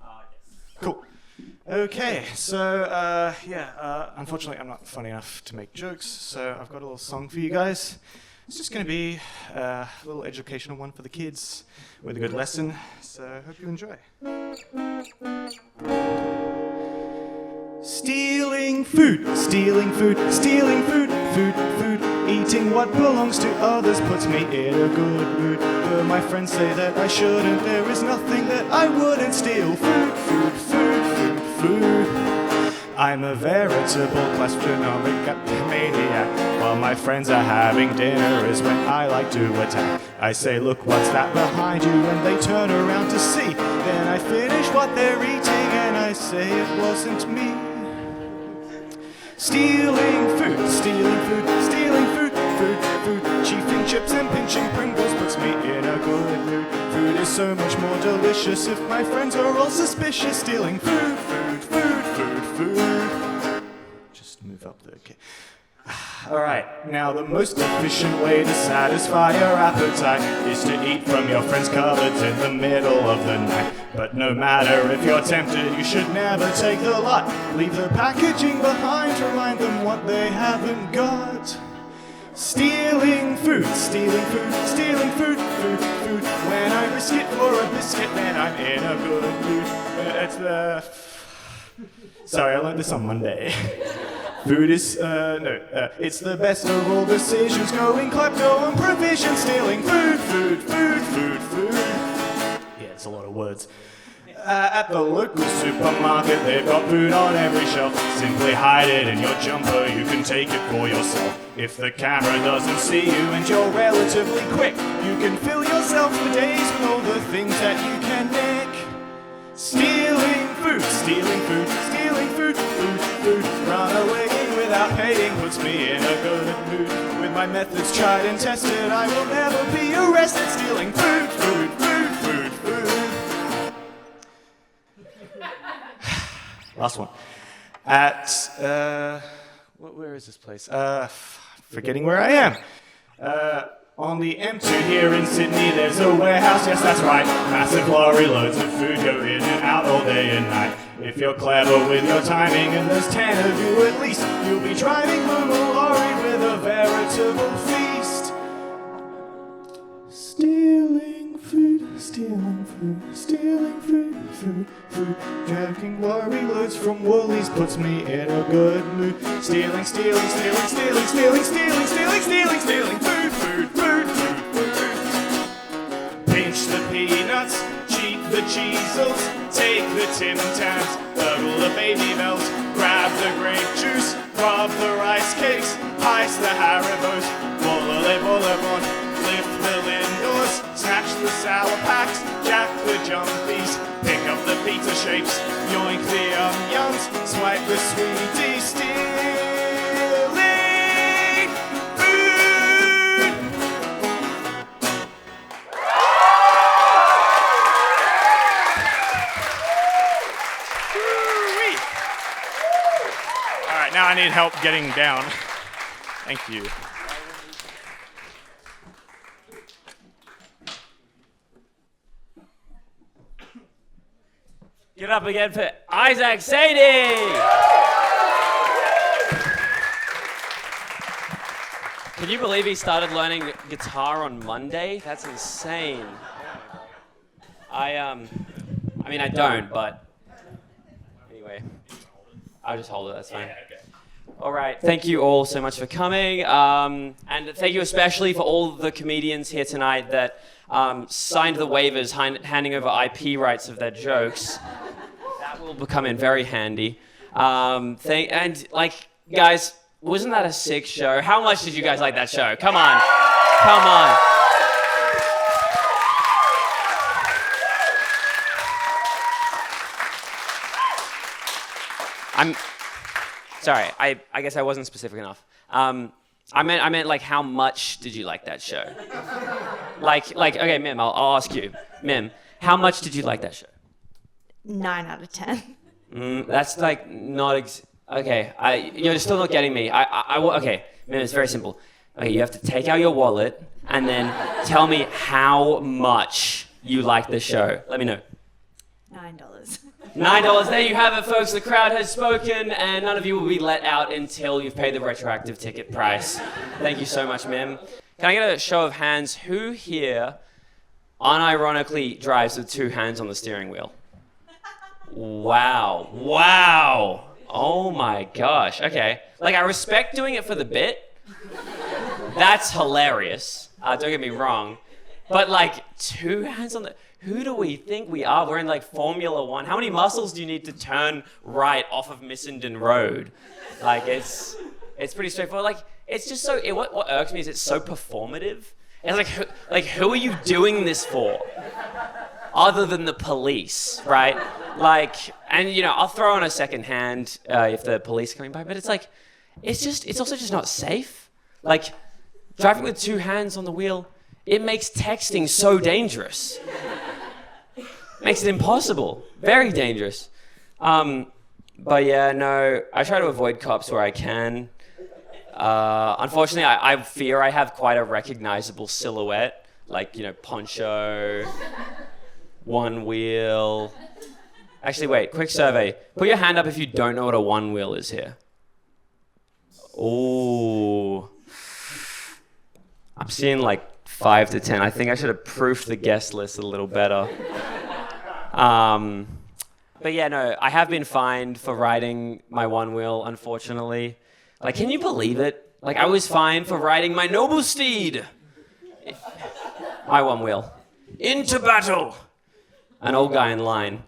Yes. Cool. Okay, so unfortunately I'm not funny enough to make jokes, so I've got a little song for you guys. It's just going to be a little educational one for the kids with a good lesson, so hope you enjoy. Stealing food, stealing food, stealing food, food, food. Eating what belongs to others puts me in a good mood. But my friends say that I shouldn't, there is nothing that I wouldn't steal. Food, food, food, food, food. I'm a veritable gastronomic maniac. While my friends are having dinner is when I like to attack. I say, look, what's that behind you? And they turn around to see. Then I finish what they're eating and I say it wasn't me. Stealing food, stealing food, stealing food, food, food. Chiefing chips and pinching Pringles puts me in a good mood. Food is so much more delicious if my friends are all suspicious. Stealing food, food, food, food, food. Just move up there, okay. Alright, now the most efficient way to satisfy your appetite is to eat from your friend's cupboards in the middle of the night. But no matter if you're tempted, you should never take the lot. Leave the packaging behind, remind them what they haven't got. Stealing food, stealing food, stealing food, food, food. When I risk it for a biscuit, then I'm in a good mood. It's the... Sorry, I learned this on Monday. Food is, it's the best of all decisions. Going klepto on provision, stealing food, food, food, food, food. Yeah, it's a lot of words. At the local supermarket, they've got food on every shelf. Simply hide it in your jumper, you can take it for yourself. If the camera doesn't see you and you're relatively quick, you can fill yourself for days with all the things that you can nick. Stealing food, stealing food, stealing food, food, food. Run away without paying puts me in a good mood. With my methods tried and tested, I will never be arrested. Stealing food, food, food, food, food. Last one. At, where is this place? Forgetting where I am. On the M2 here in Sydney, there's a warehouse, yes that's right. Massive lorry loads of food go in and out all day and night. If you're clever with your timing, and there's 10 of you at least, you'll be driving home a lorry with a veritable feast. Stealing food, stealing food, stealing food, food, food. Dragging lorry loads from Woolies puts me in a good mood. Stealing, stealing, stealing, stealing, stealing, stealing, stealing, stealing, stealing food, food, food, food, food. Pinch the peanuts, cheat the cheesels, take the Tim Tams, hurdle the baby bells, grab the grape juice, rob the rice cakes, heist the Haribos, bolle, lift the lindors, snatch the sour packs, jack the jumpies, pick up the pizza shapes, yoink the yums, swipe the sweetie, stealing food. All right, now I need help getting down. Thank you. Get up again for Izaac Saide! Can you believe he started learning guitar on Monday? That's insane. I mean, I don't, but anyway, I'll just hold it, that's fine. All right, thank you all so much for coming. And thank you especially for all the comedians here tonight that signed the waivers handing over IP rights of their jokes. That will come in very handy. And guys, wasn't that a sick show? How much did you guys like that show? Come on. Come on. I'm sorry, I guess I wasn't specific enough. I meant like how much did you like that show? Like okay, Mim, I'll ask you. Mim, how much did you like that show? 9 out of 10. That's like not okay. You're still not getting me. Okay, Mim, it's very simple. Okay, you have to take out your wallet and then tell me how much you like the show. Let me know. $9. $9. There you have it, folks. The crowd has spoken, and none of you will be let out until you've paid the retroactive ticket price. Thank you so much, Mim. Can I get a show of hands? Who here unironically drives with 2 hands on the steering wheel? Wow. Wow. Oh my gosh. Okay. Like, I respect doing it for the bit. That's hilarious. Don't get me wrong. But like 2 hands on the... Who do we think we are? We're in like Formula One. How many muscles do you need to turn right off of Missenden Road? Like it's pretty straightforward. Like it's just so. What irks me is it's so performative. It's like who are you doing this for? Other than the police, right? Like, and I'll throw on a second hand if the police are coming by. But it's like, it's also just not safe. Like driving with 2 hands on the wheel, it makes texting so dangerous. Makes it impossible. Very dangerous. But yeah, no, I try to avoid cops where I can. Unfortunately, I fear I have quite a recognizable silhouette, like, poncho, one wheel. Actually, wait, quick survey. Put your hand up if you don't know what a one wheel is here. Ooh. I'm seeing like 5 to 10. I think I should have proofed the guest list a little better. But yeah, no, I have been fined for riding my one wheel, unfortunately. Like, can you believe it? Like, I was fined for riding my noble steed. My one wheel. Into battle. An old guy in line.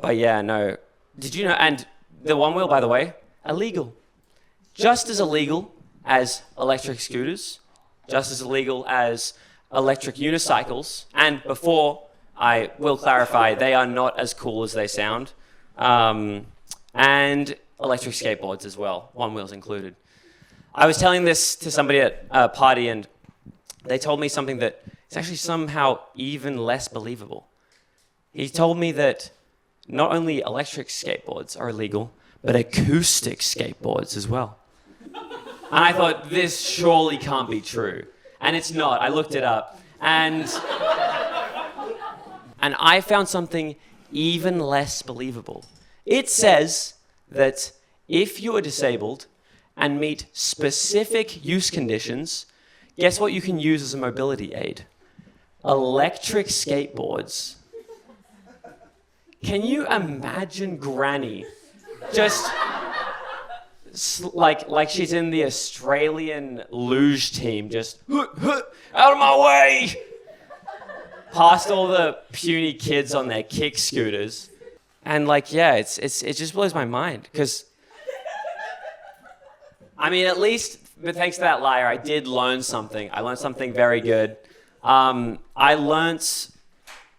But yeah, no. Did you know? And the one wheel, by the way, illegal. Just as illegal as electric scooters. Just as illegal as electric unicycles. And before, I will clarify, they are not as cool as they sound. And electric skateboards as well, one wheels included. I was telling this to somebody at a party, and they told me something that is actually somehow even less believable. He told me that not only electric skateboards are illegal, but acoustic skateboards as well. And I thought, this surely can't be true. And it's not. I looked it up. And I found something even less believable. It says that if you are disabled and meet specific use conditions, guess what you can use as a mobility aid? Electric skateboards. Can you imagine Granny just like she's in the Australian luge team, just out of my way, past all the puny kids on their kick scooters, and it just blows my mind because, I mean, at least, but thanks to that liar, I did learn something. I learned something very good. I learned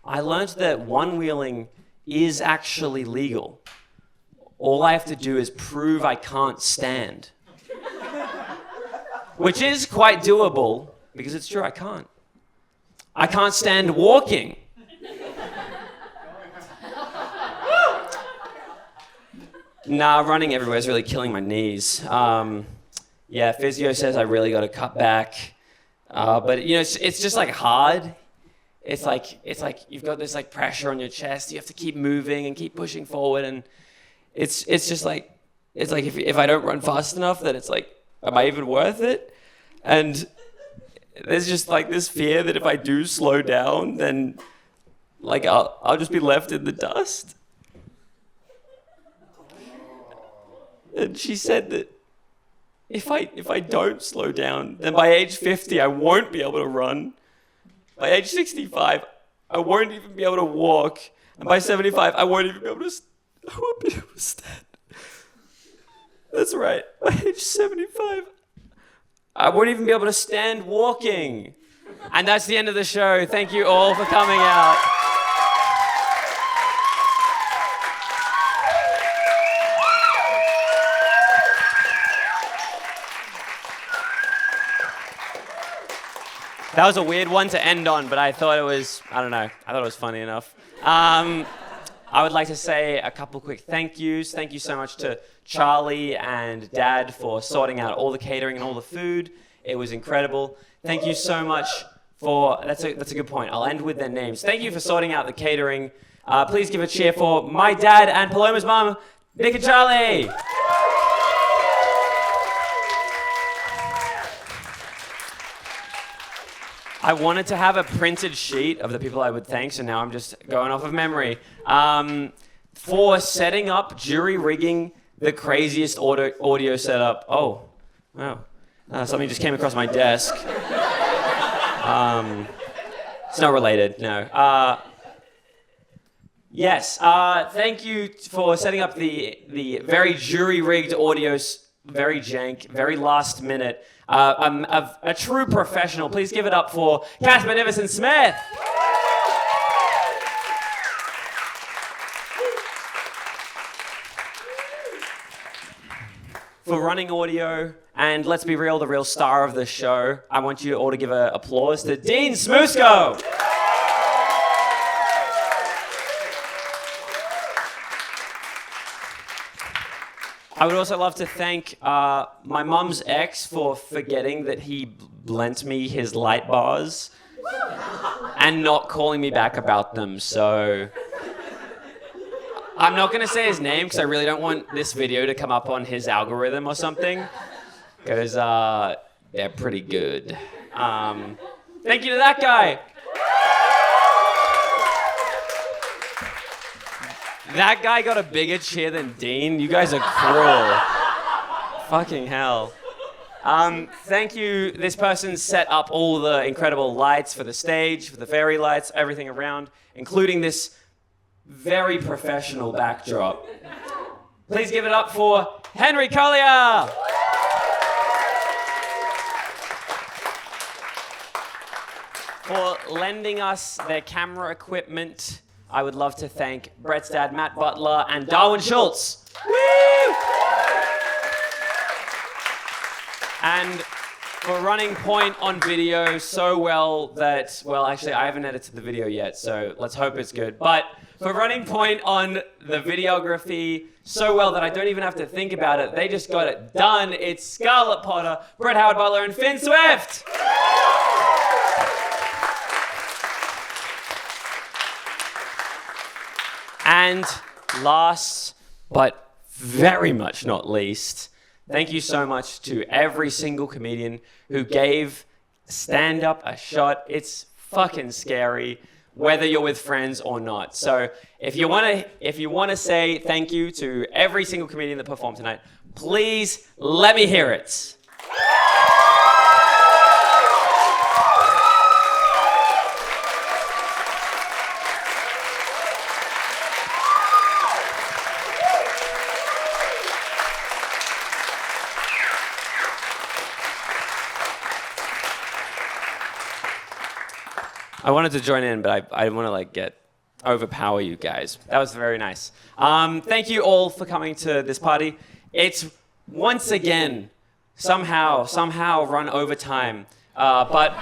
that one-wheeling is actually legal. All I have to do is prove I can't stand. Which is quite doable, because it's true, I can't. I can't stand walking. Nah, running everywhere is really killing my knees. Yeah, physio says I really got to cut back. But it's just like hard. It's like you've got this like pressure on your chest. You have to keep moving and keep pushing forward, and it's just like if I don't run fast enough, then it's like, am I even worth it? And there's just like this fear that if I do slow down, then like I'll just be left in the dust. And she said that if I don't slow down, then by age 50 I won't be able to run. By age 65, I won't even be able to walk. And by 75, I won't even be able to stand. That's right. By age 75, I won't even be able to stand walking. And that's the end of the show. Thank you all for coming out. That was a weird one to end on, but I thought it was, I thought it was funny enough. I would like to say a couple quick thank yous. Thank you so much to Chalee and Dad for sorting out all the catering and all the food. It was incredible. Thank you so much for, that's a good point. I'll end with their names. Thank you for sorting out the catering. Please give a cheer for my dad and Paloma's mom, Nick and Charlie. I wanted to have a printed sheet of the people I would thank, so now I'm just going off of memory. For setting up, jury rigging, the craziest audio setup. Oh, wow. Something just came across my desk. It's not related, no. Yes, thank you for setting up the very jury-rigged audio, very jank, very last minute. A true professional. Please give it up for Caspar Nivison-Smith. For running audio, and let's be real, the real star of the show, I want you all to give an applause to Dean Smusko. I would also love to thank my mum's ex for forgetting that he lent me his light bars and not calling me back about them. So I'm not going to say his name because I really don't want this video to come up on his algorithm or something, because they're pretty good. Thank you to that guy. That guy got a bigger cheer than Dean. You guys are cruel. Fucking hell. Thank you. This person set up all the incredible lights for the stage, for the fairy lights, everything around, including this very professional backdrop. Please give it up for Henri Collier. For lending us their camera equipment. I would love to thank Brett's dad, Matt Butler, and Darwin Schultz. Woo! And for running point on video so well that, well, actually, I haven't edited the video yet, so let's hope it's good. But for running point on the videography so well that I don't even have to think about it, they just got it done. It's Scarlett Potter, Brett Howard-Butler, and Finn Swift. And last, but very much not least, thank you so much to every single comedian who gave stand-up a shot. It's fucking scary, whether you're with friends or not. So if you wanna say thank you to every single comedian that performed tonight, please let me hear it. I wanted to join in, but I didn't want to overpower you guys. That was very nice. Thank you all for coming to this party. It's once again somehow run over time, but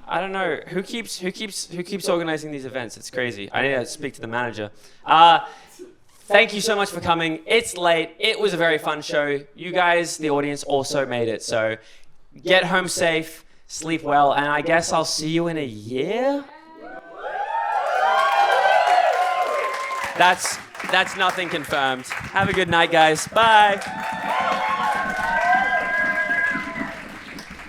I don't know who keeps organizing these events. It's crazy. I need to speak to the manager. Thank you so much for coming. It's late. It was a very fun show. You guys, the audience, also made it. So get home safe. Sleep well, and I guess I'll see you in a year? That's nothing confirmed. Have a good night, guys. Bye.